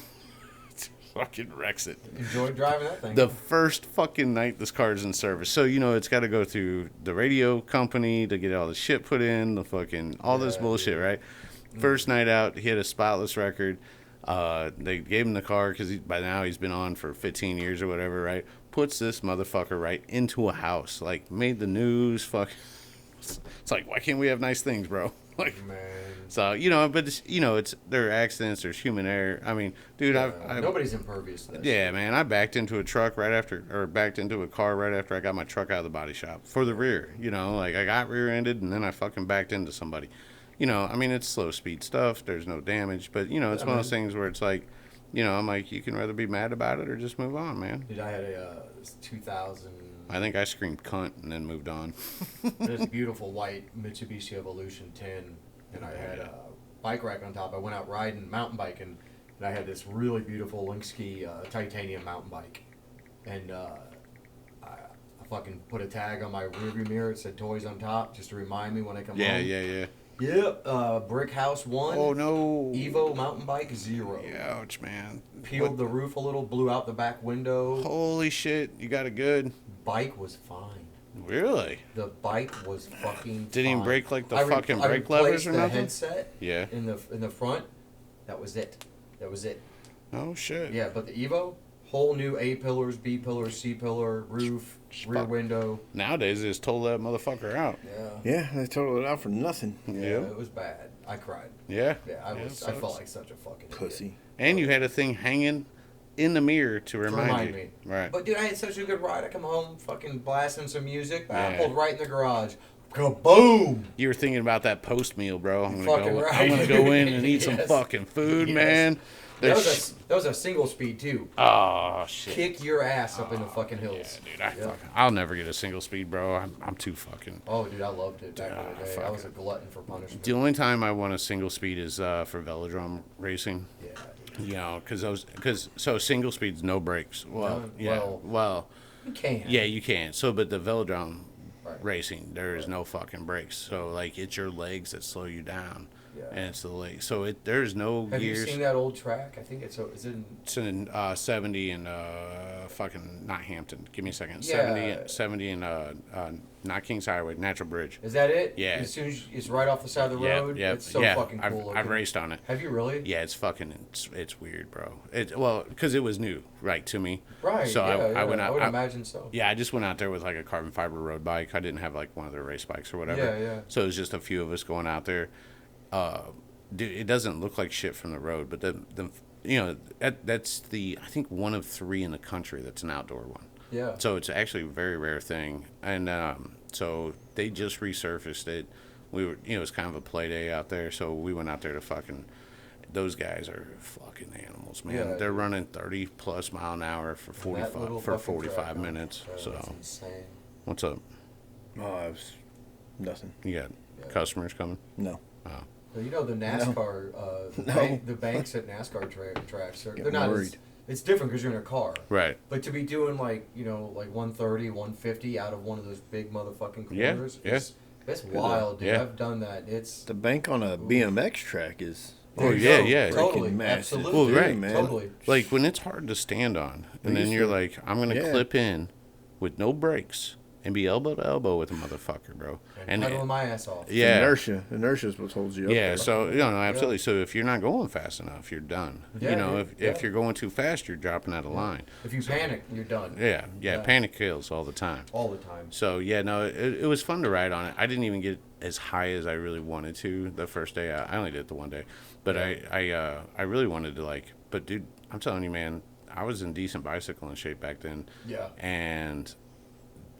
fucking wrecks it. Enjoy driving that thing. The first fucking night this car's in service. So, it's got to go through the radio company to get all the shit put in, the fucking, all this bullshit, right? First night out, he had a spotless record. They gave him the car because by now he's been on for 15 years or whatever, right? Puts this motherfucker right into a house. Like, made the news, fuck. It's like, why can't we have nice things, bro? Like, Man. so, but it's there are accidents, there's human error. I mean, dude, I've Nobody's impervious to that. yeah, man, I backed into a car right after I got my truck out of the body shop for the rear. Like I got rear-ended and then I fucking backed into somebody. I mean, it's slow speed stuff. There's no damage, but it's one of those things where it's like, I'm like, you can rather be mad about it or just move on, man. Dude, I had a 2000. I think I screamed cunt and then moved on. This beautiful white Mitsubishi Evolution 10, and I had a bike rack on top. I went out riding, mountain biking, and I had this really beautiful Linkski titanium mountain bike. And I fucking put a tag on my rearview mirror. It said toys on top, just to remind me when I come home. Yeah. Yep, Brick House 1. Oh, no. Evo mountain bike 0. Ouch, man. Peeled the roof a little, blew out the back window. Holy shit, you got it good. Bike was fine. Really? The bike was fucking Didn't even fine. break like the I fucking I brake levers replaced or the nothing? headset Yeah. in the front. That was it. Oh, shit. Yeah, but the Evo, whole new A pillars, B pillars, C pillar, roof, rear window. Nowadays, they just told that motherfucker out. Yeah. Yeah, they totaled it out for nothing. Yeah, it was bad. I cried. Yeah. Yeah, I felt like such a fucking Pussy. idiot. And you had a thing hanging in the mirror to remind you. me. Right. But dude, I had such a good ride. I come home, fucking blasting some music. I Yeah. pulled right in the garage. Kaboom! You were thinking about that post meal, bro. I'm Fucking gonna right. go in and eat some Yes. fucking food, Yes. man. That was a single speed too. Oh shit! Kick your ass up in the fucking hills. Yeah, dude, I'll never get a single speed, bro. I'm too fucking. Oh, dude, I loved it back in the day. I was a glutton for punishment. The only time I won a single speed is for velodrome racing. Yeah. You know, because single speeds no brakes. Well, well, you can. Yeah, you can. So, but the velodrome racing, there is no fucking brakes. So, like, it's your legs that slow you down. Yeah. And it's the legs. So there's no Have gears. you seen that old track? I think it's in 70 and fucking not Hampton. Give me a second. Yeah. 70 and not Kings Highway, Natural Bridge. Is that it? Yeah. As soon as it's right off the side of the road. Yeah. It's so fucking cool. I've raced on it. Have you really? Yeah, it's fucking it's weird, bro. Because it was new, right, to me. Right. So I went out. I would imagine so. Yeah, I just went out there with like a carbon fiber road bike. I didn't have like one of their race bikes or whatever. Yeah. So it was just a few of us going out there. Dude, it doesn't look like shit from the road, but that's I think one of 3 in the country that's an outdoor one. Yeah. So it's actually a very rare thing, and so they just resurfaced it. We were, it was kind of a play day out there, so we went out there to fucking. Those guys are fucking animals, man. Yeah, They're running 30+ mile an hour for 45 minutes. So that's insane. What's up? Oh, it was nothing. You got customers coming? No. Oh. Well, you know the NASCAR, the banks at NASCAR tracks they're not worried. It's different because you're in a car, Right. But to be doing like 130, 150 out of one of those big motherfucking corners, it's wild, dude. Yeah. I've done that. It's The bank on a BMX track is. Yeah. Totally, freaking massive. absolutely. Well, Dude, right. man. Totally. Like when it's hard to stand on, and then you're like, I'm gonna clip in with no brakes and be elbow to elbow with a motherfucker, bro. And pedaling my ass off. Yeah. Inertia is what holds you up. Yeah, there. so absolutely. So if you're not going fast enough, you're done. Yeah, if you're going too fast, you're dropping out of line. If you panic, you're done. Yeah. Panic kills all the time. All the time. So it was fun to ride on it. I didn't even get as high as I really wanted to the first day. I only did it the one day, but I really wanted to But dude, I'm telling you, man, I was in decent bicycling shape back then. Yeah. And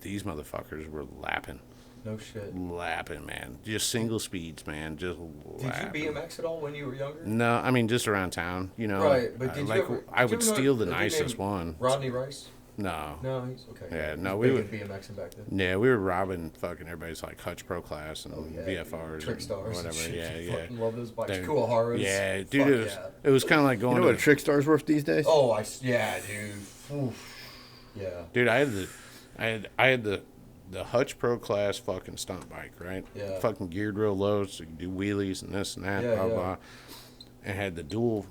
these motherfuckers were lapping. No shit. Lapping, man. Just single speeds, man. Just lapping. Did you BMX at all when you were younger? No, I mean just around town, Right, but did you ever? I would steal the a dude nicest named one. Rodney Rice? No. No, he's okay. Yeah, no, we we were would. BMXing back then. Yeah, we were robbing fucking everybody's like Hutch Pro Class and Yeah, VFRs Trick and Stars and whatever. shit. Yeah. Fucking love those bikes. Dude, Cool Haras. Yeah, dude, Fuck it was kind of like going. You know what a Trick Star's worth these days? Oh, yeah, dude. Oof. Yeah. Dude, I had the Hutch Pro Class fucking stunt bike, right? Yeah. Fucking geared real low, so you can do wheelies and this and that, blah blah. And had the dual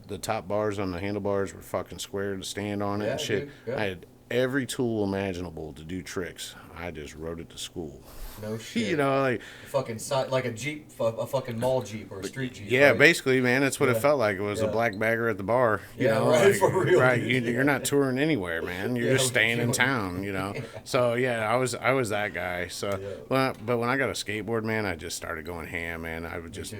the top bars on the handlebars were fucking square to stand on it and shit. Dude, yeah. I had every tool imaginable to do tricks. I just rode it to school. No shit. You know, like fucking like a Jeep, a fucking mall Jeep or a street Jeep. yeah, right? basically, man, that's what it Yeah. felt like. It was a black bagger at the bar. You know, right, like, for real. right. Dude. You're not touring anywhere, man. You're just staying in town. You know. So yeah, I was that guy. So, but when I got a skateboard, man, I just started going ham, man.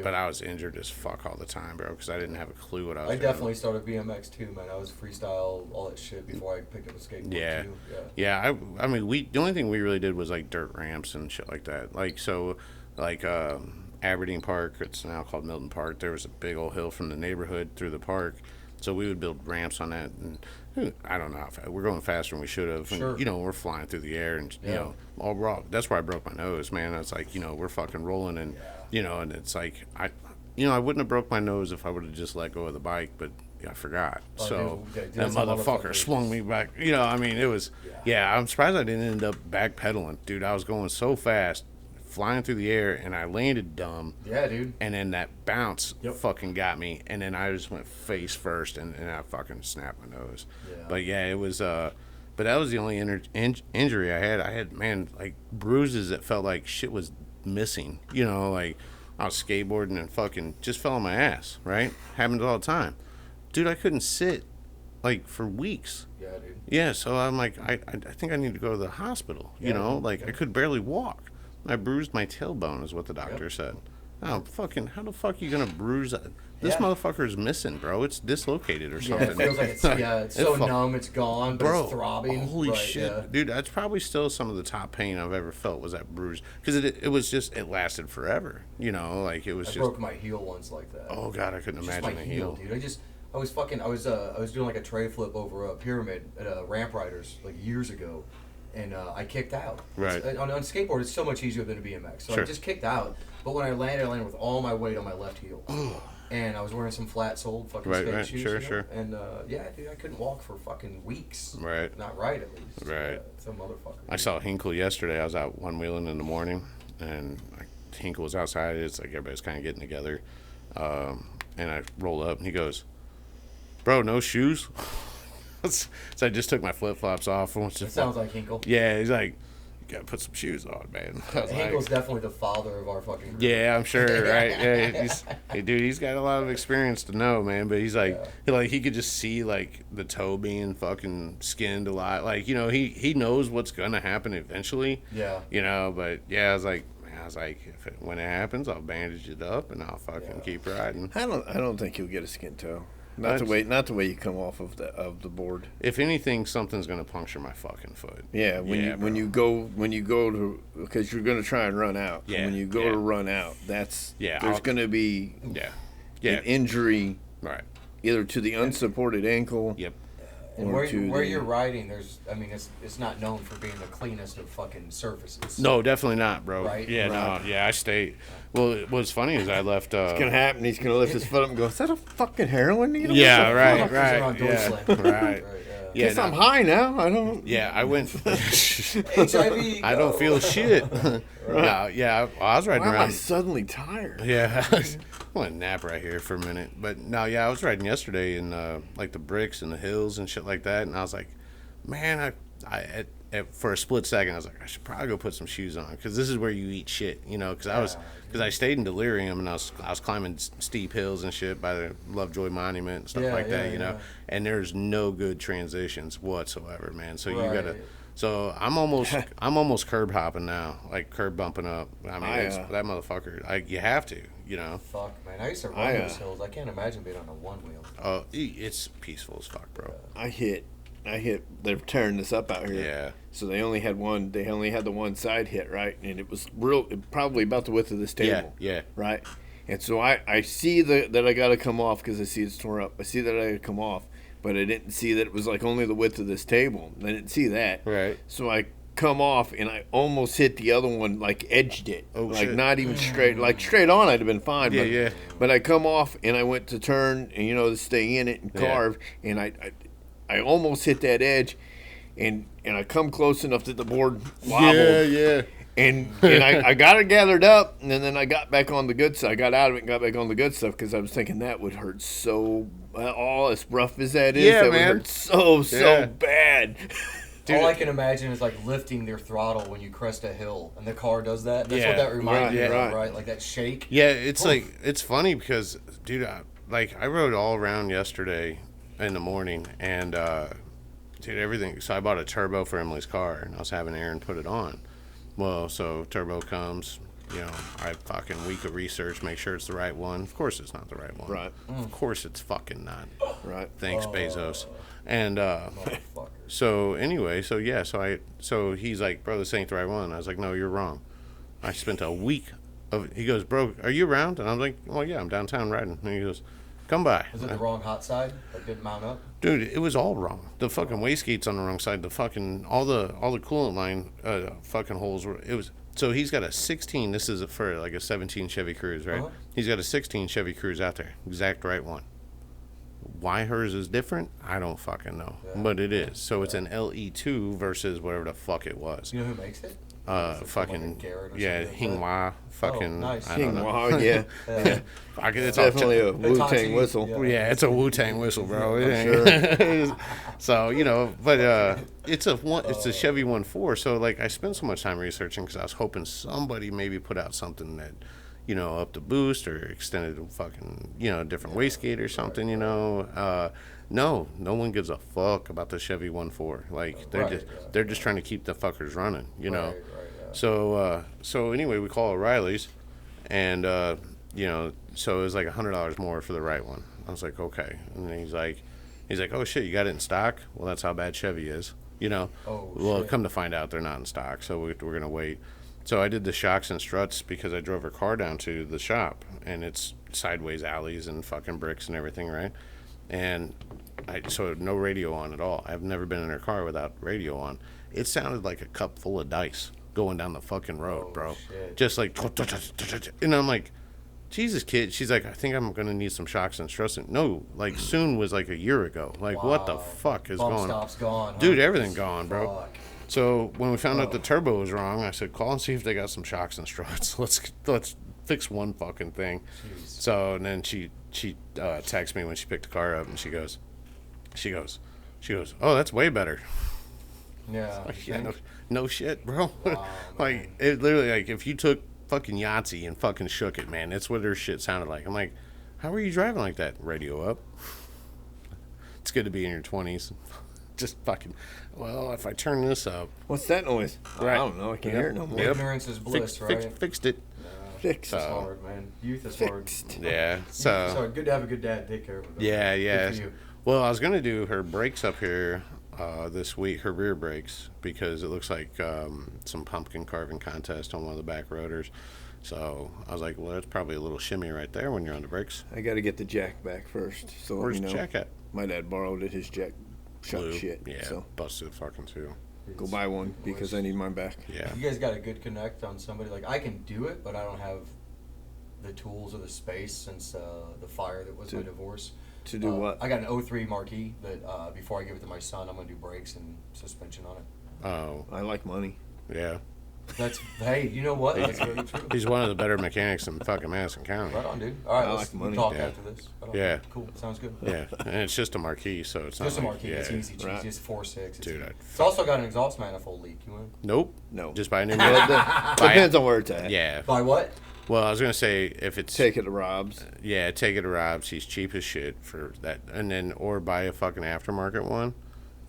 But I was injured as fuck all the time, bro, because I didn't have a clue what I was doing. I definitely started BMX too, man. I was freestyle, all that shit before I picked up a skateboard too. Yeah. I mean, the only thing we really did was like dirt ramps and shit like that. Aberdeen Park, it's now called Milton Park. There was a big old hill from the neighborhood through the park, so we would build ramps on that. And I don't know how fast. We're going faster than we should have. Sure. And, we're flying through the air, and all raw. That's where I broke my nose, man. It's like we're fucking rolling, and and it's like I wouldn't have broke my nose if I would have just let go of the bike, but I forgot. So that motherfucker swung me back. I mean, it was. Yeah, I'm surprised I didn't end up backpedaling, dude. I was going so fast, flying through the air, and I landed dumb. Yeah, dude. And then that bounce fucking got me, and then I just went face first, and I fucking snapped my nose. Yeah. But yeah, it was. But that was the only injury I had. I had, man, like bruises that felt like shit was missing. Like I was skateboarding and fucking just fell on my ass. Right, happens all the time, dude. I couldn't sit like for weeks. Yeah, dude. Yeah, so I'm like, I think I need to go to the hospital. I could barely walk. I bruised my tailbone, is what the doctor said. Oh, fucking, how the fuck are you gonna bruise that? This motherfucker is missing, bro. It's dislocated or something. It feels like it's so numb, it's gone, but bro, it's throbbing. Holy right, shit. yeah. Dude, that's probably still some of the top pain I've ever felt was that bruise. Because it was just, it lasted forever. Like it was I just. broke my heel once like that. Oh, God, I couldn't Just imagine my the heel. dude. I was doing like a tray flip over a pyramid at Ramp Riders like years ago, and I kicked out. Right. On skateboard, it's so much easier than a BMX. So Sure. I just kicked out. But when I landed with all my weight on my left heel. And I was wearing some flat-soled fucking skate shoes. Sure. And yeah, dude, I couldn't walk for fucking weeks. Right. Not right, at least. Right. Some motherfucker. I saw Hinkle yesterday. I was out one-wheeling in the morning, and Hinkle was outside. It's like everybody's kind of getting together. And I roll up, and he goes, "Bro, no shoes?" So I just took my flip-flops off. It sounds like Hinkle. Yeah, he's like, "You gotta put some shoes on, man." Hinkle's definitely the father of our fucking group. Yeah, I'm sure, right? Yeah, he's got a lot of experience to know, man. But he's like, he could just see like the toe being fucking skinned a lot. Like, he knows what's gonna happen eventually. Yeah. But yeah, I was like, when it happens, I'll bandage it up and I'll fucking keep riding. I don't think you'll get a skin toe. Not the way you come off of the board. If anything, something's gonna puncture my fucking foot. Yeah, when you go to, because you're gonna try and run out. Yeah, and when you go to run out, there's gonna be an injury, right? Either to the unsupported ankle. Yep. And where you're riding, it's not known for being the cleanest of fucking surfaces. No, definitely not, bro. Right? Yeah, Right. no, yeah, I stayed. Well, what's funny is I left. It's gonna happen. He's gonna lift his foot up and go, "Is that a fucking heroin needle?" Yeah, right, Fuckers are on right, yeah, Deutschland. right. Yeah, Guess I'm high now. I don't. Yeah, I went. HIV. I don't feel shit. No, yeah, I was riding Why am I around. suddenly tired? Yeah, I want to nap right here for a minute. But no, yeah, I was riding yesterday in like the bricks and the hills and shit like that, and I was like, man, for a split second, I was like, I should probably go put some shoes on because this is where you eat shit, because I stayed in delirium and I was climbing steep hills and shit by the Lovejoy Monument and stuff like that, and there's no good transitions whatsoever, man. So you gotta. So I'm almost curb hopping now, like curb bumping up. I mean, it's, that motherfucker. You have to, Fuck, man. I used to run those hills. I can't imagine being on a one wheel. Oh, it's peaceful as fuck, bro. I hit. They're tearing this up out here. Yeah. So they only had one. They only had the one side hit, right? And it was probably about the width of this table. Yeah. Right. And so I see that I got to come off because I see it's torn up. I see that I got to come off, but I didn't see that it was like only the width of this table. I didn't see that. Right. So I come off and I almost hit the other one, like edged it. Oh, like shit. not even straight. Like straight on, I'd have been fine. Yeah. But I come off and I went to turn and to stay in it and carve, and I almost hit that edge, and I come close enough that the board wobbled. Yeah. And I got it gathered up, and then I got back on the good stuff. I got out of it and got back on the good stuff because I was thinking that would hurt so. All as rough as that is, that would hurt so bad. Dude, all I can imagine is like lifting their throttle when you crest a hill, and the car does that. That's what that reminds me of, right? Like that shake. Yeah, it's like it's funny because, dude, I rode all around yesterday in the morning, and dude, everything. So I bought a turbo for Emily's car, and I was having Aaron put it on. Well, so turbo comes, I fucking week of research, make sure it's the right one. Of course it's not the right one. Right. Of course it's fucking not. Right. Thanks, Bezos. And so anyway, so he's like, bro, this ain't the right one. I was like, no, you're wrong. I spent a week he goes, bro, are you around? And I was like, well, yeah, I'm downtown riding. And he goes, come by. Was it the wrong hot side? Like didn't mount up? Dude, it was all wrong. The fucking wastegate's on the wrong side. The fucking all the coolant line fucking holes were. It was. So he's got a 16. This is for like a 17 Chevy Cruze, right? He's got a 16 Chevy Cruze out there, exact right one. Why hers is different, I don't fucking know, but it is. So it's an LE2 versus whatever the fuck it was. You know who makes it? Fucking like Hinghwa, fucking nice. I don't know. Hinghwa, yeah. It's Definitely a Wu-Tang whistle. Yeah, it's a Wu-Tang whistle, bro. Sure. So but it's a Chevy 1.4. So like I spent so much time researching because I was hoping somebody maybe put out something that up the boost or extended fucking different wastegate or something. No one gives a fuck about the Chevy 1.4. Like they're just trying to keep the fuckers running. So anyway, we call O'Reilly's, and so it was like $100 more for the right one. I was like, okay, and then he's like, oh shit, you got it in stock? Well, that's how bad Chevy is. Well, come to find out, they're not in stock, so we're gonna wait. So I did the shocks and struts because I drove her car down to the shop, and it's sideways alleys and fucking bricks and everything, right? and so no radio on at all. I've never been in her car without radio on. It sounded like a cup full of dice going down the fucking road, bro. Shit. Just like, and I'm like, Jesus, kid. She's like, I think I'm gonna need some shocks and struts. No, like soon was like a year ago. Like, what the fuck is Bump going on? stop's gone, huh? Dude, everything gone, bro. Fuck. So when we found out the turbo was wrong, I said, call and see if they got some shocks and struts. Let's fix one fucking thing. Jeez. So and then she texted me when she picked the car up, and she goes, oh, that's way better. Yeah. Like, yeah, no shit, bro. Wow, Like it literally, like if you took fucking Yahtzee and fucking shook it, man, that's what her shit sounded like. I'm like, how are you driving like that? Radio up. It's good to be in your 20s. Just fucking. Well, if I turn this up. What's that noise? Right. I don't know. I can't hear it no more. Ignorance is bliss, right? Fixed it. Fixed. It's hard, man. Youth is hard. Fixed. Yeah. So So. good to have a good dad. Take care of it. Yeah, yeah. Good for you. Well, I was gonna do her brakes up here this week, her rear brakes, because it looks like some pumpkin carving contest on one of the back rotors. So I was like, well, that's probably a little shimmy right there when you're on the brakes. I got to get the jack back first. So Where's you the know, jack at? my dad borrowed it. His jack shot Blue. shit. Yeah, So busted fucking too. go buy one because I need mine back. Yeah. You guys got a good connect on somebody. Like, I can do it, but I don't have the tools or the space since the fire that was my divorce. To do what? I got an 03 Marquis that before I give it to my son, I'm going to do brakes and suspension on it. Oh, I like money. yeah. That's, hey, you know what? That's very true. He's one of the better mechanics in fucking Madison County. Right on, dude. All right, I let's like money. talk Yeah. after this. Right on. Yeah. Cool. Sounds good. Yeah, and it's just a Marquis, so it's not Just a like, Marquis. yeah. It's easy. Right. It's 4.6. Dude, It's also got an exhaust manifold leak. You want? Nope. No. Just buy a new Well, one. depends on where it's at. Yeah. By what? Well, I was gonna say if it's Take it to Rob's. yeah, take it to Rob's. He's cheap as shit for that, and then or buy a fucking aftermarket one,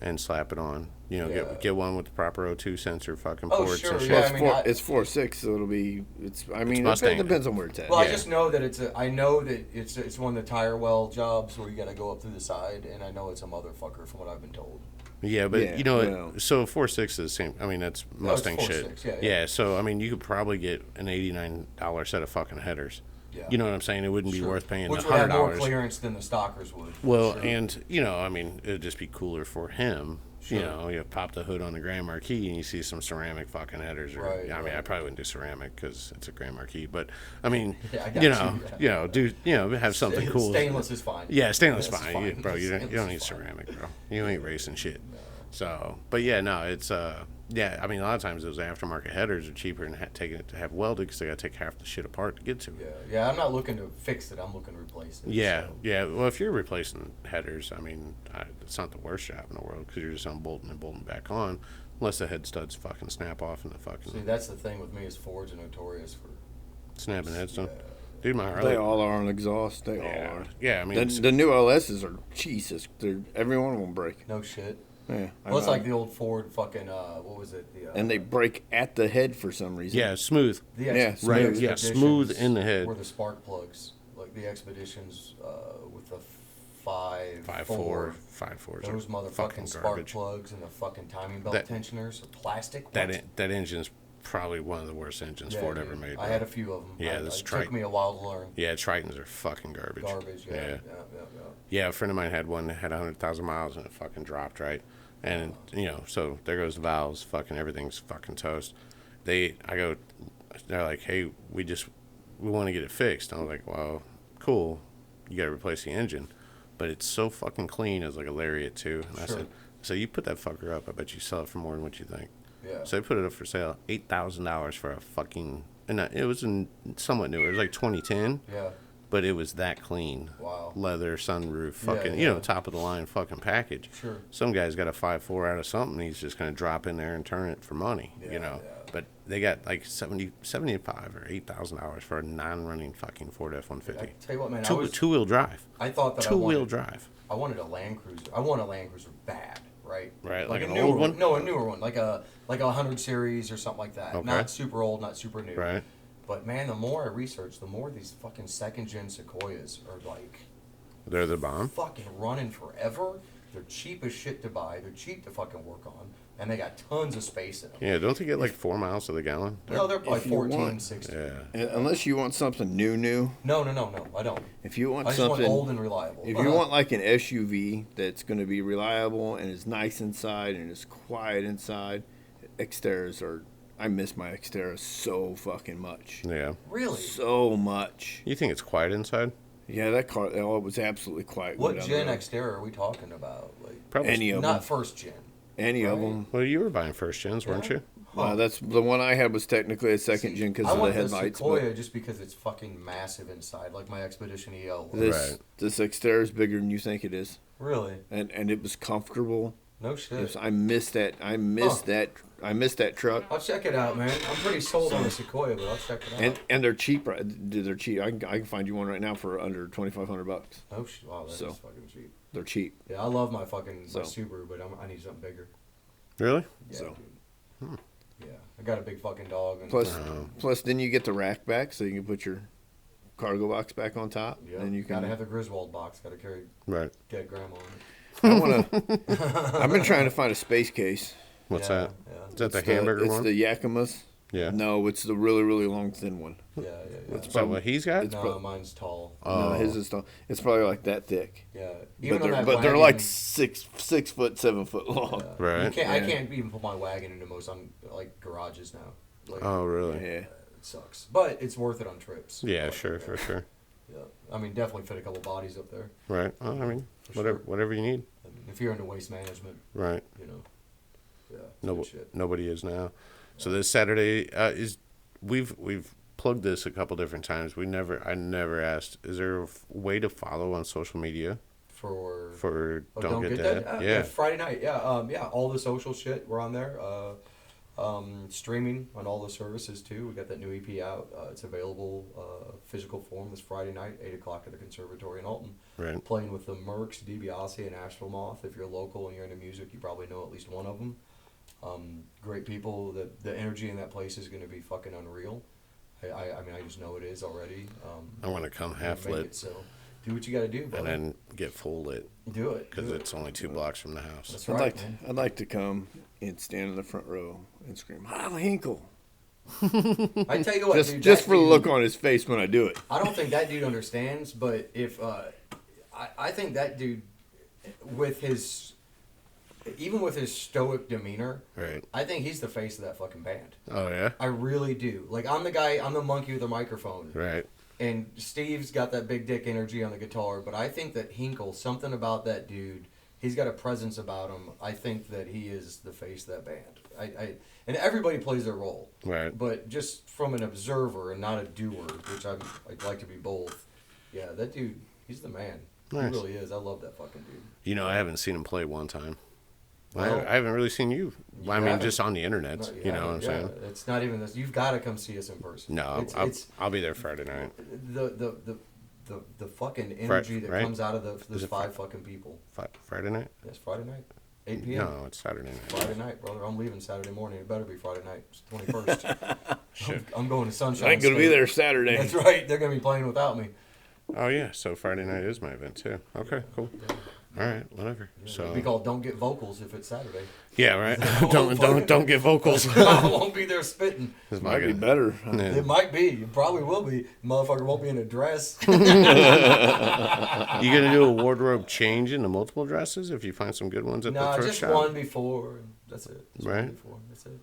and slap it on. You know, Yeah. get one with the proper O2 sensor fucking Oh, ports sure, and shit. yeah. Well, I mean, it's 4.6, so it'll be. It's. I mean, it Mustang. depends on where it's at. Well, Yeah. I just know that I know that it's one of the tire well jobs where you got to go up through the side, and I know it's a motherfucker from what I've been told. Yeah, but Yeah, you know, well. so 4.6 is the same. I mean, that's Mustang it's shit. 4.6, yeah. So I mean, you could probably get an $89 set of fucking headers. Yeah. You know what I'm saying? It wouldn't be Sure. worth paying Which would have more $100. clearance than the stockers would. for Well, sure. and you know, I mean, it'd just be cooler for him. You Sure. know, you pop the hood on the Grand Marquis and you see some ceramic fucking headers. Or, Right, I mean, I right. probably wouldn't do ceramic because it's a Grand Marquis. But I mean, Yeah, I got you you, know, yeah. have something cool. Stainless is fine. Yeah, stainless That's fine, bro. You don't Stainless need is fine. ceramic, bro. You ain't racing shit. So, but yeah, no, it's yeah. I mean, a lot of times those aftermarket headers are cheaper than taking it to have welded because they got to take half the shit apart to get to Yeah, it. yeah. I'm not looking to fix it. I'm looking to replace it. Yeah, so. yeah. Well, if you're replacing headers, I mean, it's not the worst job in the world because you're just unbolting and bolting back on, unless the head studs fucking snap off and the fucking See, that's the thing with me is Fords are notorious for. snapping head stud. Yeah. Dude, my Harley. They all are on exhaust. They all yeah, are. yeah. I mean, The, it's- the new LSs are Jesus. They're every one of them break. No shit. Yeah. Well, it's like the old Ford fucking what was it? The and they break at the head for some reason. yeah, smooth. the yeah, ex- right, the yeah, Expeditions smooth in the head. Were the spark plugs like the Expeditions with the 5.4. 5.4s. Those are motherfucking fucking spark garbage. plugs and the fucking timing belt That- tensioners are plastic. That What? that engine's probably one of the worst engines Yeah, Ford dude. ever made. I bro. had a few of them. Yeah, this it Triton. took me a while to learn. Yeah, Tritons are fucking garbage. Garbage. Yeah. Yeah. Yeah, a friend of mine had one that had 100,000 miles and it fucking dropped, right? And, you know, so there goes the valves, fucking everything's fucking toast. They're like, hey, we want to get it fixed. I was like, well, cool. You got to replace the engine. But it's so fucking clean as like a Lariat, too. And I Sure. said, so you put that fucker up, I bet you sell it for more than what you think. Yeah. So they put it up for sale, $8,000 for a fucking, and it was somewhat new. It was like 2010. Yeah. But it was that clean. Wow. Leather, sunroof, Yeah, fucking, yeah. top of the line fucking package. Sure. Some guy's got a 5.4 out of something. He's just going to drop in there and turn it for money, Yeah, you know. yeah. But they got like 75 or $8,000 for a non-running fucking Ford I F-150. tell you what, man. Two-wheel drive. I thought that Two-wheel drive. I wanted a Land Cruiser. I want a Land Cruiser bad, right? Right, like a an newer old one? No, a newer one, like a 100 series or something like that. Okay. Not super old, not super new. Right. But man, the more I research, the more these fucking second-gen Sequoias are like They're the bomb. fucking running forever. They're cheap as shit to buy. They're cheap to fucking work on. and they got tons of space in them. Yeah, don't they get like 4 miles to the gallon? No, they're like If you 14, want- 16. Yeah. Unless you want something new. No, I don't. If you want I just something want old and reliable. If you want like an SUV that's going to be reliable and is nice inside and is quiet inside, Xteras are. I miss my Xterra so fucking much. Yeah. Really? So much. You think it's quiet inside? Yeah, that car. Oh, it was absolutely quiet. What going down Gen the road. Xterra are we talking about? Like, Probably. Any of not them. first gen. Any of right? them. Well, you were buying first gens, weren't you? That's the one I had was technically a second gen because I of the want headlights. Sequoia just because it's fucking massive inside, like my Expedition EL. But Right. this Xterra is bigger than you think it is, Really? and it was comfortable. No shit. I missed that. I missed that truck. I'll check it out, man. I'm pretty sold on the Sequoia, but I'll check it out. And they're cheap. They're cheap. I can find you one right now for under $2,500. Oh shit! Wow, that's fucking cheap. They're cheap. Yeah, I love my fucking So. my Subaru, but I need something bigger. Really? Yeah, So. dude. Yeah, I got a big fucking dog. And Plus, then you get the rack back, so you can put your cargo box back on top. yeah, And you can. gotta have the Griswold box. Gotta carry Right. dead grandma on it. I wanna. I've been trying to find a space case. What's Yeah, that? Yeah, Is that the It's hamburger it's one? the Yakimas. Yeah. No, it's the really, really long, thin one. yeah. Is that what he's got? No, mine's tall. Oh. No, his is tall. It's probably like that thick. Yeah, But they're, on that they're wagon- like 6 foot, 7 foot long. Yeah. Right. You can't, I Yeah. can't even put my wagon into most like garages now. Like, Oh, really? Yeah. it sucks, but it's worth it on trips. Yeah, Like, sure, for sure. Yeah, I mean, definitely fit a couple bodies up there. Right. Well, I mean, For whatever, sure. whatever you need. I mean, if you're into waste management, Right. you know. Yeah. it's No, good shit. nobody is now. So this Saturday we've plugged this a couple different times. I never asked. Is there a way to follow on social media for Don't Get Dead? Yeah, Friday night. Yeah, yeah. All the social shit, we're on there. Streaming on all the services too. We got that new EP out. It's available physical form this Friday night, 8 o'clock at the Conservatory in Alton. Right. Playing with the Mercs, DiBiase, and Astral Moth. If you're local and you're into music, you probably know at least one of them. Great people. The energy in that place is going to be fucking unreal. I mean, I just know it is already. I want to come Make half lit it so. Do what you got to do, brother. and then get full lit do it. because do it. it's only 2 blocks from the house. That's right, I'd like to come and stand in the front row and scream, "Heil Hinkle!" I tell you what, dude, Just that for the dude- look on his face when I do it. I don't think that dude understands, but if I think that dude, with his, even with his stoic demeanor, Right. I think he's the face of that fucking band. Oh yeah. I really do. Like, I'm the monkey with the microphone, Right. and Steve's got that big dick energy on the guitar. But I think that Hinkle, something about that dude, he's got a presence about him. I think that he is the face of that band. And everybody plays their role. Right. But just from an observer and not a doer, which I'd like to be both. Yeah, that dude, he's the man. Nice. He really is. I love that fucking dude. You know, I haven't seen him play one time. Well, I haven't really seen you. You I mean, haven't. just on the internet. No, You know what I'm saying? It's not even this. You've got to come see us in person. No, it's I'll be there Friday night. the fucking energy that right? comes out of Is those it 5 fucking people. Friday night? That's Friday night, 8 p.m. No, it's Saturday night. Friday night, brother. I'm leaving Saturday morning. It better be Friday night. It's 21st. Shit. I'm going to Sunshine I ain't gonna be State. there Saturday. That's right. They're gonna be playing without me. Oh yeah, so Friday night is my event too. Okay, cool. All right, whatever. So It'd be called "Don't Get Vocals" if it's Saturday. yeah, right. don't get vocals. I won't be there spitting. It's Might be fucking- better. Yeah. It might be. It probably will be. Motherfucker won't be in a dress. You gonna do a wardrobe change into multiple dresses if you find some good ones at the No, thrift just shop? one before. And that's it. Just Right. One before. That's it.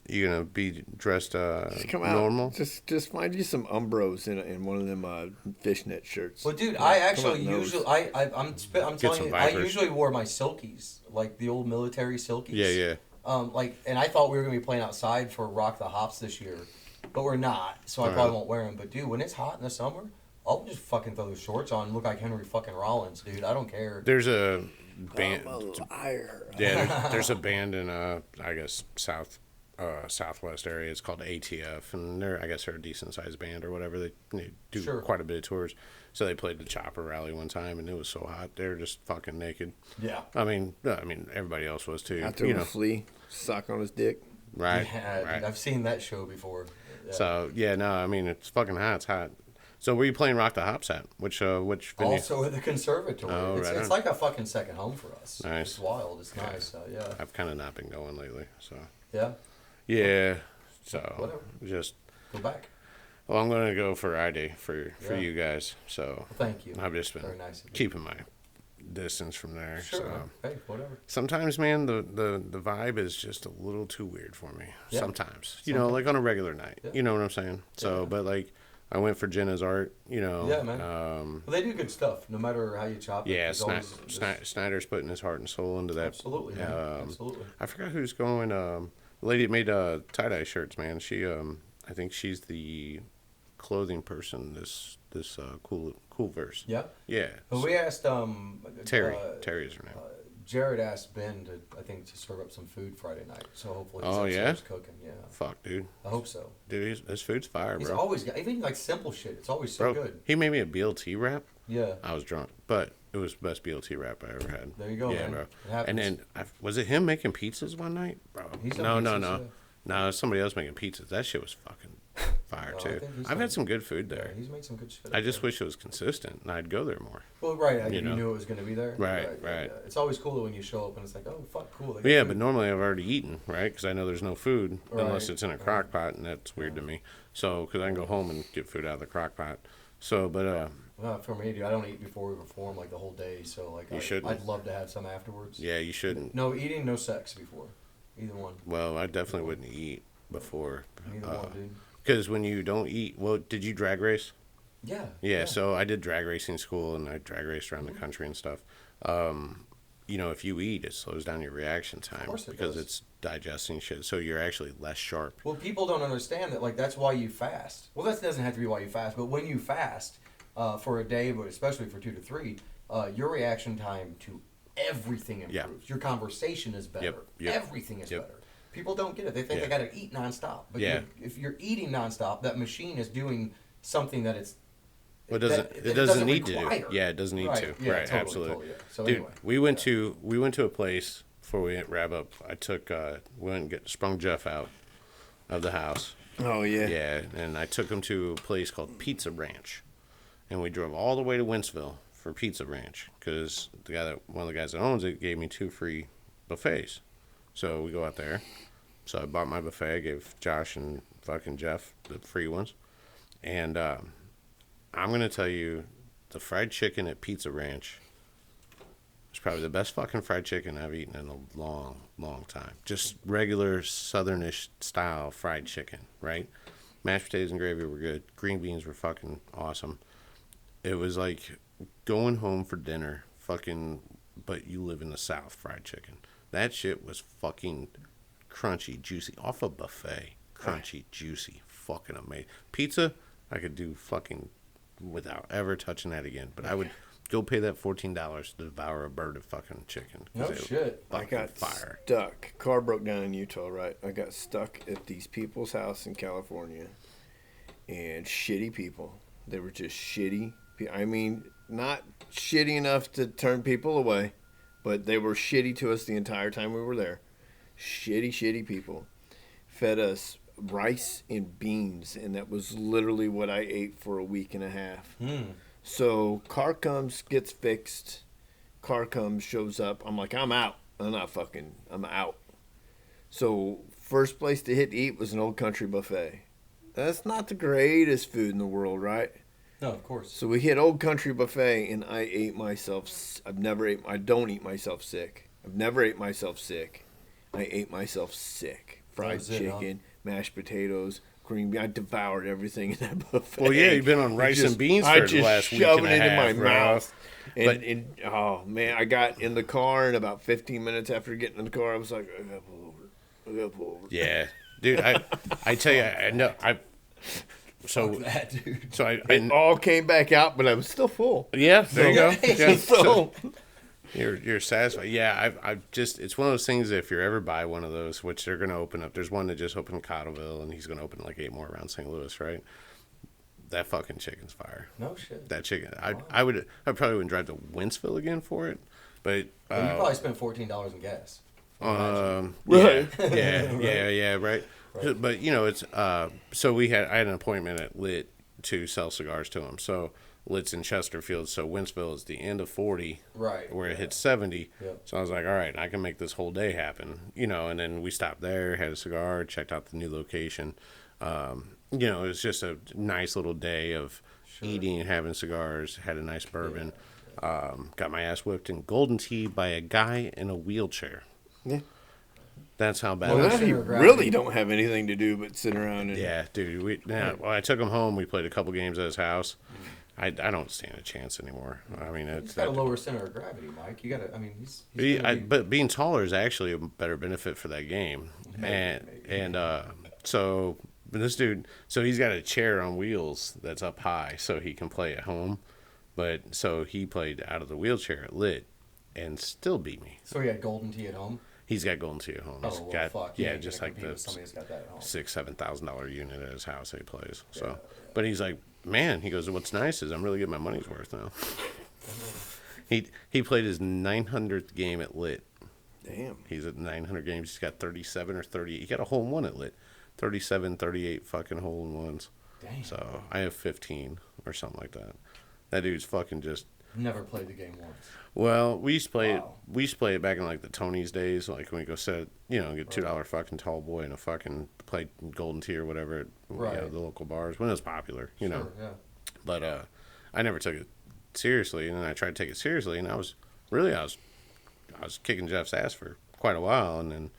You gonna be dressed Just come out. normal? Just find you some Umbros in one of them fishnet shirts. Well, dude, I Come actually out in those. usually I'm telling some you, I Vipers. usually wore my silkies, like the old military silkies. Yeah, yeah. And I thought we were gonna be playing outside for Rock the Hops this year, but we're not. So I Right. probably won't wear them. But dude, when it's hot in the summer, I'll just fucking throw those shorts on and look like Henry fucking Rollins, dude. I don't care. There's a band. I'm a liar. Yeah, there's a band in I guess southwest area. It's called ATF, and they're a decent sized band or whatever. They do Sure. quite a bit of tours. So they played the Chopper Rally one time, and it was so hot. They were just fucking naked. Yeah. I mean everybody else was too. Out there with a flea sock on his dick. Right. Yeah, right. I've seen that show before. Yeah. So yeah, no, I mean it's fucking hot. It's hot. So where are you playing Rock the Hops at? Which venue? Also at the conservatory. Oh, it's right like a fucking second home for us. Nice. It's wild. It's nice. Yeah. I've kind of not been going lately, so. Yeah. Yeah. So Whatever. just. Go back. Well, I'm gonna go Friday for you guys. So. Well, thank you. I've just been Very nice of you. keeping my distance from there. Sure. So. Hey, whatever. Sometimes, man, the vibe is just a little too weird for me. Yeah. Sometimes, you know, like on a regular night. Yeah. You know what I'm saying? So, Yeah. but like, I went for Jenna's art. You know. Yeah, man. Well, they do good stuff, no matter how you chop it. Yeah, There's always Snyder's putting his heart and soul into that. Absolutely, man. Absolutely. I forgot who's going. The lady that made tie-dye shirts, man. She, I think she's the clothing person. This cool verse. Yeah. Yeah. Well, we asked Terry. Terry is her name. Jared asked Ben to serve up some food Friday night. So hopefully he's Oh, yeah? upstairs cooking. Yeah. Fuck, dude. I hope so. Dude, his food's fire, He's bro. always got even like simple shit. It's always so Bro, good. he made me a BLT wrap. Yeah. I was drunk, but it was the best BLT wrap I ever had. There you go, yeah, man. bro. It happens. And then was it him making pizzas one night, bro? He's done No, pizzas, yeah. no, it was somebody else making pizzas. That shit was fucking fire No, I too. think he's I've done- had some good food there. Yeah, he's made some good shit. I up just there. wish it was consistent and I'd go there more. Well, right. you You know. knew it was going to be there. Right, Yeah, right. yeah. It's always cool when you show up and it's like, oh, fuck, cool. they got Yeah, food. but normally I've already eaten, right? Because I know there's no food unless Right, it's in a right. crock pot, and that's weird to me. So, because I can go home and get food out of the crock pot. So, but Well, for me, dude, I don't eat before we perform like the whole day. So, like, You shouldn't. I'd love to have some afterwards. yeah, you shouldn't. No eating, no sex before. Either one. Well, I definitely wouldn't eat before. Neither one, dude. Because when you don't eat, well, did you drag race? Yeah. Yeah, so I did drag racing school and I drag raced around the country and stuff. You know, if you eat, it slows down your reaction time course it because does. it's digesting shit. So you're actually less sharp. Well, people don't understand that. Like, that's why you fast. Well, that doesn't have to be why you fast, but when you fast for a day, but especially for 2 to 3, your reaction time to everything improves. Yeah. Your conversation is better. Yep. Everything is Yep. better. People don't get it. They think Yeah. they got to eat nonstop. But Yeah. if you're eating nonstop, that machine is doing something that it's. Well, that it doesn't need require. to do. Yeah, it doesn't need Right. to. Yeah, right, totally, absolutely. totally, yeah. So Dude, anyway. we went to a place before we wrap up. I took went and sprung Jeff out of the house. Oh yeah. Yeah, and I took him to a place called Pizza Ranch, and we drove all the way to Wentzville for Pizza Ranch because one of the guys that owns it gave me 2 free buffets. So we go out there. So I bought my buffet. I gave Josh and fucking Jeff the free ones, and I'm gonna tell you, the fried chicken at Pizza Ranch is probably the best fucking fried chicken I've eaten in a long, long time. Just regular southernish style fried chicken, right? Mashed potatoes and gravy were good. Green beans were fucking awesome. It was like going home for dinner, fucking, but you live in the South fried chicken. That shit was fucking crunchy, juicy, off a buffet. Crunchy, juicy, fucking amazing. Pizza, I could do fucking without ever touching that again. But I would go pay that $14 to devour a bird of fucking chicken. 'Cause No it was shit. I fucking got fire. stuck. Car broke down in Utah, right? I got stuck at these people's house in California, and shitty people. They were just shitty. I mean, not shitty enough to turn people away, but they were shitty to us the entire time we were there. Shitty people. Fed us rice and beans, and that was literally what I ate for a week and a half. So car comes, gets fixed. Car comes, shows up. I'm like, I'm out. I'm out. So first place to hit to eat was an Old Country buffet. That's not the greatest food in the world, right? No, of course. So we hit Old Country buffet, and I ate myself. I don't eat myself sick. I've never ate myself sick. I ate myself sick. Fried was it, huh? chicken, mashed potatoes, green beans. I devoured everything in that buffet. Well, yeah, you've been on rice and beans for the last week and a shoving it in my half, bro. mouth. But- And oh man, I got in the car, and about 15 minutes after getting in the car, I was like, I gotta pull over. Yeah, dude, I tell you, I know, so Fuck that, dude. so It all came back out, but I was still full. yeah, there you go. Yeah, So you're satisfied. Yeah, I just, it's one of those things. If you're ever by one of those, which they're gonna open up. There's one that just opened in Cottleville, and he's gonna open like 8 more around St. Louis, right? That fucking chicken's fire. No shit. That chicken, I probably wouldn't drive to Wentzville again for it, but Well, you probably spent $14 in gas. Right. yeah, right. But you know, it's I had an appointment at Lit to sell cigars to him. So Lit's in Chesterfield, so Wentzville is the end of 40, Right. where it hits 70. Yep. So I was like, all right, I can make this whole day happen, and then we stopped there, had a cigar, checked out the new location. It was just a nice little day of eating and having cigars, had a nice bourbon, got my ass whipped in golden tea by a guy in a wheelchair. Yeah. That's how bad. Well, now you really don't have anything to do but sit around and... Yeah, dude. I took him home. We played a couple games at his house. I don't stand a chance anymore. I mean, He's got a lower center of gravity, Mike. You got to. I mean, but being taller is actually a better benefit for that game. Maybe. So this dude, he's got a chair on wheels that's up high, so he can play at home. But so he played out of the wheelchair at Lit, and still beat me. So he had golden tea at home. He's got golden tea at home. Oh, well, fuck. Yeah, just like the somebody's got that at home. $6,000-$7,000 unit at his house that he plays. So, but he's like, man, he goes, what's nice is I'm really getting my money's worth now. He played his 900th game at Lit. Damn. He's at 900 games. He's got 37 or 38. He got a hole in one at Lit. 37, 38 fucking hole in ones. Damn. So I have 15 or something like that. That dude's fucking just. Never played the game once. Well, we used to play it. We used to play it back in like the Tony's days, like when we go set, get $2 fucking tall boy and a fucking play golden tea or whatever at the local bars when it was popular, know. Yeah. But I never took it seriously, and then I tried to take it seriously, and I was kicking Jeff's ass for quite a while, and then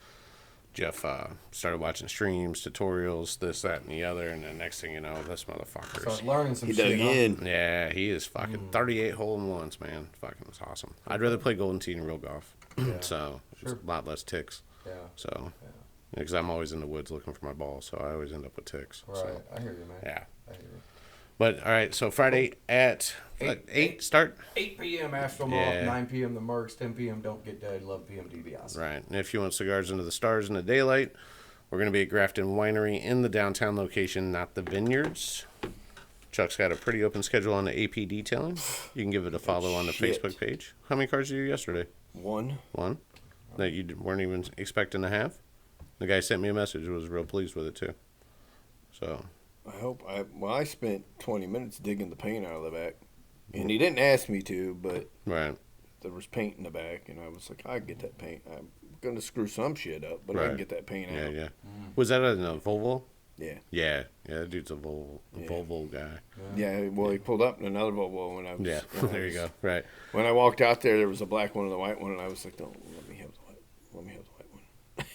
Jeff started watching streams, tutorials, this, that, and the other, and the next thing you know, this motherfucker. Started learning some He shit. dug in. Yeah, he is fucking 38 hole in ones, man. Fucking was awesome. I'd rather play golden tee than real golf. Yeah. So it's a lot less ticks. Yeah. So because I'm always in the woods looking for my ball, so I always end up with ticks. Right. So, I hear you, man. yeah. I hear you. But all right, so Friday at 8 start. 8 p.m. Astromoth, Yeah. 9 p.m. the Mercs, 10 p.m. Don't Get Dead, 11 p.m. DBS. Right, and if you want cigars under the stars in the daylight, we're going to be at Grafton Winery in the downtown location, not the Vineyards. Chuck's got a pretty open schedule on the AP detailing. You can give it a follow on the Facebook page. How many cars did you yesterday? One. That you weren't even expecting to have? The guy sent me a message, was real pleased with it too. So I spent 20 minutes digging the paint out of the back. And he didn't ask me to, but right. There was paint in the back, and I was like, I can get that paint. I'm going to screw some shit up, but I Right. can get that paint out. Yeah. Was that in a Volvo? Yeah. Yeah, that dude's a Volvo guy. Yeah, well, he pulled up in another Volvo when I was... Yeah, there you go. Right. When I walked out there was a black one and a white one, and I was like, no, let me have the white. Let me have the white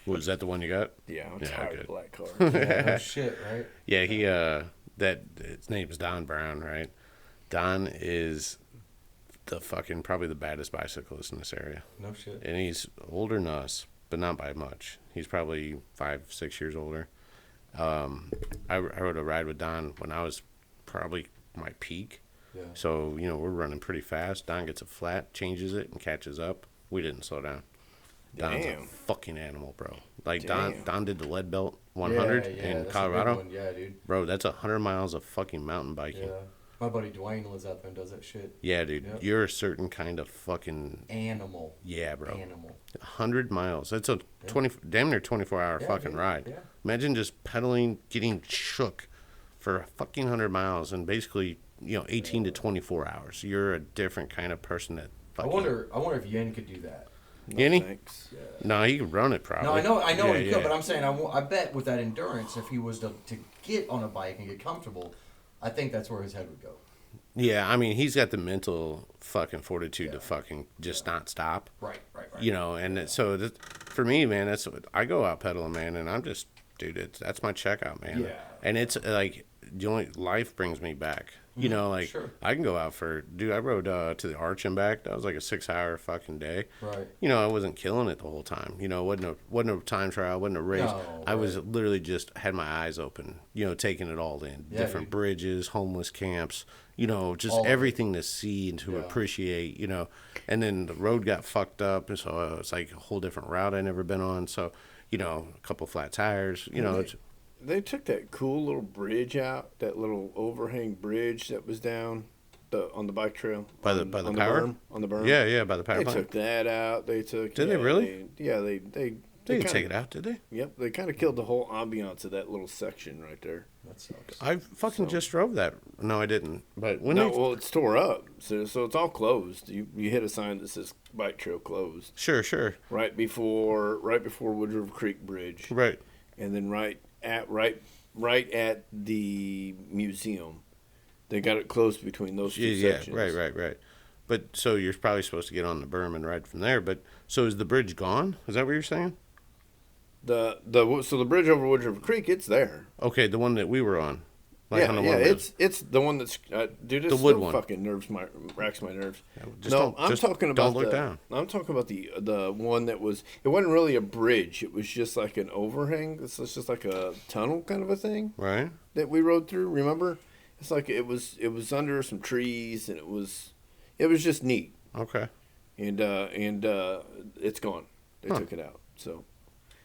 one. Was that the one you got? Yeah, I'm Yeah, tired good. of black cars. Yeah, no shit, right? Yeah, his name's Don Brown, right? Don is probably the baddest bicyclist in this area. No shit. And he's older than us, but not by much. He's probably 5-6 years older. I rode a ride with Don when I was probably my peak. Yeah. So, we're running pretty fast. Don gets a flat, changes it, and catches up. We didn't slow down. Don's a Damn. fucking animal, bro. Like, Damn. Don did the Lead Belt 100 yeah, in that's a Colorado. big one. Yeah, dude. Bro, that's 100 miles of fucking mountain biking. Yeah. My buddy Dwayne lives out there and does that shit. Yeah, dude. Yep. You're a certain kind of fucking... Animal. Yeah, bro. Animal. 100 miles. That's a damn near 24-hour fucking dude. ride. Yeah. Imagine just pedaling, getting shook for a fucking 100 miles and basically, 18 to 24 hours. You're a different kind of person that fucking... I wonder if Yen could do that. No, Yenny? thanks. No, he could run it probably. No, I know Yeah, he could, yeah. but I'm saying I bet with that endurance, if he was to get on a bike and get comfortable, I think that's where his head would go. Yeah, I mean, he's got the mental fucking fortitude to fucking just not stop. Right. And for me, man, that's what I go out pedaling, man, and I'm just, dude, that's my checkout, man. Yeah. And it's like, the only life brings me back. Sure. I can go out I rode to the Arch and back. That was like a 6-hour fucking day. Right. I wasn't killing it the whole time. It wasn't a time trial, wasn't a race. No, I was literally just had my eyes open, taking it all in. Yeah, Different dude. bridges, homeless camps, just All of it. everything to see and to appreciate, And then the road got fucked up, and so it's like a whole different route I'd never been on. So, a couple flat tires, They took that cool little bridge out, that little overhang bridge that was down on the bike trail. By the power? Berm, on the berm. Yeah, by the power They plant. took that out. They took. Did they really? They They didn't take it out, did they? Yep, they kind of killed the whole ambiance of that little section right there. That sucks. I fucking just drove that. No, I didn't. But when well, it's tore up, so it's all closed. You hit a sign that says bike trail closed. Sure. Right before Wood River Creek Bridge. Right. And then right at the museum, they got it closed between those two sections. Right. But so you're probably supposed to get on the berm and ride from there. But so is the bridge gone? Is that what you're saying? So the bridge over Wood River Creek, it's there. Okay, the one that we were on. It's the one that's dude. It's the wood still one. fucking racks my nerves. I'm talking about don't look down. I'm talking about the one that was. It wasn't really a bridge. It was just like an overhang. It's just like a tunnel kind of a thing. Right. That we rode through. Remember? It's like it was under some trees, and it was just neat. Okay. And it's gone. They took it out. So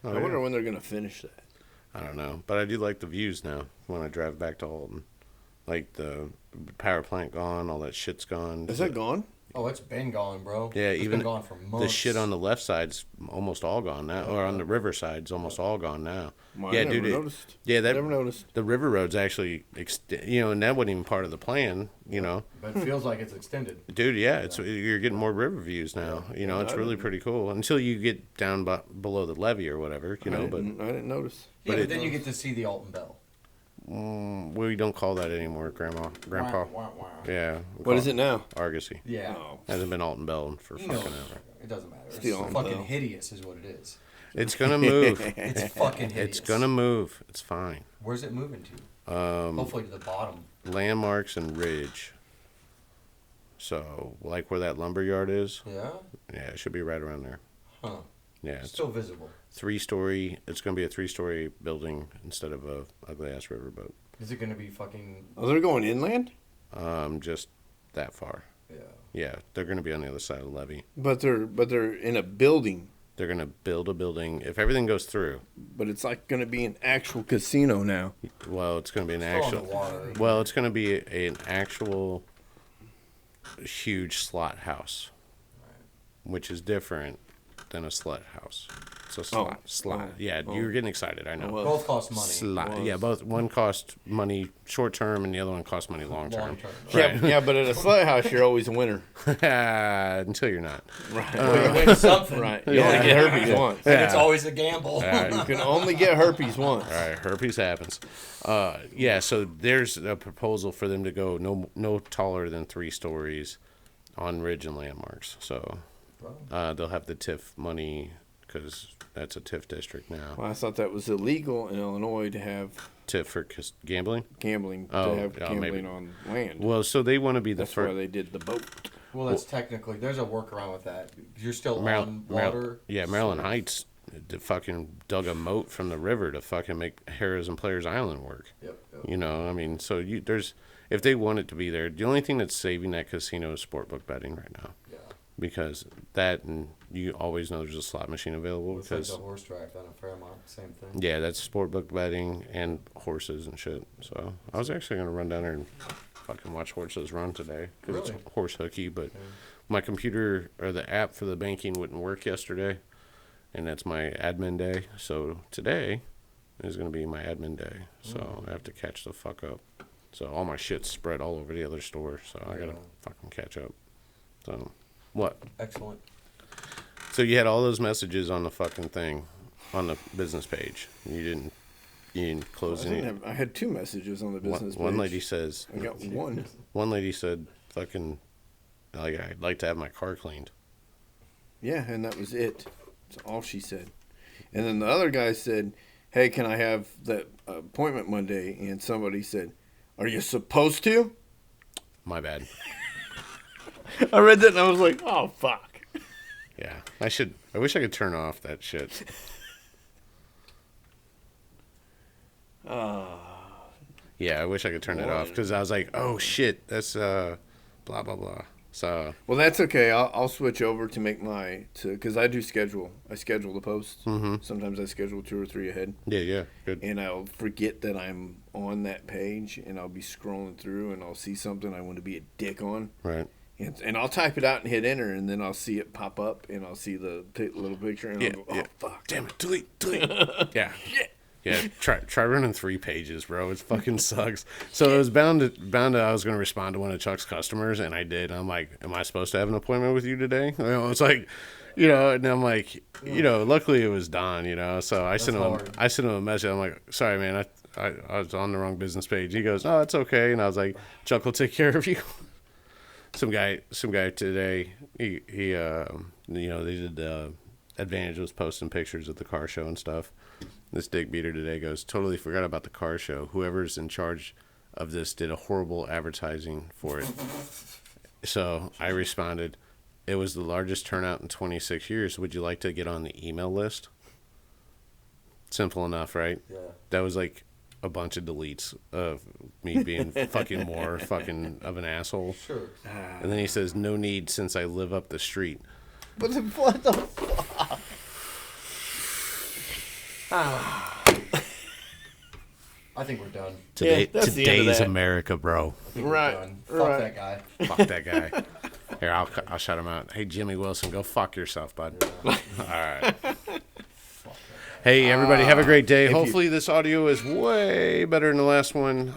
I wonder when they're gonna finish that. I don't know, but I do like the views now when I drive back to Alton. Like the power plant gone, all that shit's gone. Is that gone? Oh, it's been gone, bro. Yeah, it's even been gone for months. The shit on the left side's almost all gone now, or on the river side's almost all gone now. Well, I never noticed. Yeah, never noticed. The river road's actually, and that wasn't even part of the plan, But it feels like it's extended. Dude, yeah, you're getting more river views now. It's really pretty cool until you get down below the levee or whatever, I didn't notice. Yeah, but then you get to see the Alton Bell. We don't call that anymore, Grandpa. Wow. Yeah. What is it now? Argosy. Yeah. Oh. Hasn't been Alton Bell for fucking ever. It doesn't matter. It's the Alton fucking Bell. hideous is what it is. It's gonna move. It's fucking hideous. It's gonna move. It's fine. Where's it moving to? Hopefully to the bottom. Landmarks and Ridge. So, like where that lumber yard is. Yeah? Yeah, it should be right around there. Huh. Yeah. It's Still visible. 3-story. It's gonna be a 3-story building instead of a ugly ass riverboat. Is it going to be fucking... Oh, they're going inland? Just that far. Yeah. Yeah, they're gonna be on the other side of the levee. But they're in a building. They're gonna build a building if everything goes through. But it's like going to be an actual casino now. Well, it's gonna be an Still on actual. the water. Well, it's gonna be an actual huge slot house, which is different than a slut house. It's a slot. Yeah, you were getting excited. I know. Well, Both cost money. Slot. Yeah, both. One cost money short term, and the other one cost money long term. Long term. Right. Yeah, but at a slut house, you're always a winner. Until you're not. Right. You win something. Right. You only get herpes once. And it's always a gamble. You can only get herpes once. All right, herpes happens. Yeah, so there's a proposal for them to go no taller than 3 stories on Ridge and Landmarks. So they'll have the TIF money because that's a TIF district now. Well, I thought that was illegal in Illinois to have TIF for gambling? gambling maybe. on land. Well, so they want to be the That's why first. they did the boat. Well, that's technically... There's a workaround with that. You're still on water. Maryland Heights fucking dug a moat from the river to fucking make Harrah's and Players Island work. Yep. I mean, so there's... If they want it to be there, the only thing that's saving that casino is sportbook betting right now. Yeah. Because that, and you always know there's a slot machine available. It's because like the horse track on a Fairmont. Same thing. yeah, that's sportbook betting and horses and shit. So I was actually gonna run down there and fucking watch horses run today because Really? it's horse hooky. But my computer or the app for the banking wouldn't work yesterday, and that's my admin day. So today is gonna be my admin day. So I have to catch the fuck up. So all my shit's spread all over the other store. So I gotta fucking catch up. So what? Excellent. So you had all those messages on the fucking thing, on the business page. You didn't close any. I had 2 messages on the business page. One lady says. I got one. One lady said, "Fucking, like I'd like to have my car cleaned." Yeah, and that was it. That's all she said. And then the other guy said, "Hey, can I have that appointment Monday?" And somebody said, "Are you supposed to?" My bad. I read that and I was like, "Oh fuck." Yeah, I wish I could turn off that shit. Yeah, I wish I could turn it off because I was like, "Oh shit, that's blah blah blah." So well, that's okay. I'll switch over to make because I do schedule. I schedule the posts. Mm-hmm. Sometimes I schedule 2 or 3 ahead. yeah, good. And I'll forget that I'm on that page, and I'll be scrolling through, and I'll see something I want to be a dick on. Right. And I'll type it out and hit enter, and then I'll see it pop up, and I'll see the little picture, and I'll go, oh, fuck. Damn it, delete. Yeah. Yeah, try running 3 pages, bro. It fucking sucks. So it was bound to I was going to respond to one of Chuck's customers, and I did. I'm like, am I supposed to have an appointment with you today? It's like, and I'm like, luckily it was Don, So I sent him a message. I'm like, sorry, man, I was on the wrong business page. He goes, oh, it's okay. And I was like, Chuck will take care of you. Some guy today, he they did Advantage was posting pictures of the car show and stuff. This dick beater today goes, totally forgot about the car show. Whoever's in charge of this did a horrible advertising for it. So I responded, it was the largest turnout in 26 years. Would you like to get on the email list? Simple enough, right? Yeah. That was like a bunch of deletes of me being fucking more fucking of an asshole. Sure. And then he says, no need since I live up the street. What the fuck? I think we're done. Today's America, bro. I think we're done. Fuck that guy. Fuck that guy. Here, I'll shout him out. Hey, Jimmy Wilson, go fuck yourself, bud. All right. Hey, everybody, have a great day. Hopefully this audio is way better than the last one.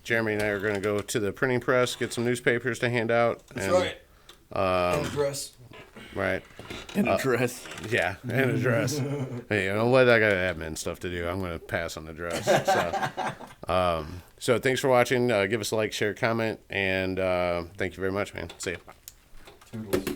Jeremy and I are going to go to the printing press, get some newspapers to hand out. That's right. And a dress. Right. And a dress. Yeah, and a dress. Hey, you know what? I got admin stuff to do. I'm going to pass on the dress. So thanks for watching. Give us a like, share, comment, and thank you very much, man. See ya. Toodles.